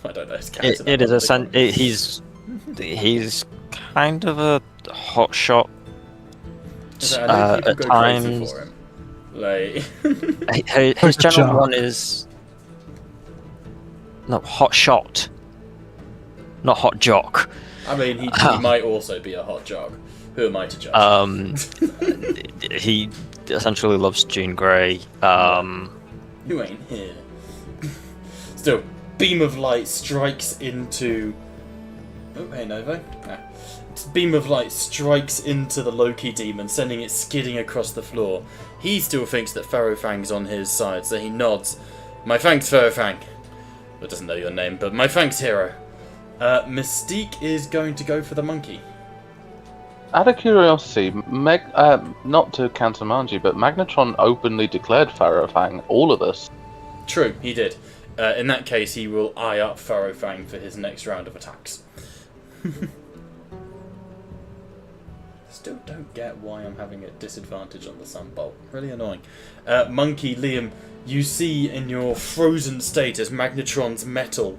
I don't know his character. It is he's kind of a hot shot at times. For him. Like, his general jock. one is no hot shot, not hot jock. I mean, he might also be a hot jock. Who am I to judge? He essentially loves Jean Grey. You ain't here. Still, beam of light strikes into. Oh, hey Novo. Beam of light strikes into the Loki demon, sending it skidding across the floor. He still thinks that Ferrofang's on his side, so he nods. "My thanks, Ferrofang." Well, doesn't know your name, but my thanks, hero. Mystique is going to go for the monkey. Out of curiosity, not to countermand you, but Magnetron openly declared Ferrofang all of us. True, he did. In that case, he will eye up Ferrofang for his next round of attacks. Still don't get why I'm having a disadvantage on the Sunbolt. Really annoying. Monkey, Liam, you see in your frozen state as Magnetron's metal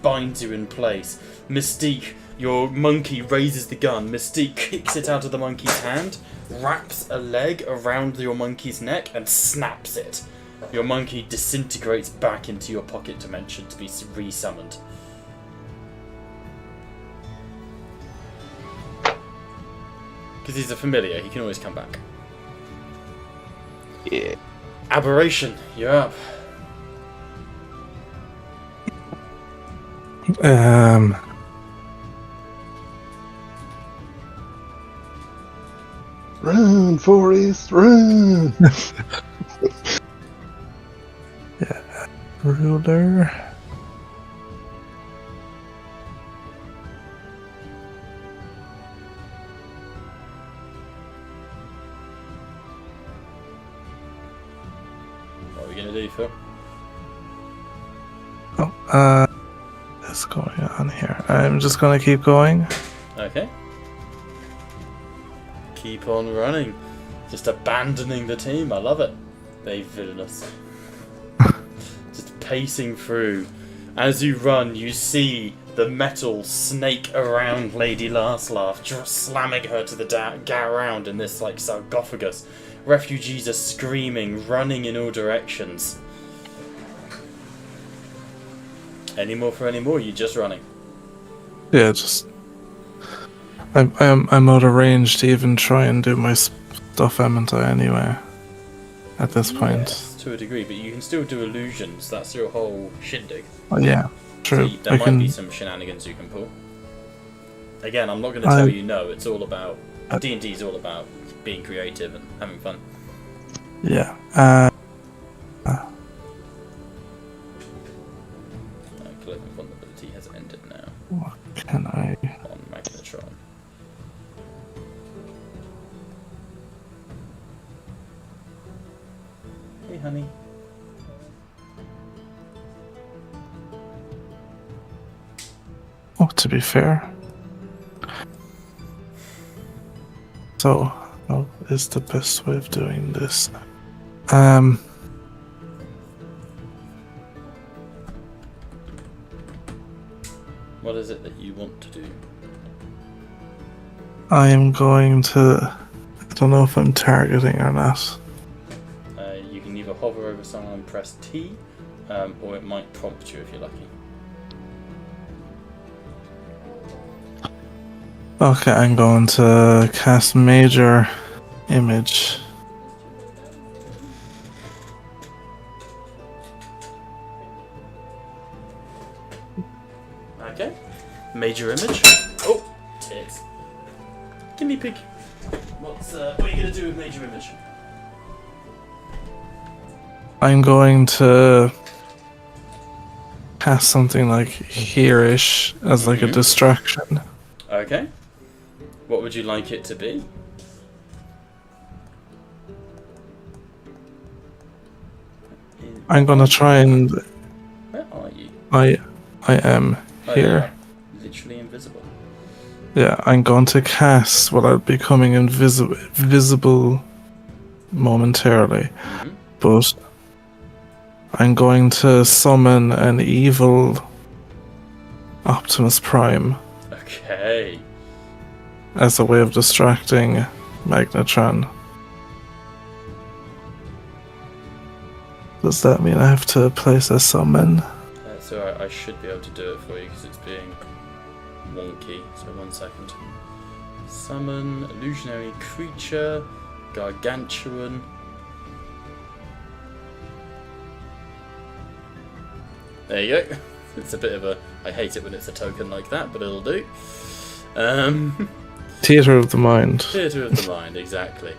binds you in place. Mystique, your monkey raises the gun. Mystique kicks it out of the monkey's hand, wraps a leg around your monkey's neck, and snaps it. Your monkey disintegrates back into your pocket dimension to be resummoned. Because he's a familiar, he can always come back. Yeah. Aberration, you're up. Run, Forrest, run! Ruler. What are we gonna do, Phil? Oh, what's going on here? I'm just gonna keep going. Okay. Keep on running. Just abandoning the team. I love it. They villainous. Just pacing through. As you run, you see the metal snake around Lady Larslav, just slamming her to the ground in this like sarcophagus. Refugees are screaming, running in all directions. Any more for any more? You just running. Yeah, just I'm out of range to even try and do my stuff, haven't I? Anyway, at this point. Yes, to a degree, but you can still do illusions. That's your whole shindig. Oh, yeah, true. So there might be some shenanigans you can pull. Again, I'm not going to tell you no. It's all about D&D is all about being creative and having fun. Yeah. Cloak and vulnerability has ended now What can I? on Magnetron. Hey, honey. Oh, to be fair. So, what is the best way of doing this? What is it that you want to do? I am going to. I don't know if I'm targeting or not. You can either hover over someone and press T, or it might prompt you if you're lucky. Okay, I'm going to cast Major Image. Okay. Major image. Oh, tits. Guinea pig. What are you gonna do with major image? I'm going to cast something like here-ish as like a distraction. Okay. What would you like it to be? I'm gonna try and Where are you? I am Oh, here. yeah. Literally invisible. Yeah, I'm going to cast without becoming visible momentarily, but I'm going to summon an evil Optimus Prime Okay. as a way of distracting Magnetron. Does that mean I have to place a summon? So I should be able to do it for you because it's being wonky. So 1 second. Summon, illusionary creature, gargantuan. There you go. It's a bit of a... I hate it when it's a token like that, but it'll do. Theater of the Mind. Theatre of the mind, exactly.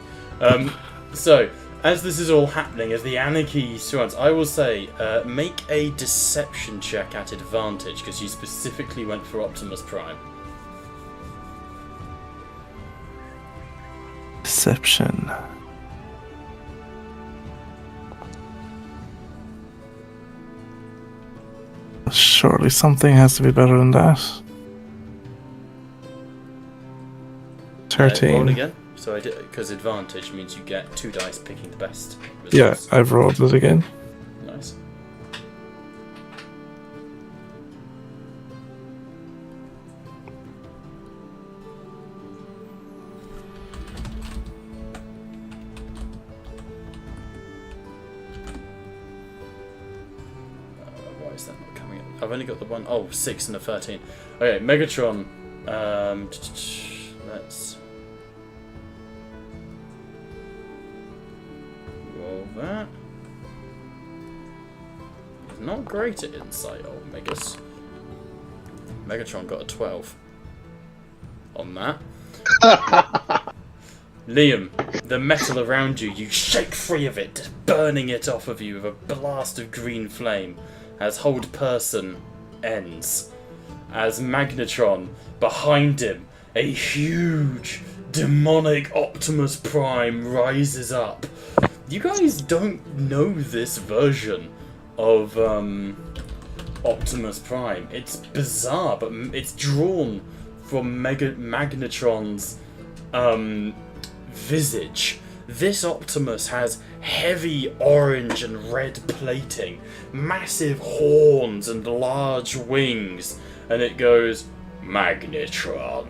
So, as this is all happening, as the anarchy surrounds, I will say, make a deception check at advantage, because you specifically went for Optimus Prime. Deception. Surely something has to be better than that. Roll 13. again. So I did, because advantage means you get 2 dice picking the best Yeah, results. I've rolled it again. Nice. Why is that not coming up? I've only got the one. Oh, 6 and a 13. Okay, Megatron. Let's. that. He's not great at insight, old Megas. Megatron got a 12 on that. Liam, the metal around you, you shake free of it, burning it off of you with a blast of green flame as hold person ends. As Magnetron, behind him, a huge demonic Optimus Prime rises up. You guys don't know this version of Optimus Prime. It's bizarre, but it's drawn from Magnetron's visage. This Optimus has heavy orange and red plating, massive horns and large wings, and it goes, "Magnetron,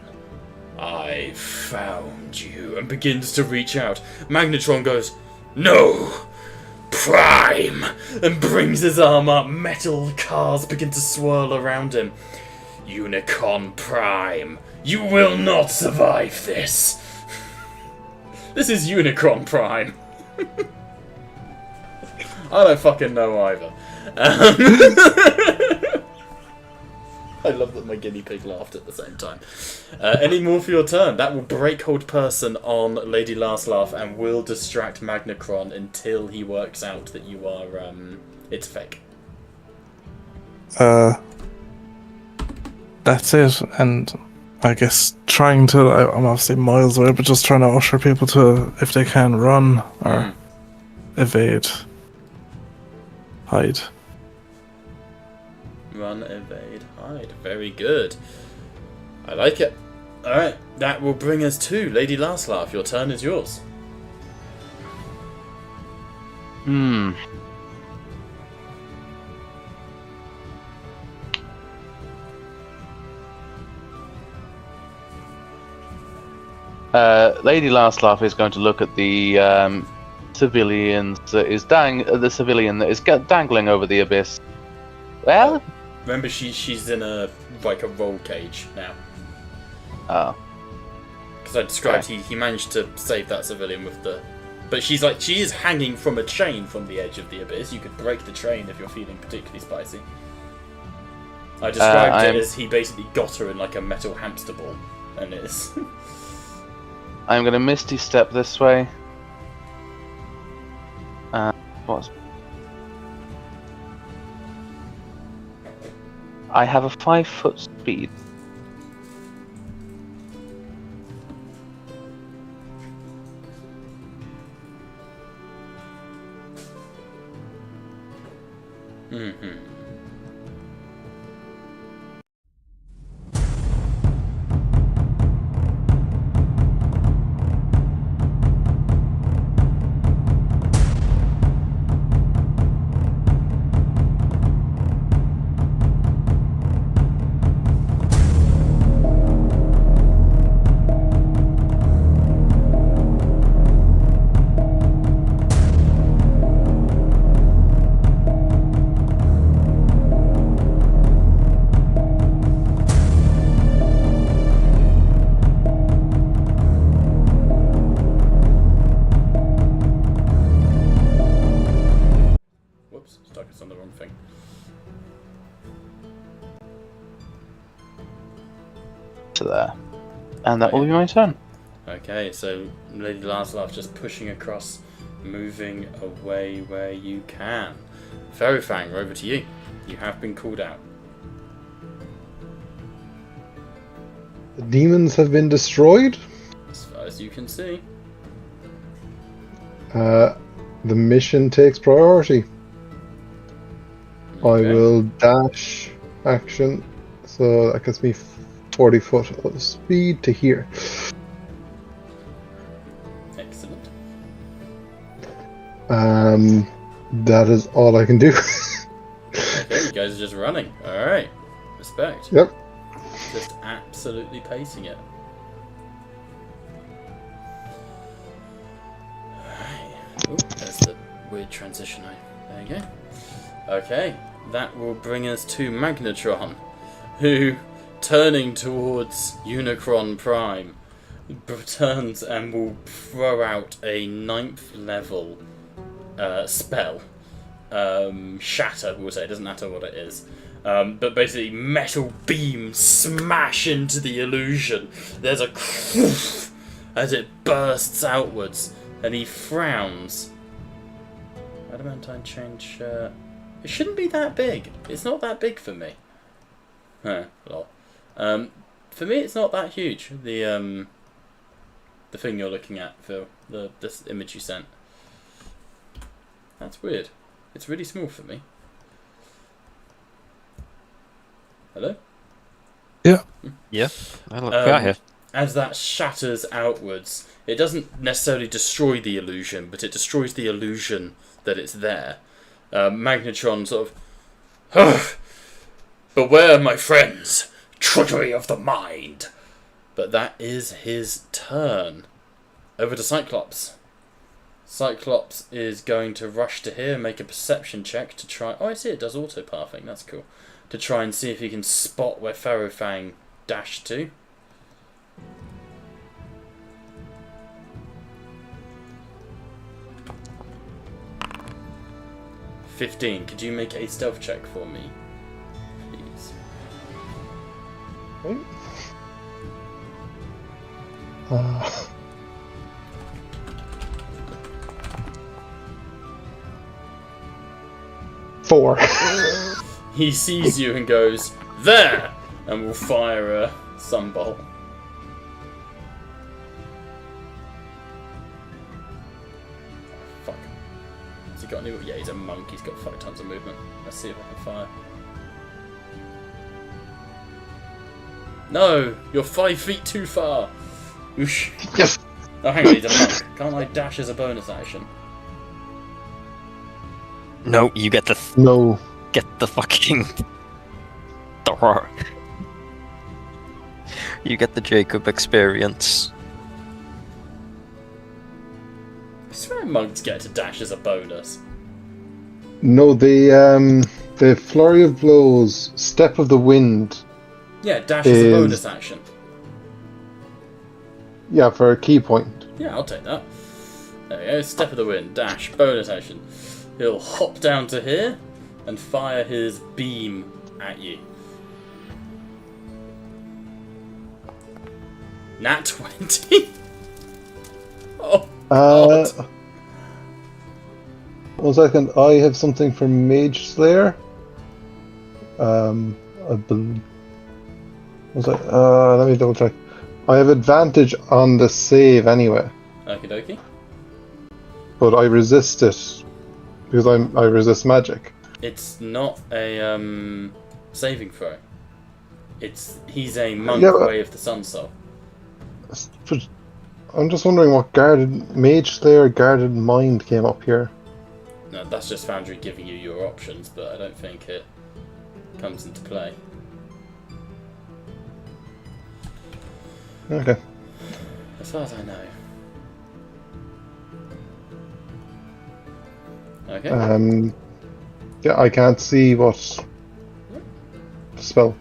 I found you," and begins to reach out. Magnetron goes, "No! Prime!" and brings his arm up. Metal cars begin to swirl around him. "Unicron Prime, you will not survive this." This is Unicron Prime. I don't fucking know either. I love that my guinea pig laughed at the same time. Any more for your turn? That will break hold person on Lady Last Laugh and will distract Magnetron until he works out that you are, it's fake. That's it, and I guess I'm obviously miles away, but just trying to usher people to, if they can, run or evade, hide. Run, evade, hide. Very good. I like it. Alright, that will bring us to Lady Last Laugh. Your turn is yours. Lady Last Laugh is going to look at the civilian that is dangling over the abyss. Well, Remember, she's in a roll cage now. oh, Because I described he managed to save that civilian with the... But she is hanging from a chain from the edge of the abyss. You could break the chain if you're feeling particularly spicy. I described it as he basically got her in like a metal hamster ball. And it's... I'm going to Misty Step this way. What? I have a 5-foot speed. Mm-hmm. Stuck us on the wrong thing. To there. And that will be my turn. Okay, so Lady Last Laugh just pushing across, moving away where you can. Ferrifang, over to you. You have been called out. The demons have been destroyed. As far as you can see. The mission takes priority. I Okay. will dash action, so that gets me 40 foot of speed to here. Excellent. That is all I can do. Okay, you guys are just running. Alright. Respect. Yep. Just absolutely pacing it. Alright. Oh, there's the weird transition. There you go. Okay, that will bring us to Magnetron, who, turning towards Unicron Prime, turns and will throw out a 9th level spell. Shatter, we'll say. It doesn't matter what it is. But basically, metal beams smash into the illusion. There's a as it bursts outwards, and he frowns. Adamantine change. It shouldn't be that big. It's not that big for me. Huh, lol. For me, it's not that huge. The thing you're looking at, Phil. This image you sent. That's weird. It's really small for me. Hello? Yeah. Yeah. Yeah, here. As that shatters outwards, it doesn't necessarily destroy the illusion, but it destroys the illusion that it's there. Magnetron sort of, beware, my friends, trickery of the mind. But that is his turn. Over to Cyclops. Cyclops is going to rush to here and make a perception check to try... Oh, I see, it does auto-pathing, that's cool. To try and see if he can spot where Ferrofang dashed to. $15. Could you make a stealth check for me, please? Right. 4. He sees you and goes, there! And will fire a sunbolt. Fuck. Has he got any... Yeah, he's a monk. He's got 5 tons of movement. Let's see if I can fire. No! You're 5 feet too far! Oosh. Yes. Oh, hang on, he's a monk. Can't I dash as a bonus action? No, you get the No. fucking door. You get the Jacob experience. I swear monks get to dash as a bonus. No, the flurry of blows, step of the wind. Yeah, dash as a Is- bonus action. Yeah, for a key point. Yeah, I'll take that. There we go, step of the wind, dash, bonus action. He'll hop down to here and fire his beam at you. Nat 20? Oh, God. 1 second, I have something from Mage Slayer. I believe. Let me double check. I have advantage on the save anyway, Okie dokie. but I resist it because I resist magic. It's not a saving throw. He's a monk Yeah, but- way of the Sun Soul. But I'm just wondering what Mage Slayer Guarded Mind came up here. No, that's just Foundry giving you your options, but I don't think it comes into play. Okay. As far as I know. Okay. Yeah, I can't see what spell.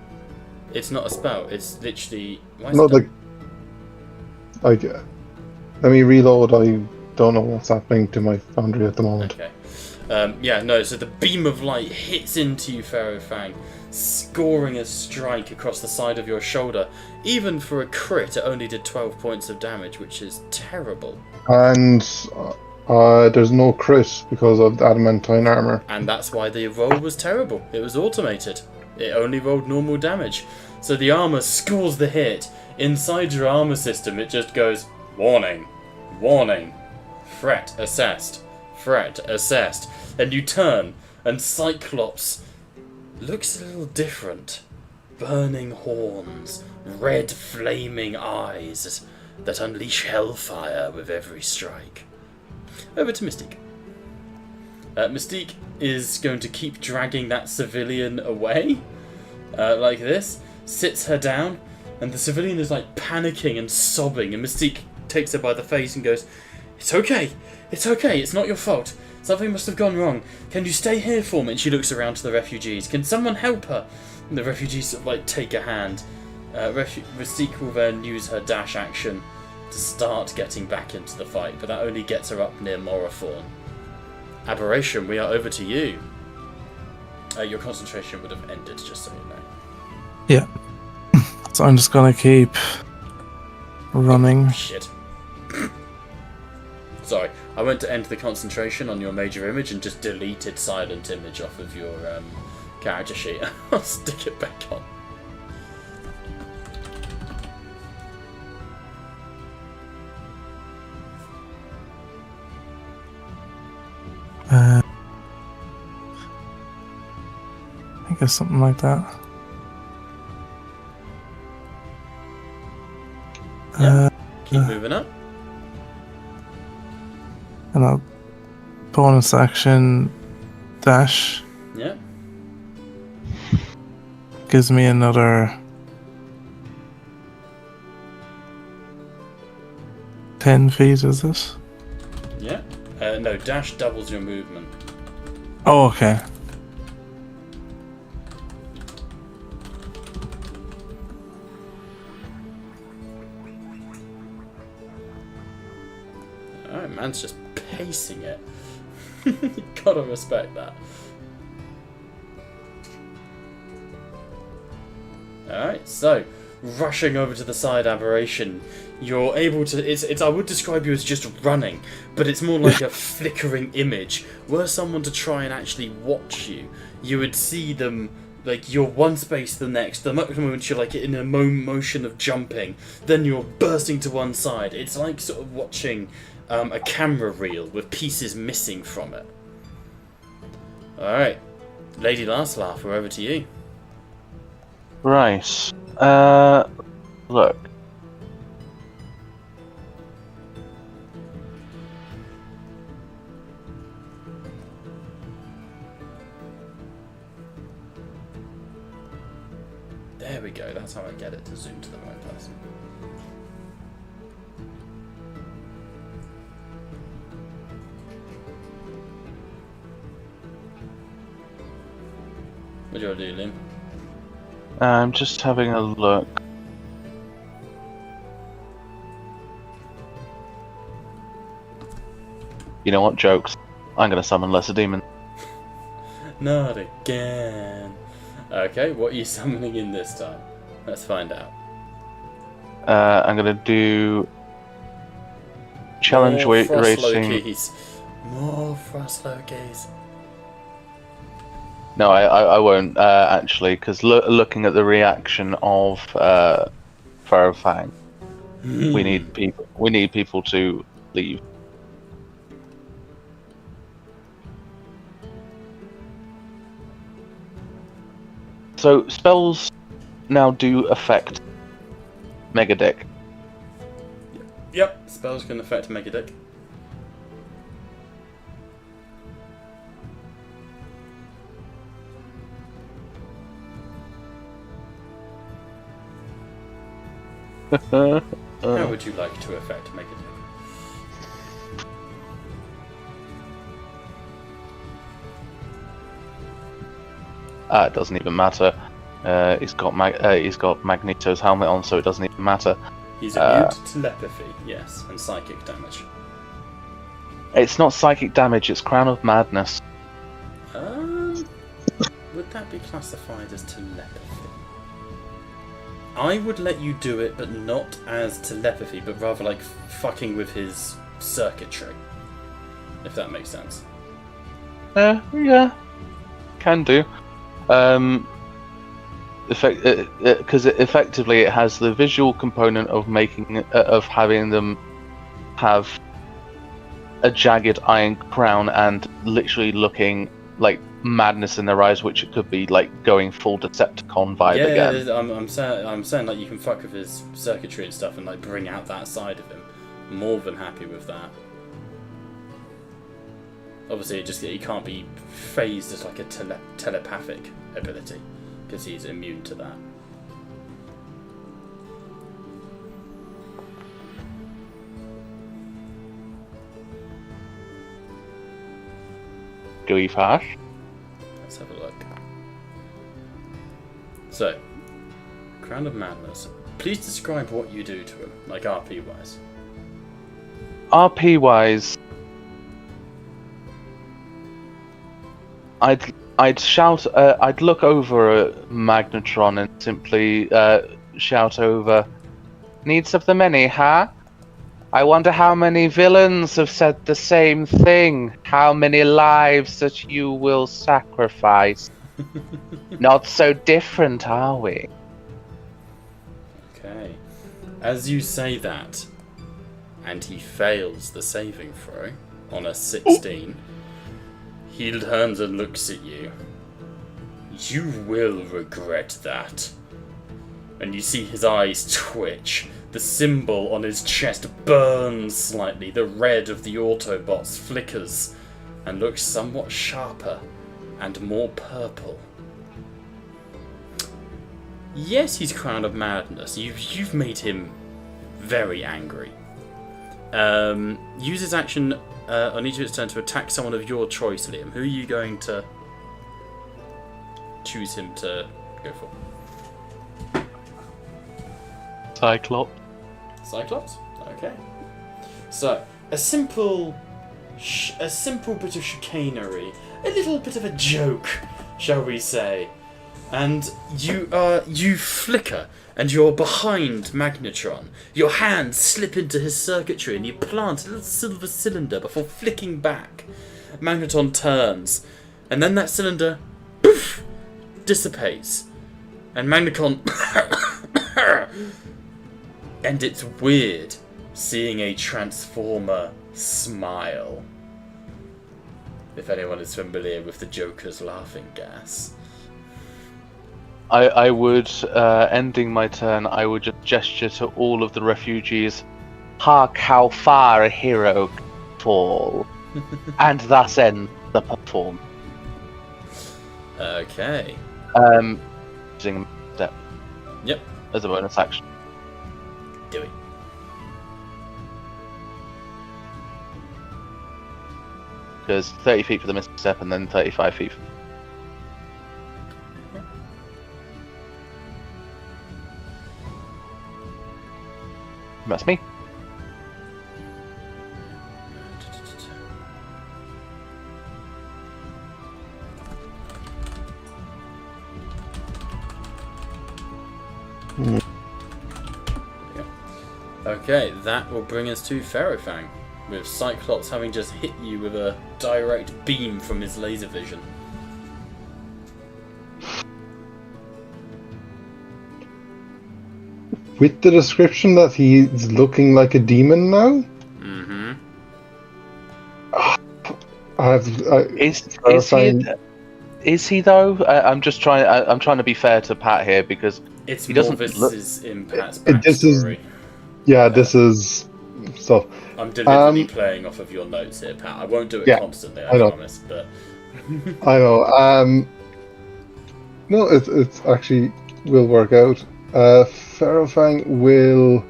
It's not a spell. It's literally. Why is No, it like, let me reload. I don't know what's happening to my foundry at the moment. Okay. Yeah, no, so the beam of light hits into you, Ferrofang, scoring a strike across the side of your shoulder. Even for a crit, it only did 12 points of damage, which is terrible. And there's no crit because of the adamantine armor. And that's why the roll was terrible. It was automated. It only rolled normal damage. So the armor scores the hit. Inside your armor system, it just goes, warning, warning, threat assessed, threat assessed. And you turn, and Cyclops looks a little different. Burning horns, red flaming eyes that unleash hellfire with every strike. Over to Mystique. Mystique is going to keep dragging that civilian away, like this, sits her down, and the civilian is like panicking and sobbing, and Mystique takes her by the face and goes, it's okay, it's not your fault. Something must have gone wrong. Can you stay here for me? And she looks around to the refugees. Can someone help her? And the refugees sort of like take a hand. Mystique will then use her dash action to start getting back into the fight, but that only gets her up near Morathorn. Aberration, we are over to you. Your concentration would have ended, just so you know. Yeah. So I'm just gonna keep running. Shit. Sorry, I went to end the concentration on your major image and just deleted silent image off of your character sheet. I'll stick it back on. I think it's something like that. Yeah. Keep moving up. And a bonus action dash Yeah. gives me another 10 feet, is it? Yeah. No, dash doubles your movement. Oh, okay. Alright, man's just pacing it. You gotta respect that. Alright, so rushing over to the side aberration, you're able to it's I would describe you as just running, but it's more like a flickering image. Were someone to try and actually watch you, you would see them like you're one space to the next. The moment you're like in a motion of jumping, then you're bursting to one side. It's like sort of watching a camera reel with pieces missing from it. Alright. Lady Laugh, we're over to you. Right. Look. There we go, that's how I get it to zoom to the right person. What do you want to do, Liam? I'm just having a look. You know what? Jokes. I'm gonna summon Lesser Demon. Not again. Okay, what are you summoning in this time? Let's find out. I'm gonna do challenge More weight Frost racing. Lokis. More Frost Lokis. No, I won't actually, because looking at the reaction of Farrowfang, we need people. We need people to leave. So spells now do affect Megadick. Yep, spells can affect Megadick. How would you like to affect Megadick? It doesn't even matter. He's got Magneto's helmet on, so it doesn't even matter. He's immune to telepathy, yes, and psychic damage. It's not psychic damage, it's Crown of Madness. Would that be classified as telepathy? I would let you do it, but not as telepathy, but rather like fucking with his circuitry. If that makes sense. Yeah. Can do. Because effectively it has the visual component of having them have a jagged iron crown and literally looking like madness in their eyes, which it could be like going full Decepticon vibe again. Yeah, I'm saying like you can fuck with his circuitry and stuff and like bring out that side of him. More than happy with that. Obviously, he can't be phased as like a telepathic ability because he's immune to that. Gooey Fash. Let's have a look. So, Crown of Madness. Please describe what you do to him, like RP wise. RP wise, I'd shout. I'd look over at Magnetron and simply shout over. Needs of the many, huh? I wonder how many villains have said the same thing. How many lives that you will sacrifice? Not so different, are we? Okay. As you say that, and he fails the saving throw on a 16, he turns and looks at you. You will regret that. And you see his eyes twitch. The symbol on his chest burns slightly. The red of the Autobots flickers and looks somewhat sharper and more purple. Yes, he's Crown of Madness. You've made him very angry. Use his action on each of its turn to attack someone of your choice, Liam. Who are you going to choose him to go for? Cyclops. Cyclops? Okay. So, a simple bit of chicanery, a little bit of a joke, shall we say. And you flicker, and you're behind Magnetron. Your hands slip into his circuitry, and you plant a little silver cylinder before flicking back. Magnetron turns, and then that cylinder, poof, dissipates. And Magnetron... And it's weird seeing a Transformer smile. If anyone is familiar with the Joker's laughing gas. I would, ending my turn, I would just gesture to all of the refugees, hark how far a hero can fall, and thus end the performance. Okay. Using step. Yep. As a bonus action. Do it. Because 30 feet for the missing step and then 35 feet. That's me. Okay, that will bring us to Ferrofang, with Cyclops having just hit you with a direct beam from his laser vision. With the description that he's looking like a demon now, Mm-hmm. Is he though? I'm just trying. I'm trying to be fair to Pat here because It's he more doesn't this look. is in Pat's This is- backstory. yeah, this is stuff. I'm deliberately playing off of your notes here, Pat. I won't do it Yeah, constantly, I know. promise, but... I know. No, it's actually will work out. Ferrofang will.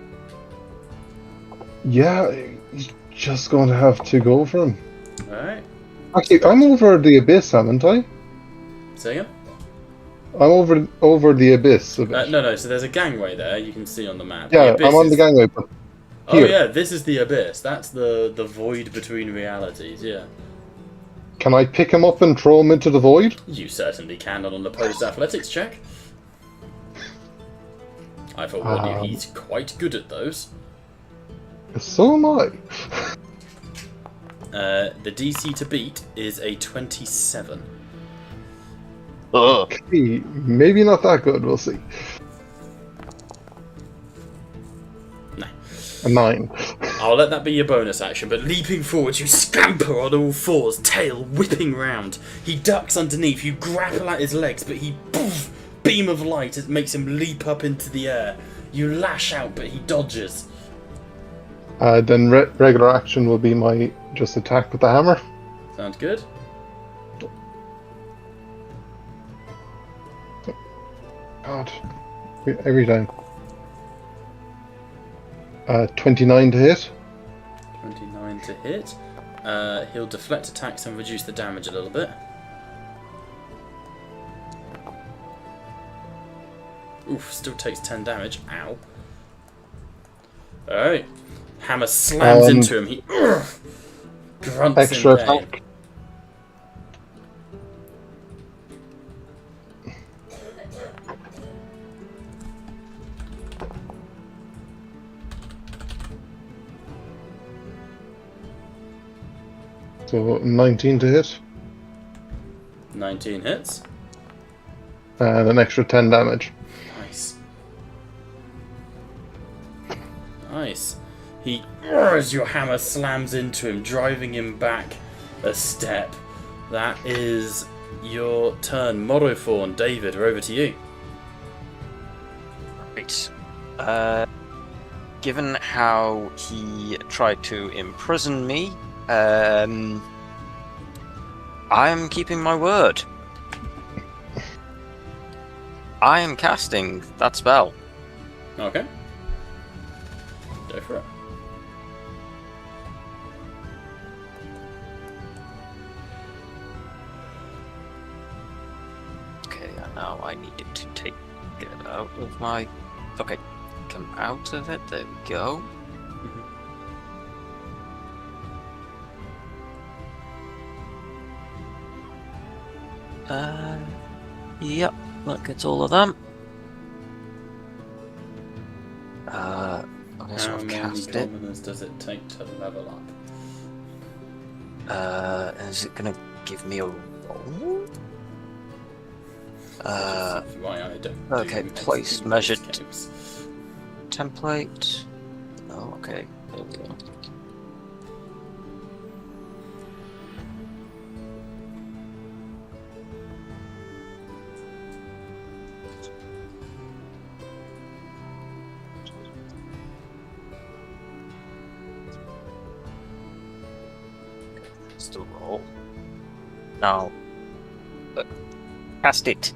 Yeah, he's just going to have to go for him. Alright, Actually, I'm over the abyss, haven't I? say again? I'm over the abyss a bit. No, so there's a gangway there, you can see on the map. Yeah, Abyss I'm on is- the gangway, but Oh here. yeah, this is the Abyss. That's the void between realities, yeah. Can I pick him up and throw him into the void? You certainly can on an opposed athletics check. I forewarn you, he's quite good at those. So am I. The DC to beat is a 27. Ugh. Okay, maybe not that good. We'll see. No. A 9. I'll let that be your bonus action, but leaping forward, you scamper on all fours, tail whipping round. He ducks underneath, you grapple at his legs, but he poof, beam of light that makes him leap up into the air. You lash out, but he dodges. Then regular action will be my just attack with the hammer. Sounds good? God, every time. 29 to hit. 29 to hit. He'll deflect attacks and reduce the damage a little bit. Oof, still takes 10 damage. Ow. Alright. Hammer slams into him. He grunts Extra in pain. attack. So 19 to hit, 19 hits. and an extra 10 damage. Nice. Nice. He, as your hammer slams into him, driving him back a step. That is your turn. Morothorn, David, we're over to you. Right. Given how he tried to imprison me, I'm keeping my word. I am casting that spell. Okay. Go for it. Okay, and now I needed to get out of my... Okay, come out of it, there we go. Yep, that gets all of them. Okay, so How I've many cast it. commoners does it take to level up? Is it gonna give me a roll? Why I don't okay, do place these measured games. template. Oh, okay, there we go. That's the roll. Now, cast it.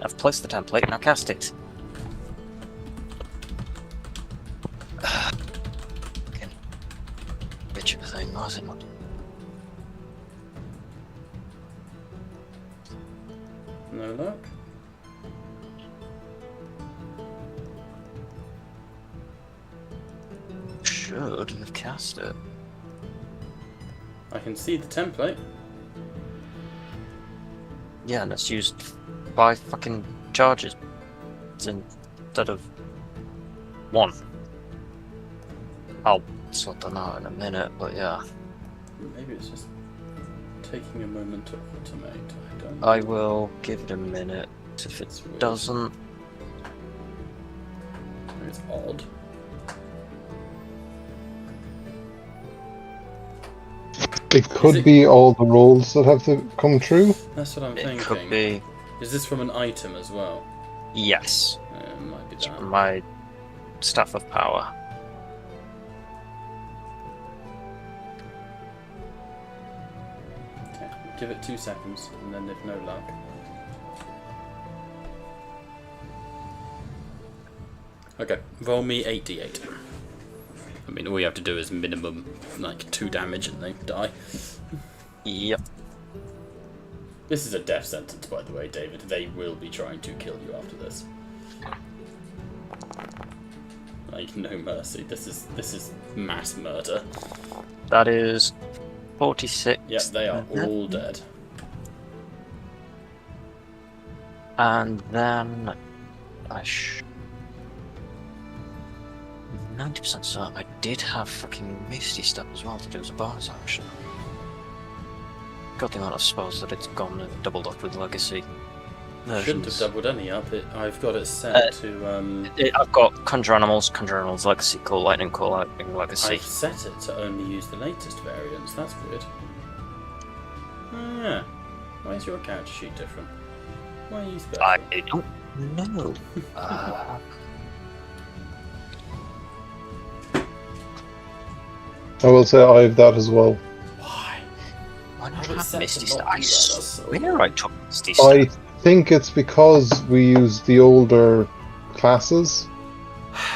I've placed the template, now cast it. Fucking bitch of a thing, was it not? No luck. Should have cast it. I can see the template. Yeah, and it's used 5 fucking charges instead of 1. I'll sort them out in a minute, but yeah. Maybe it's just taking a moment to automate. I don't know. I will give it a minute. If it It's weird. doesn't, It's odd. It could it- be all the rolls that have to come true. That's what I'm it thinking. could be. Is this from an item as well? Yes. It might be It's that. my staff of power. Okay, give it 2 seconds, and then if no luck. Okay, roll me 8d8. I mean, all you have to do is minimum, like, 2 damage and they die. Yep. This is a death sentence, by the way, David. They will be trying to kill you after this. Like, no mercy. This is mass murder. That is 46. Yep, they are all dead. And then I 90% certain I did have fucking Misty Step as well to do as a bonus action. Got the amount of spells that it's gone and doubled up with Legacy. Shouldn't have versions. doubled any up. I've got it set to. I've got Conjure Animals Legacy, Call Lightning, Call Lightning Legacy. I've set it to only use the latest variants. That's weird. Oh, yeah. Why is your character sheet different? Why are you special? I don't know. I will say I have that as well. Why? Why not Have it have set Misty to Step? not I do that, that's so swear I took Misty I Step. think it's because we use the older classes.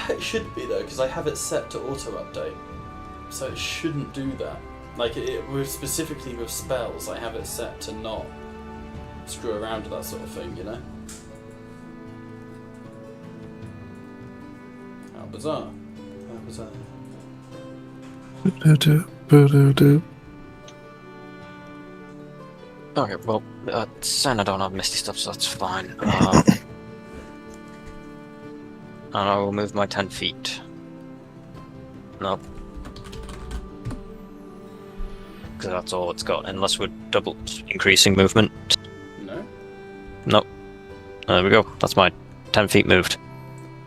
It should be though, because I have it set to auto update, so it shouldn't do that. Like with specifically with spells, I have it set to not screw around with that sort of thing, you know. How bizarre! How bizarre! Okay, well, saying I don't have Misty Step, so that's fine. And I will move my 10 feet. Nope. because that's all it's got, unless we're double increasing movement. No? Nope. There we go. That's my 10 feet moved,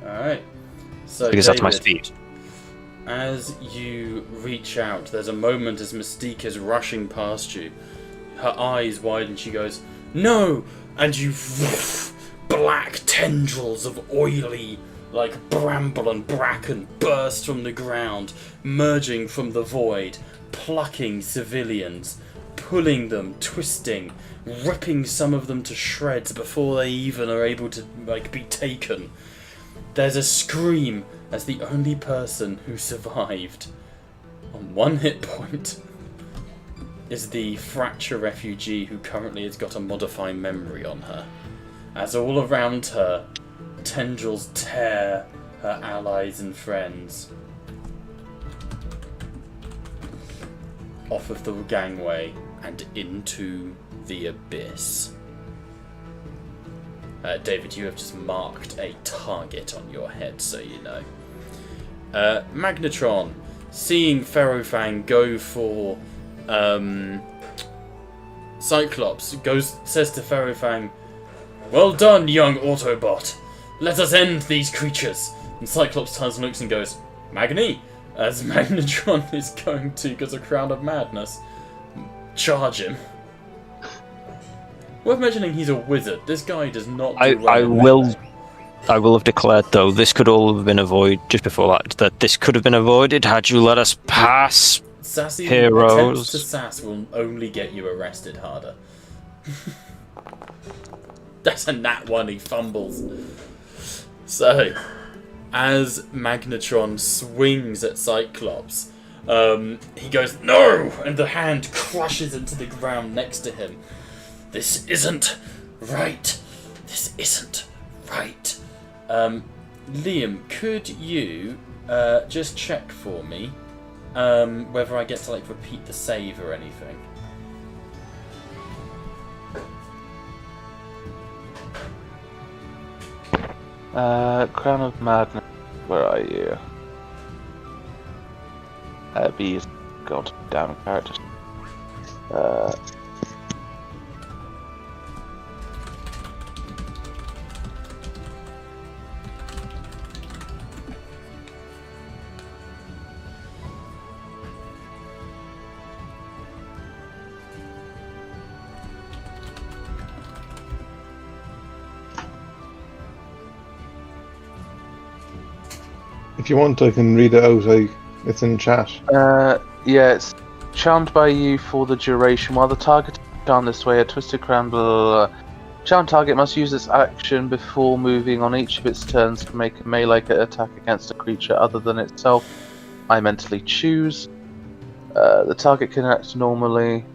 Alright. So, because that's my David, speed. as you reach out, there's a moment as Mystique is rushing past you. Her eyes widen, she goes, "No!" And you black tendrils of oily, like bramble and bracken, burst from the ground, merging from the void, plucking civilians, pulling them, twisting, ripping some of them to shreds before they even are able to be taken. There's a scream as the only person who survived on 1 hit point is the Fracture refugee who currently has got a modifying memory on her. As all around her, tendrils tear her allies and friends off of the gangway and into the abyss. David, you have just marked a target on your head, so you know. Magnetron, seeing Ferrofang go for Cyclops, says to Ferrofang, "Well done, young Autobot. Let us end these creatures." And Cyclops turns and looks and goes, "Magni," as Magnetron is going to, because of Crown of Madness, charge him. Worth mentioning he's a wizard. This guy does not do well I in will melee. I will have declared, though, this could all have been avoided, just before that this could have been avoided had you let us pass. Sassy Heroes. attempts to sass will only get you arrested harder. That's a nat 1, he fumbles. So, as Magnetron swings at Cyclops, he goes, "No!" And the hand crushes into the ground next to him. "This isn't right. This isn't right." Liam, could you just check for me whether I get to repeat the save or anything? Crown of Madness. Where are you? Bees. God damn characters. If you want, I can read it out. It's in chat. Yeah, it's charmed by you for the duration. While the target is charmed this way, a twisted crown, blah, blah, blah. Charmed target must use its action before moving on each of its turns to make a melee attack against a creature other than itself. I mentally choose. The target can act normally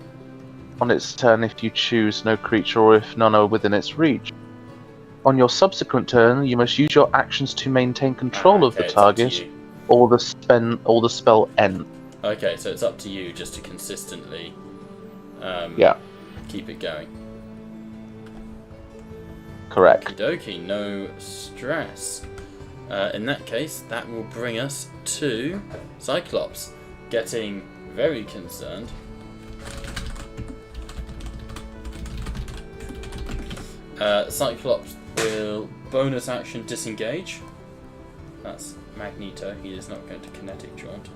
on its turn if you choose no creature or if none are within its reach. On your subsequent turn, you must use your actions to maintain control of the it's up to target, you. or the spell ends. Okay, so it's up to you just to consistently Yeah, keep it going. correct. Okie dokie, no stress. In that case, that will bring us to Cyclops, getting very concerned. Cyclops will bonus action disengage. That's Magneto. He is not going to kinetic jaunt.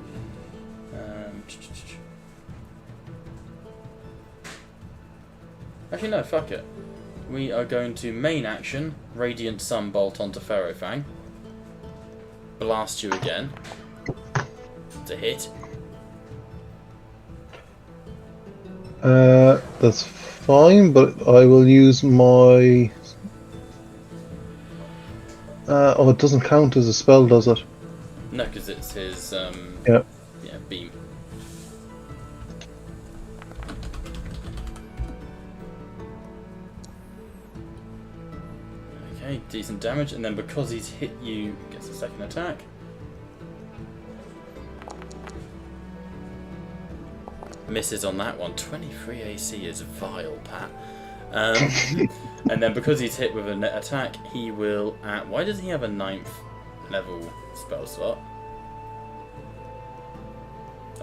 Actually, no, fuck it. We are going to main action, Radiant Sunbolt onto Ferrofang. Blast you again. To hit. That's fine, but I will use my... oh, it doesn't count as a spell, does it? No, because it's his Yeah. beam. Okay, decent damage, and then because he's hit you, gets a second attack. Misses on that one. 23 AC is vile, Pat. And then because he's hit with a net attack, he will... why does he have a 9th level spell slot?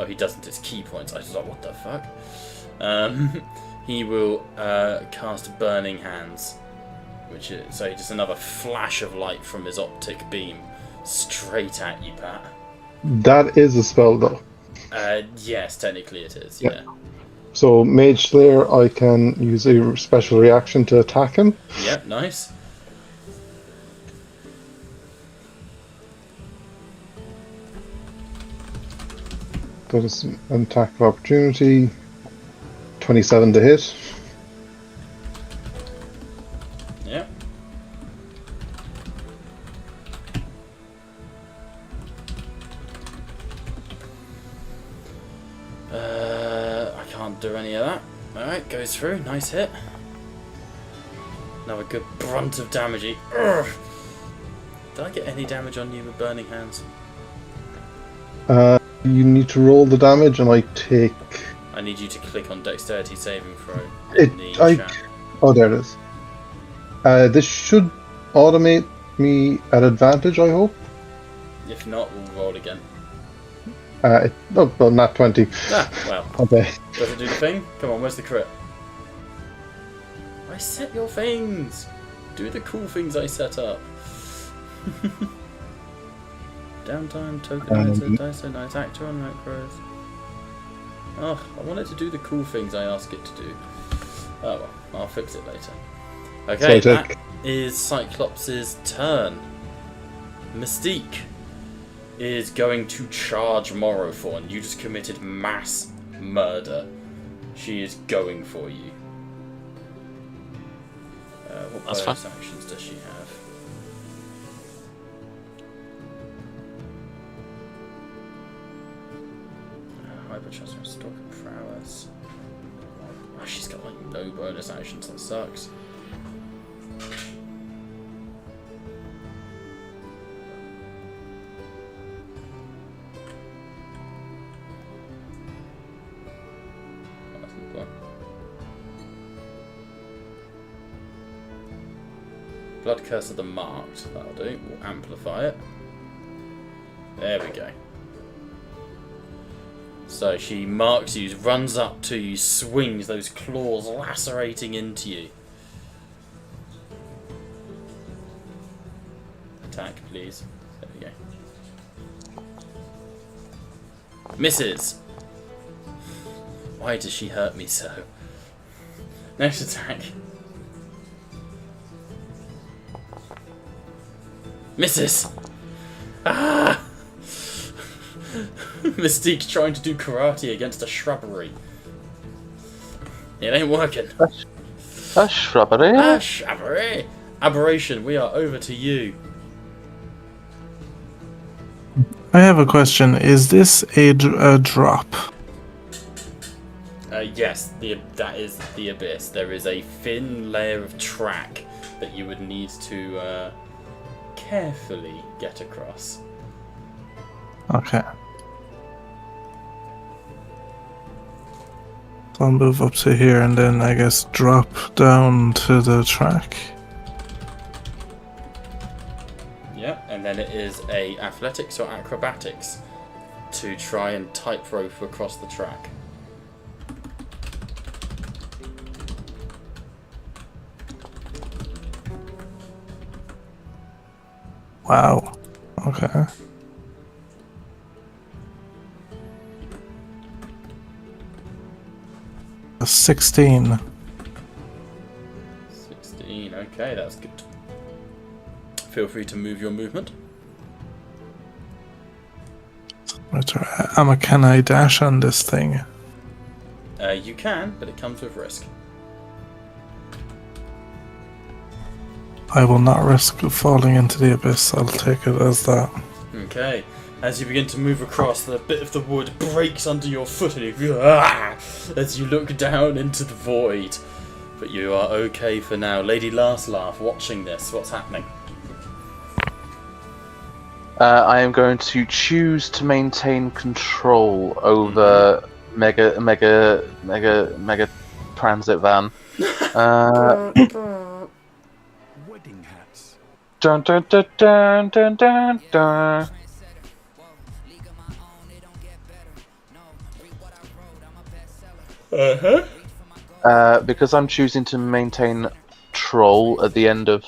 Oh, he doesn't. It's key points. I was like, what the fuck? He will cast Burning Hands, which is so just another flash of light from his optic beam straight at you, Pat. That is a spell, though. Yes, technically it is. Yeah. So, Mage Slayer, I can use a special reaction to attack him. Yep. Nice. That is an attack of opportunity. 27 to hit. Yep. I can't do any of that. Alright, goes through. Nice hit. Another good brunt of damage. Urgh. Did I get any damage on you with Burning Hands? You need to roll the damage, and I take. I need you to click on Dexterity Saving Throw in the chat. Oh, there it is. This should automate me at advantage, I hope. If not, we'll roll again. Well, not 20. Ah, well. Okay. Does it do the thing? Come on, where's the crit? I set your things! Do the cool things I set up. Downtime, tokenizer, dice, nice actor on macros. Oh, I want it to do the cool things I ask it to do. Oh well, I'll fix it later. Okay, that is Cyclops' turn. Mystique is going to charge Morothorn. You just committed mass murder. She is going for you. What That's bonus fine. actions does she have? Hypertrust, stock and prowess. Oh, she's got like no bonus actions. That sucks. Blood Curse of the Marked. That'll do. We'll amplify it. There we go. So she marks you, runs up to you, swings those claws lacerating into you. Attack, please. There we go. Misses! Why does she hurt me so? Next attack. Misses! Ah! Mystique trying to do karate against a shrubbery. It ain't working. A shrubbery. Ah, shrubbery! Aberration, we are over to you. I have a question. Is this a drop? Yes, that is the abyss. There is a thin layer of track that you would need to carefully get across. Okay. So I'll move up to here and then I guess drop down to the track. Yep, and then it is a athletics or acrobatics to try and tightrope across the track. Wow. Okay. A 16. 16, okay, that's good. Feel free to move your movement. Can I dash on this thing? You can, but it comes with risk. I will not risk falling into the abyss. I'll take it as that. Okay, as you begin to move across, the bit of the wood breaks under your foot and you feel as you look down into the void. But you are okay for now. Lady Last Laugh, watching this, what's happening? I am going to choose to maintain control over Mega Transit Van. Wedding hats. Dun dun dun dun dun dun dun. Because I'm choosing to maintain troll at the end of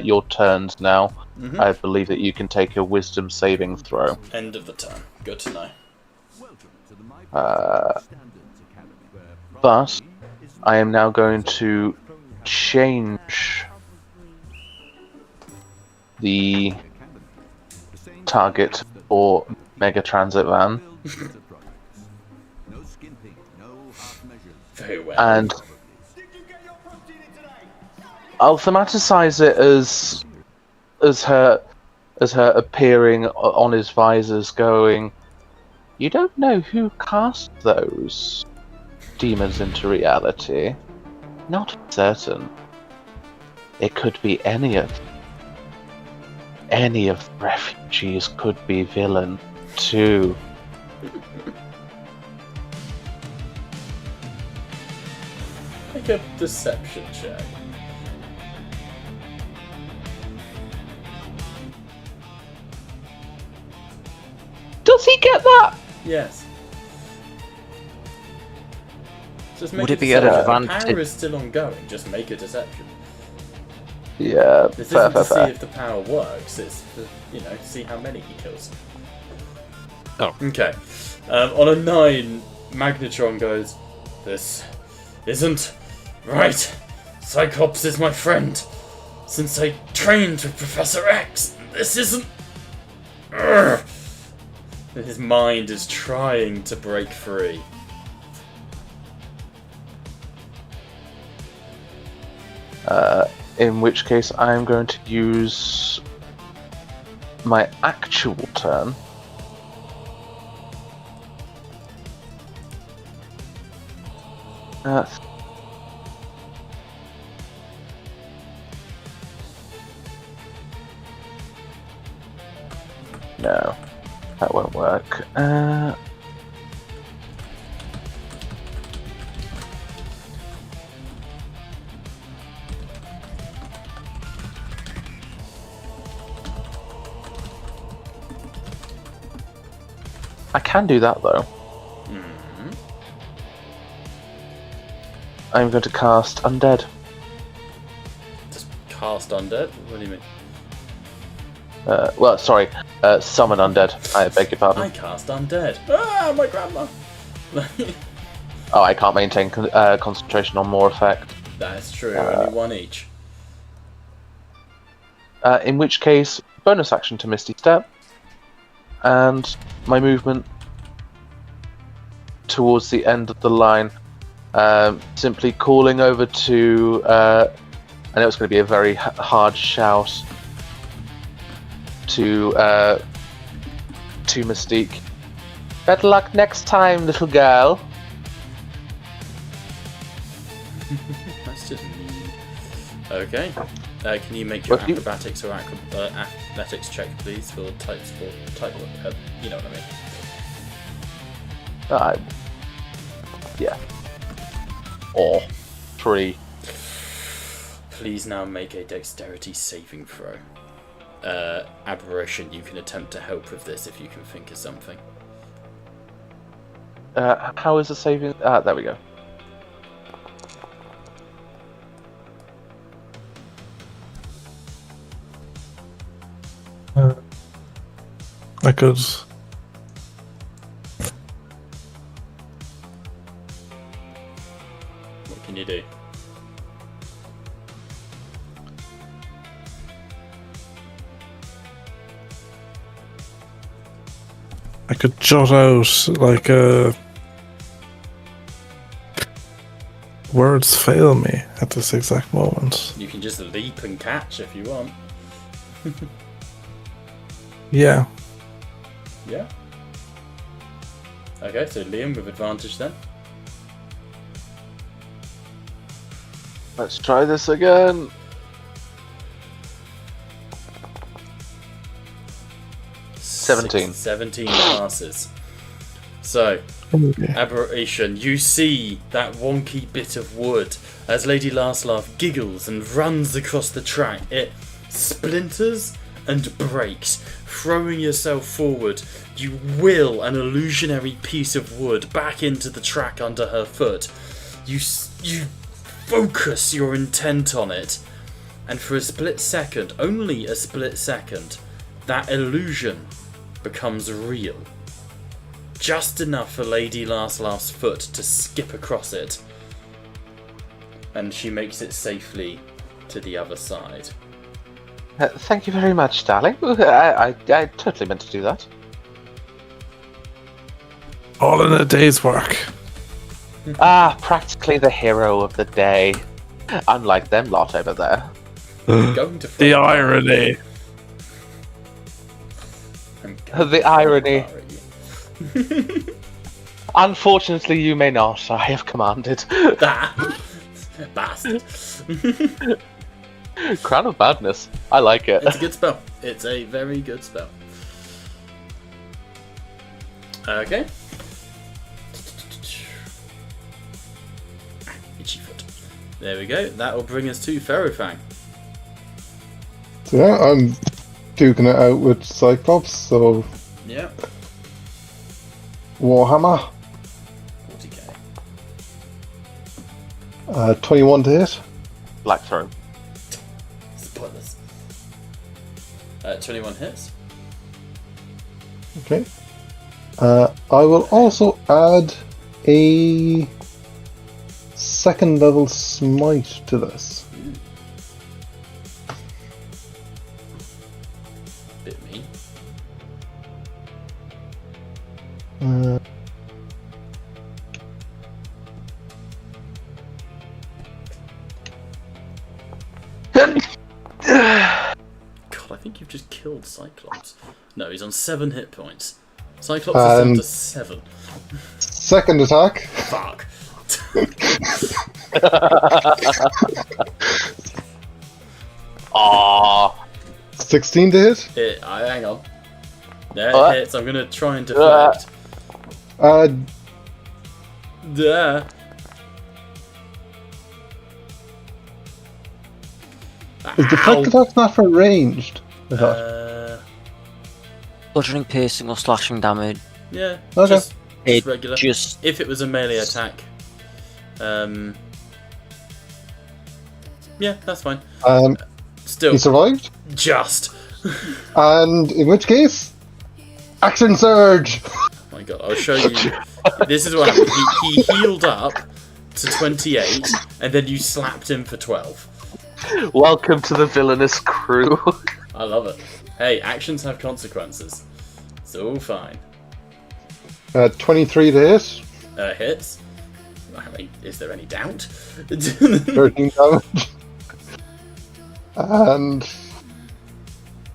your turns now, I believe that you can take a wisdom saving throw. End of the turn. Good to know. But I am now going to change the target for Mega Transit Van. Very well. And I'll thematicize it as her appearing on his visors, going, "You don't know who cast those demons into reality. Not certain. It could be any of the refugees. Could be villain too." Make a deception check. Does he get that? Yes. Just make Would a it be at deception. The advantage? power is still ongoing. Just make a deception. Yeah, This fair, isn't fair, to see fair. if the power works. It's to, see how many he kills. Oh. Okay. On a 9, Magnetron goes, "This isn't right. Cyclops is my friend. Since I trained with Professor X, this isn't..." Urgh. His mind is trying to break free. In which case, I'm going to use my actual turn. No, that won't work. I can do that though. I'm going to cast Undead. Just cast undead? What do you mean? Well, sorry, summon Undead. I beg your I pardon. cast undead. Ah, my grandma! Oh, I can't maintain concentration on more effect. That's true, only one each. In which case, bonus action to Misty Step, and my movement towards the end of the line, simply calling over to. I know it's going to be a very hard shout to Mystique. Better luck next time, little girl. That's just mean. Okay. Can you make your What do you- acrobatics or athletics check, please, for type? You know what I mean. Yeah. Or 3. Please now make a dexterity saving throw. Aberration, you can attempt to help with this if you can think of something. How is the saving? There we go. I could. What can you do? I could jot out like a. Words fail me at this exact moment. You can just leap and catch if you want. Yeah. Yeah. Okay, so Liam with advantage then. Let's try this again. Seventeen. 17 passes. So, Okay. Aberration, you see that wonky bit of wood as Lady Larslav giggles and runs across the track. It splinters and breaks. Throwing yourself forward, you will an illusionary piece of wood back into the track under her foot. You focus your intent on it, and for a split second, only a split second, that illusion becomes real. Just enough for Lady Last Foot to skip across it, and she makes it safely to the other side. Thank you very much, darling. I totally meant to do that. All in a day's work. Practically the hero of the day. Unlike them lot over there. Going to The fight irony. I'm going The to irony. fire you. Unfortunately, you may not. I have commanded. That bastard. Crown of Madness. I like it. It's a good spell. It's a very good spell. Okay. Itchy foot. There we go. That will bring us to Ferrofang. So yeah, I'm duking it out with Cyclops, so Yeah. Warhammer. 40k. 21 to hit. Black Throne. Spoilers. 21 hits. Okay. I will also add a second level smite to this. Bit mean. God, I think you've just killed Cyclops. No, he's on 7 hit points. Cyclops is down to 7. Second attack. Fuck. Aww. 16 to hit. Hang on. There What? it hits. I'm gonna try and deflect. There. Is deflect attack not for ranged? I thought. Bludgeoning, piercing, or slashing damage. Yeah. Okay. Just It regular. just If it was a melee attack. Yeah, that's fine. Still, He survived. just. And in which case, action surge. Oh my god, I'll show you. This is what happened. He healed up to 28, and then you slapped him for 12. Welcome to the villainous crew. I love it. Hey, actions have consequences. It's all fine. 23 to hit. Hits. I mean, is there any doubt? 13 damage. And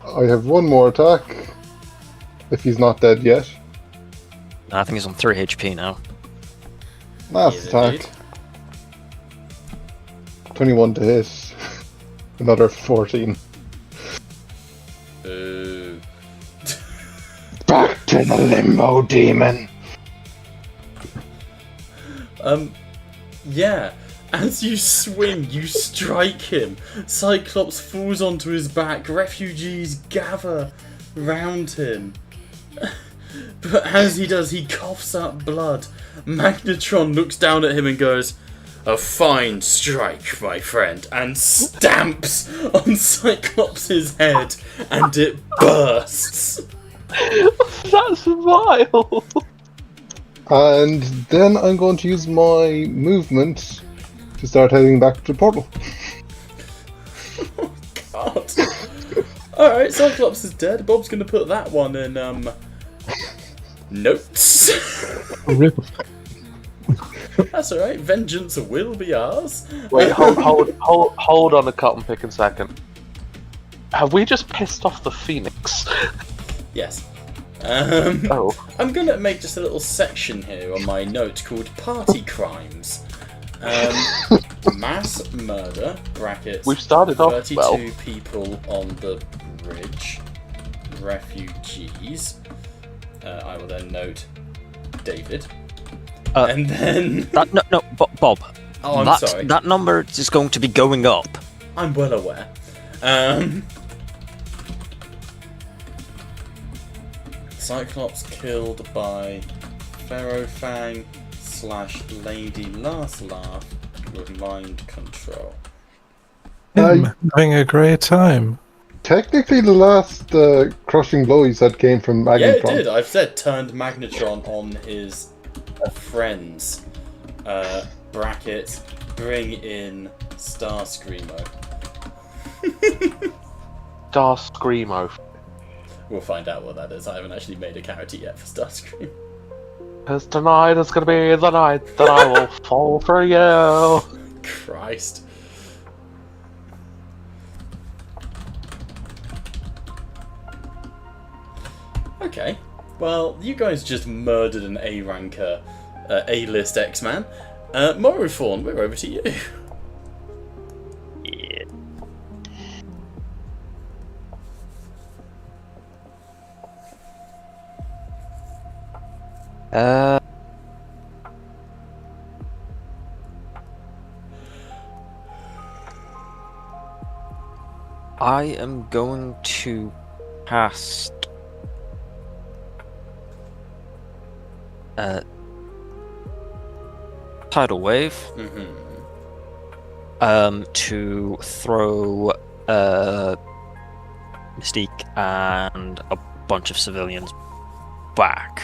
I have one more attack. If he's not dead yet. I think he's on 3 HP now. Last Yes, attack. indeed. 21 to hit. Another 14. Boo. Back to the limbo demon. Yeah. As you swing, you strike him. Cyclops falls onto his back. Refugees gather round him. But as he does, he coughs up blood. Magnetron looks down at him and goes, "A fine strike, my friend," and stamps on Cyclops' head, and it bursts. That's vile. And then I'm going to use my movement to start heading back to the portal. God. Alright, Cyclops is dead. Bob's gonna put that one in, notes. That's alright, vengeance will be ours. Wait, hold on a cotton picking second. Have we just pissed off the Phoenix? Yes. Oh. I'm gonna make just a little section here on my note called Party Crimes. Mass murder, brackets, We've started off 32 well. people on the bridge, refugees. I will then note David. And then... That, no, Bob. Oh, I'm that, sorry. That number is going to be going up. I'm well aware. Cyclops killed by Ferrofang, / Lady Last Laugh with mind control. Him having a great time. Technically, the last crushing blow you said came from Magnetron. Yeah, it did. I've said turned Magnetron on his friends. Bracket, bring in Starscreamo. Star Screamo. We'll find out what that is. I haven't actually made a character yet for Starscream. Because tonight is gonna be the night that I will fall for you. Christ. Okay. Well, you guys just murdered an A-ranker, A-list X-Man. Morothorn, we're over to you. Yeah. I am going to cast Tidal Wave to throw Mystique and a bunch of civilians back.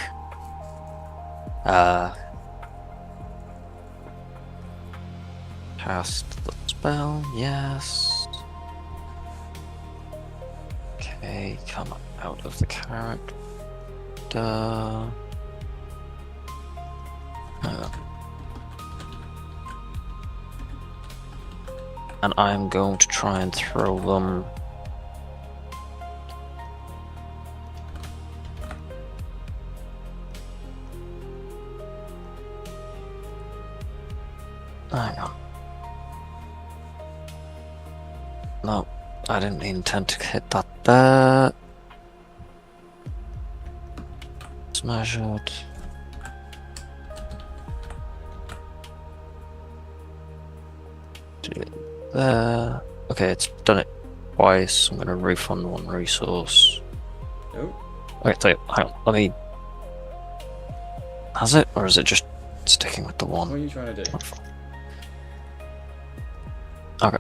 Cast the spell, yes. Okay, come out of the character. And I'm going to try and throw them. Hang on. No, I didn't intend to hit that there. It's measured. Do it there. Okay, it's done it twice. I'm gonna refund one resource. Oh. Okay, tell you, hang on, let me. Has it? Or is it just sticking with the one? What are you trying to do? Okay.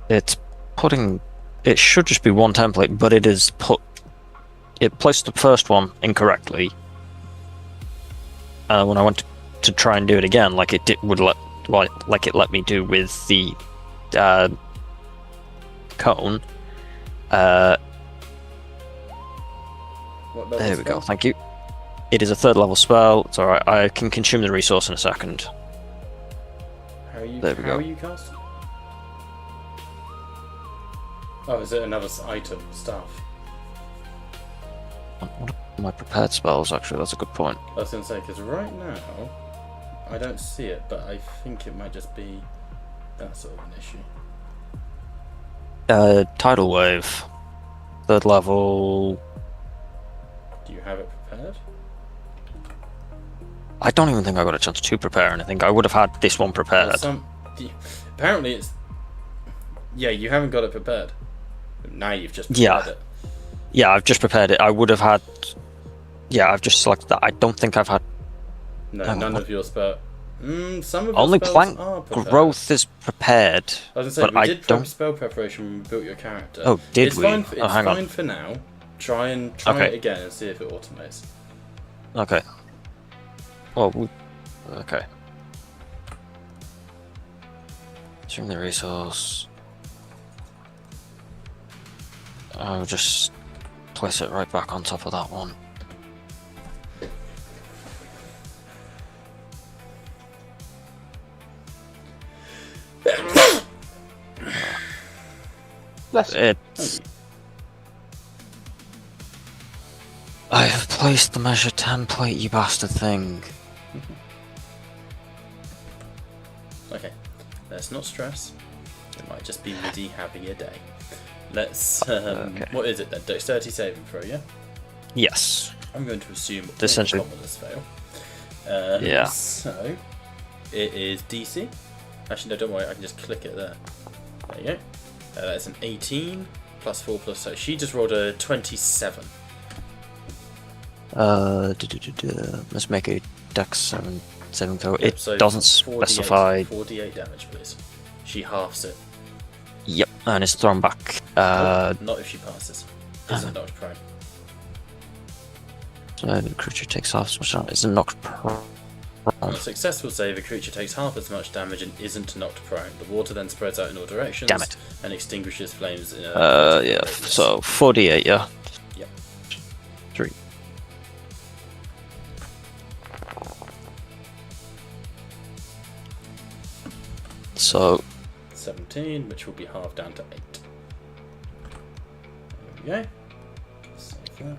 It's putting. It should just be one template, but it is put. It placed the first one incorrectly. When I went to try and do it again, like it would let, well, like it let me do with the cone. What level There we go. spell? Thank you. It is a 3rd level spell. It's alright. I can consume the resource in a second. How are you, There we how go. are you casting? Oh, is it another item? Stuff. What are my prepared spells? Actually, that's a good point. I was going to say, because right now, I don't see it, but I think it might just be that sort of an issue. Tidal Wave, 3rd level. Do you have it prepared? I don't even think I got a chance to prepare anything. I would have had this one prepared. Apparently it's... Yeah, you haven't got it prepared. Now you've just prepared Yeah. it. Yeah, I've just prepared it. I would have had. Yeah, I've just selected that. I don't think I've had. No, Hang on, none what? of your spell... some of Only your spells plant are prepared. growth is prepared. I was but going to say, we I did don't. spell preparation when we built your character. Oh, did it's we? Fine Oh, it's hang on. fine for now. Try Okay. it again and see if it automates. Okay. Well, okay. Consume the resource. I'll just place it right back on top of that one. It's. I have placed the measure template, you bastard thing. Okay, let's not stress. It might just be MIDI having a day. Let's. Okay. What is it then? Dexterity saving throw, yeah? Yes. I'm going to assume all Essentially. commoners fail. Yeah. So, it is DC. Actually, no, don't worry, I can just click it there. There you go. That's an 18 plus 4 plus. So she just rolled a 27. Let's make a dex saving throw. Yep, It so doesn't 48 specify. 48 damage, please. She halves it. Yep, and it's thrown back. Not if she passes. Isn't knocked prone. So the creature takes half as much damage. Isn't knocked prone. On a successful save, a creature takes half as much damage and isn't knocked prone. The water then spreads out in all directions. Damn it. And extinguishes flames in Yeah. So 48. Yeah. Yep. 3. So 17, which will be halved down to 8. There we go. Save that.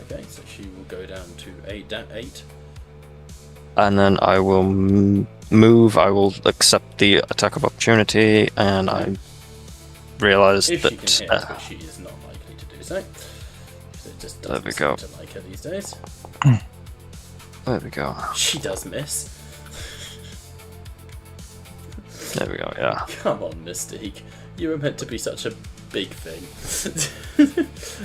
Okay, so she will go down to 8. and then I will move. I will accept the attack of opportunity, and I realize If that. she can hit, but she is not likely to do so. 'Cause it just There doesn't we seem go. to like her these days. There we go. She does miss. There we go. Yeah. Come on, Mystique. You were meant to be such a big thing.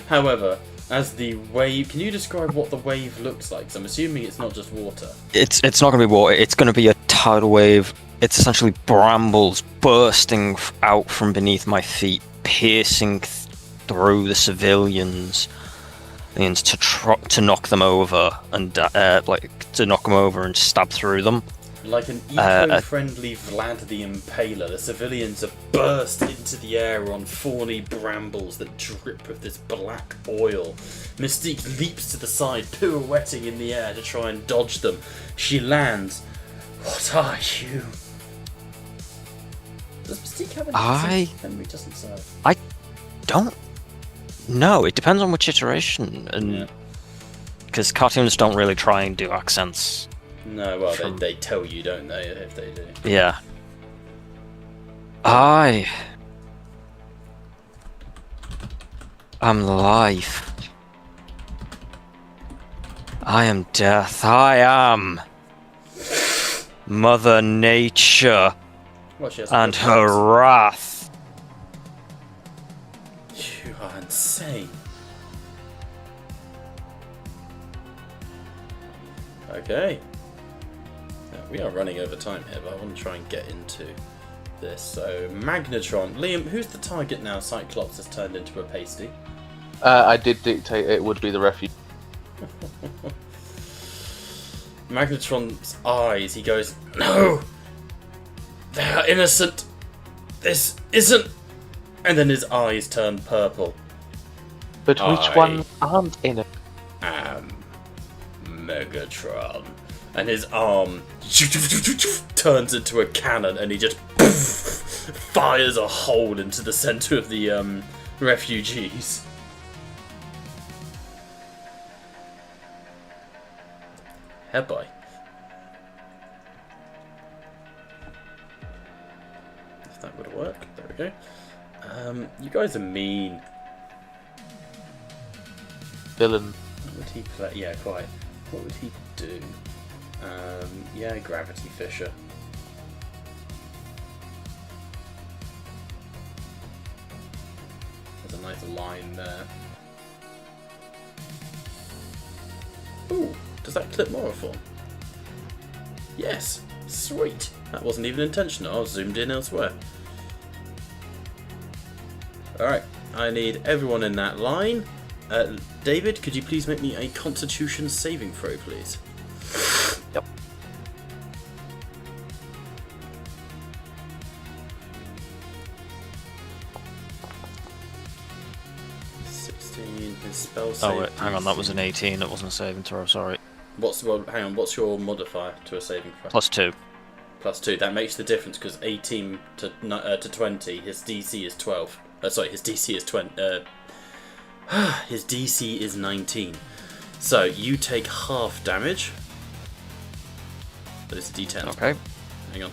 However, as the wave, can you describe what the wave looks like? 'Cause I'm assuming it's not just water. It's not going to be water. It's going to be a tidal wave. It's essentially brambles bursting out from beneath my feet, piercing through the civilians, and to knock them over and to knock them over and stab through them. Like an eco-friendly Vlad the Impaler, the civilians are burst into the air on thorny brambles that drip with this black oil. Mystique leaps to the side, pirouetting in the air to try and dodge them. She lands. What are you? Does Mystique have any? Henry doesn't say. I don't know. It depends on which iteration, and because cartoons don't really try and do accents. No, well, they tell you, don't they, if they do. Yeah. I am life. I am death. I am Mother Nature Well, she has and good her legs. wrath. You are insane. Okay. Now, we are running over time here, but I want to try and get into this. So, Magnetron. Liam, who's the target now? Cyclops has turned into a pasty. I did dictate it would be the refuge. Magnetron's eyes, he goes, "No! They are innocent! This isn't..." And then his eyes turn purple. But which one aren't in it? Megatron. And his arm turns into a cannon and he just fires a hole into the center of the refugees. Headbutt. If that would work. There we go. You guys are mean. Villain. What would he play? Yeah, quite. What would he do? Yeah, Gravity Fisher. There's a nice line there. Ooh, does that clip Moroform? Yes! Sweet! That wasn't even intentional, I was zoomed in elsewhere. Alright, I need everyone in that line. David, could you please make me a Constitution saving throw, please? Yep. His spell save. Oh wait, hang on, that was an 18. It wasn't a saving throw. Sorry. Hang on, what's your modifier to a saving throw? +2. +2. That makes the difference because 18 to 20, his DC is 12. Sorry, his DC is 20. His DC is 19. So you take half damage. But it's a D10. Okay. Hang on.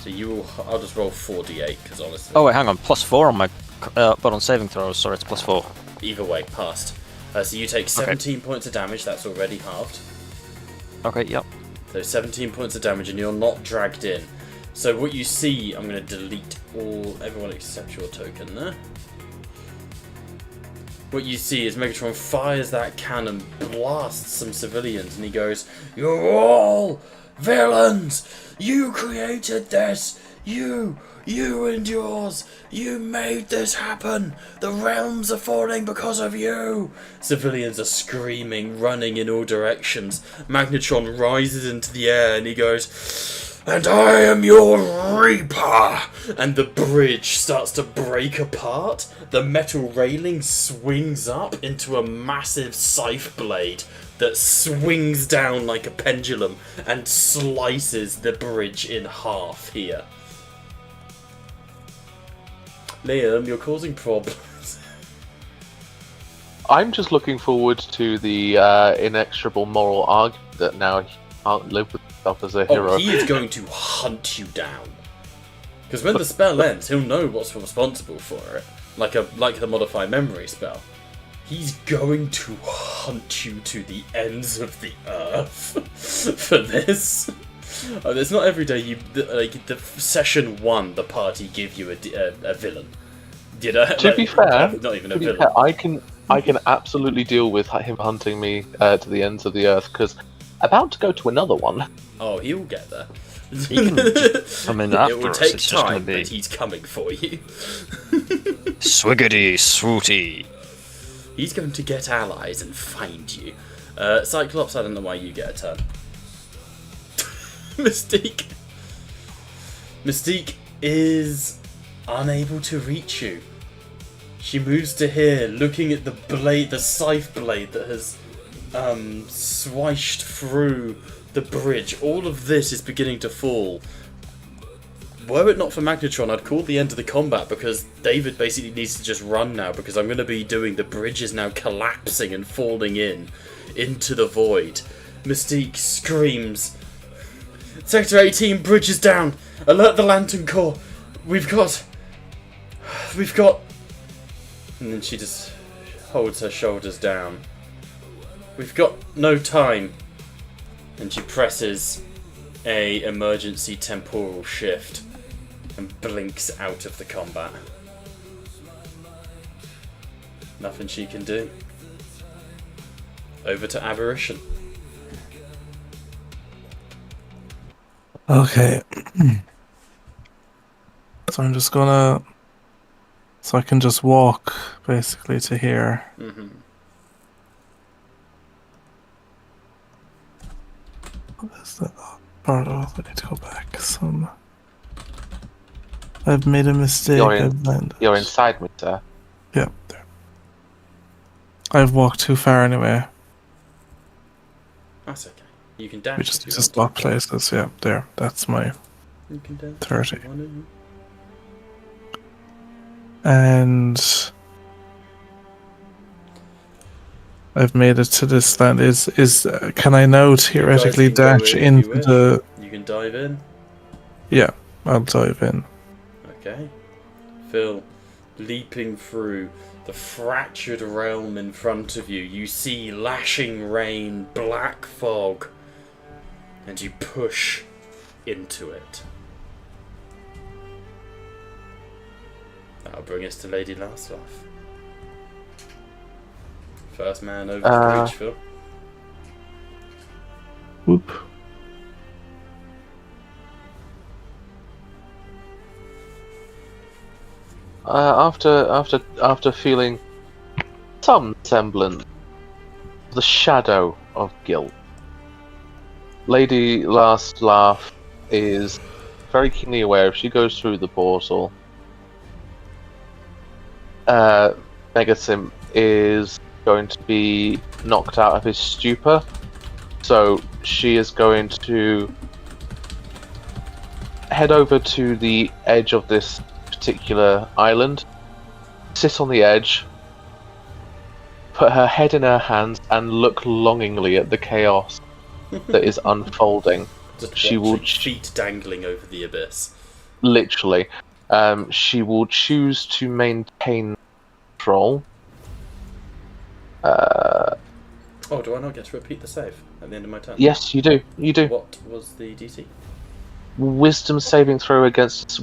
So you will. I'll just roll 4d8 because honestly. Oh wait, hang on. +4 on my, but on saving throws. Sorry, it's +4. Either way, passed. So you take 17 points of damage. That's already halved. Okay. Yep. So 17 points of damage, and you're not dragged in. So what you see, I'm going to delete everyone except your token there. what you see is Megatron fires that cannon, blasts some civilians, and he goes, "You're all villains! You created this! You and yours! You made this happen! The realms are falling because of you!" Civilians are screaming, running in all directions. Magnetron rises into the air and he goes, "And I am your Reaper!" And the bridge starts to break apart. The metal railing swings up into a massive scythe blade that swings down like a pendulum and slices the bridge in half here. Liam, you're causing problems. I'm just looking forward to the inexorable moral argument that now he can't live with himself as a hero. Oh, he is going to hunt you down. Because when the spell ends, he'll know what's responsible for it. Like the modify memory spell. He's going to hunt you to the ends of the earth for this. It's not every day the session 1 the party give you a villain. You know, To be fair, not even a to be villain. fair, I can absolutely deal with him hunting me to the ends of the earth, because about to go to another one. Oh, he'll get there. He can just come in after It will us. take It's just going time, to be but he's coming for you. swiggity swooty. He's going to get allies and find you. Cyclops, I don't know why you get a turn. Mystique. Mystique is unable to reach you. She moves to here, looking at the blade, the scythe blade that has swished through the bridge. All of this is beginning to fall. Were it not for Magnetron, I'd call the end of the combat, because David basically needs to just run now, because I'm going to be doing the bridge is now collapsing and falling into the void. Mystique screams, "Sector 18, bridge is down! Alert the Lantern Corps! We've got... And then she just holds her shoulders down. "We've got no time." And she presses a emergency temporal shift and blinks out of the combat. Nothing she can do. Over to Aberration. Okay. So I'm just gonna... So I can just walk, basically, to here. Mm-hmm. What is that? Part of I need to go back some. I've made a mistake. I've landed. You're inside me, sir. Yeah, there. I've walked too far anyway. That's okay. You can dash. We just if need you to want stop places. Yeah, there. That's my You can dash. 30. if you want to. And I've made it to this land. Can I now theoretically You guys can go dash in if you into wish. the? You can dive in. Yeah, I'll dive in. Okay. Phil, leaping through the fractured realm in front of you, you see lashing rain, black fog, and you push into it. That'll bring us to Lady Lastlaugh. First man over the bridge, Phil. Whoop. After feeling some semblance of the shadow of guilt, Lady Lastlaugh is very keenly aware if she goes through the portal, Megasim is going to be knocked out of his stupor, so she is going to head over to the edge of this particular island, sit on the edge, put her head in her hands, and look longingly at the chaos that is unfolding. Just She will watching feet dangling over the abyss. Literally. She will choose to maintain control. Oh, do I not get to repeat the save at the end of my turn? Yes, you do. You do. What was the DC? Wisdom saving throw against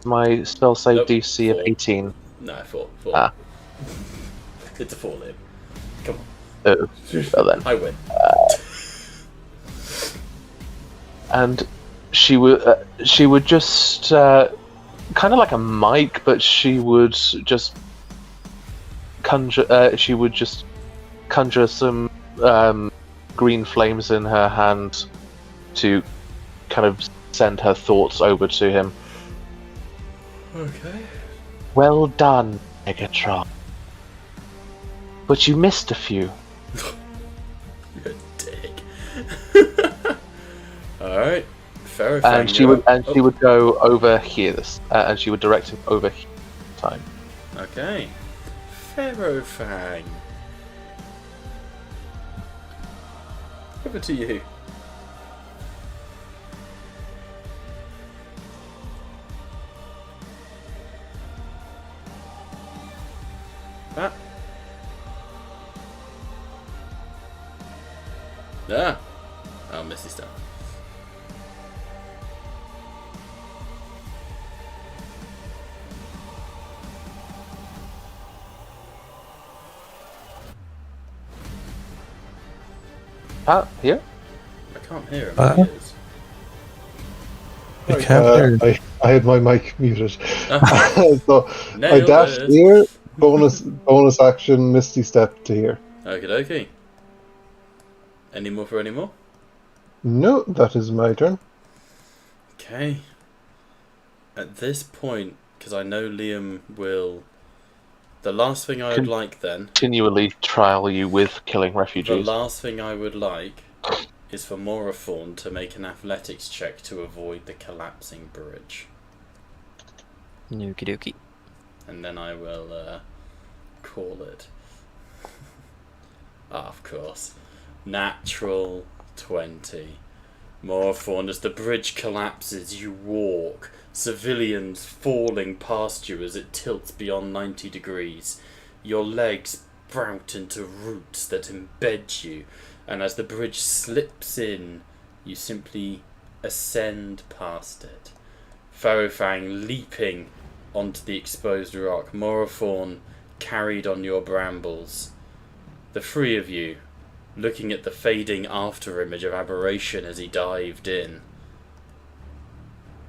my spell save Nope, DC of 4. 18. No, 4. Ah. It's a 4, Liam. Come on. Oh, well then. I win. And she would just kind of like a mic, but she would just conjure some green flames in her hand to kind of send her thoughts over to him. Okay. Well done, Megatron. But you missed a few. You're a dick. Alright. Fair And she would go over here, and she would direct him over here this time. Okay. Ferrofang. Over to you. That. Ah. Oh, Misty Step. Here? I can't hear him. Uh-huh. He is. I can't hear. I had my mic muted. Oh, So I nailed dashed it. here. Bonus action, Misty Step to here. Okie dokie. Any more for any more? No, that is my turn. Okay. At this point, because I know Liam will... The last thing I would like then... Continually trial you with killing The refugees. last thing I would like is for Morathorn to make an athletics check to avoid the collapsing bridge. Okie dokie. And then I will call it. Of course. Natural 20. Morathorn, as the bridge collapses, you walk. Civilians falling past you as it tilts beyond 90 degrees. Your legs sprout into roots that embed you, and as the bridge slips in, you simply ascend past it. Ferrofang leaping onto the exposed rock, Morathorn carried on your brambles. The three of you, looking at the fading after-image of Aberration as he dived in.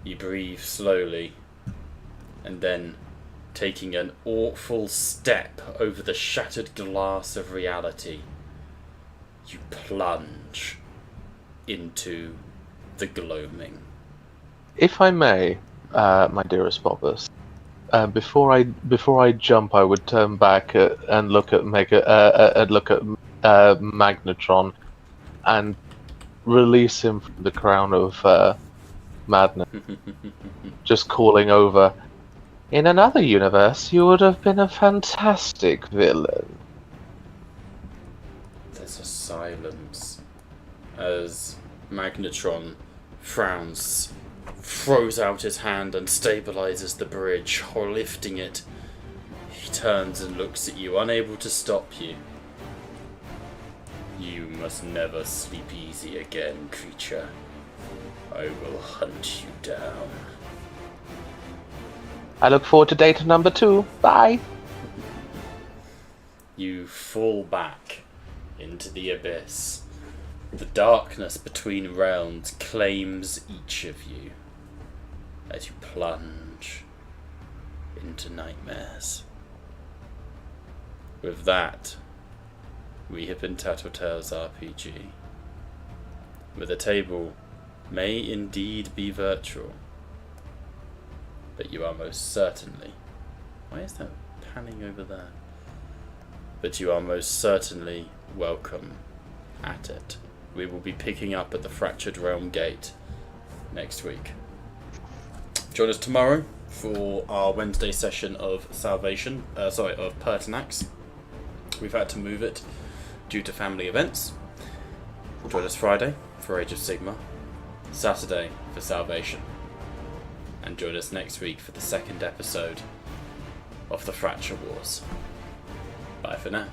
You breathe slowly, and then, taking an awful step over the shattered glass of reality, you plunge into the gloaming. If I may, my dearest Bobbus, before I jump, I would turn back and look at Magnetron, and release him from the crown of madness. Just calling over. In another universe, you would have been a fantastic villain. There's a silence as Magnetron frowns, throws out his hand and stabilizes the bridge, or lifting it. He turns and looks at you, unable to stop you. You must never sleep easy again, creature. I will hunt you down. I look forward to data number 2. Bye! You fall back into the abyss. The darkness between realms claims each of you as you plunge into nightmares. With that, we have been Tattletales RPG, where the table may indeed be virtual, but you are most certainly... Why is that panning over there? But you are most certainly welcome at it. We will be picking up at the Fractured Realm Gate next week. Join us tomorrow for our Wednesday session of Salvation, of Pertinax. We've had to move it due to family events. Join us Friday for Age of Sigmar, Saturday for Salvation, and join us next week for the second episode of the Fracture Wars. Bye for now.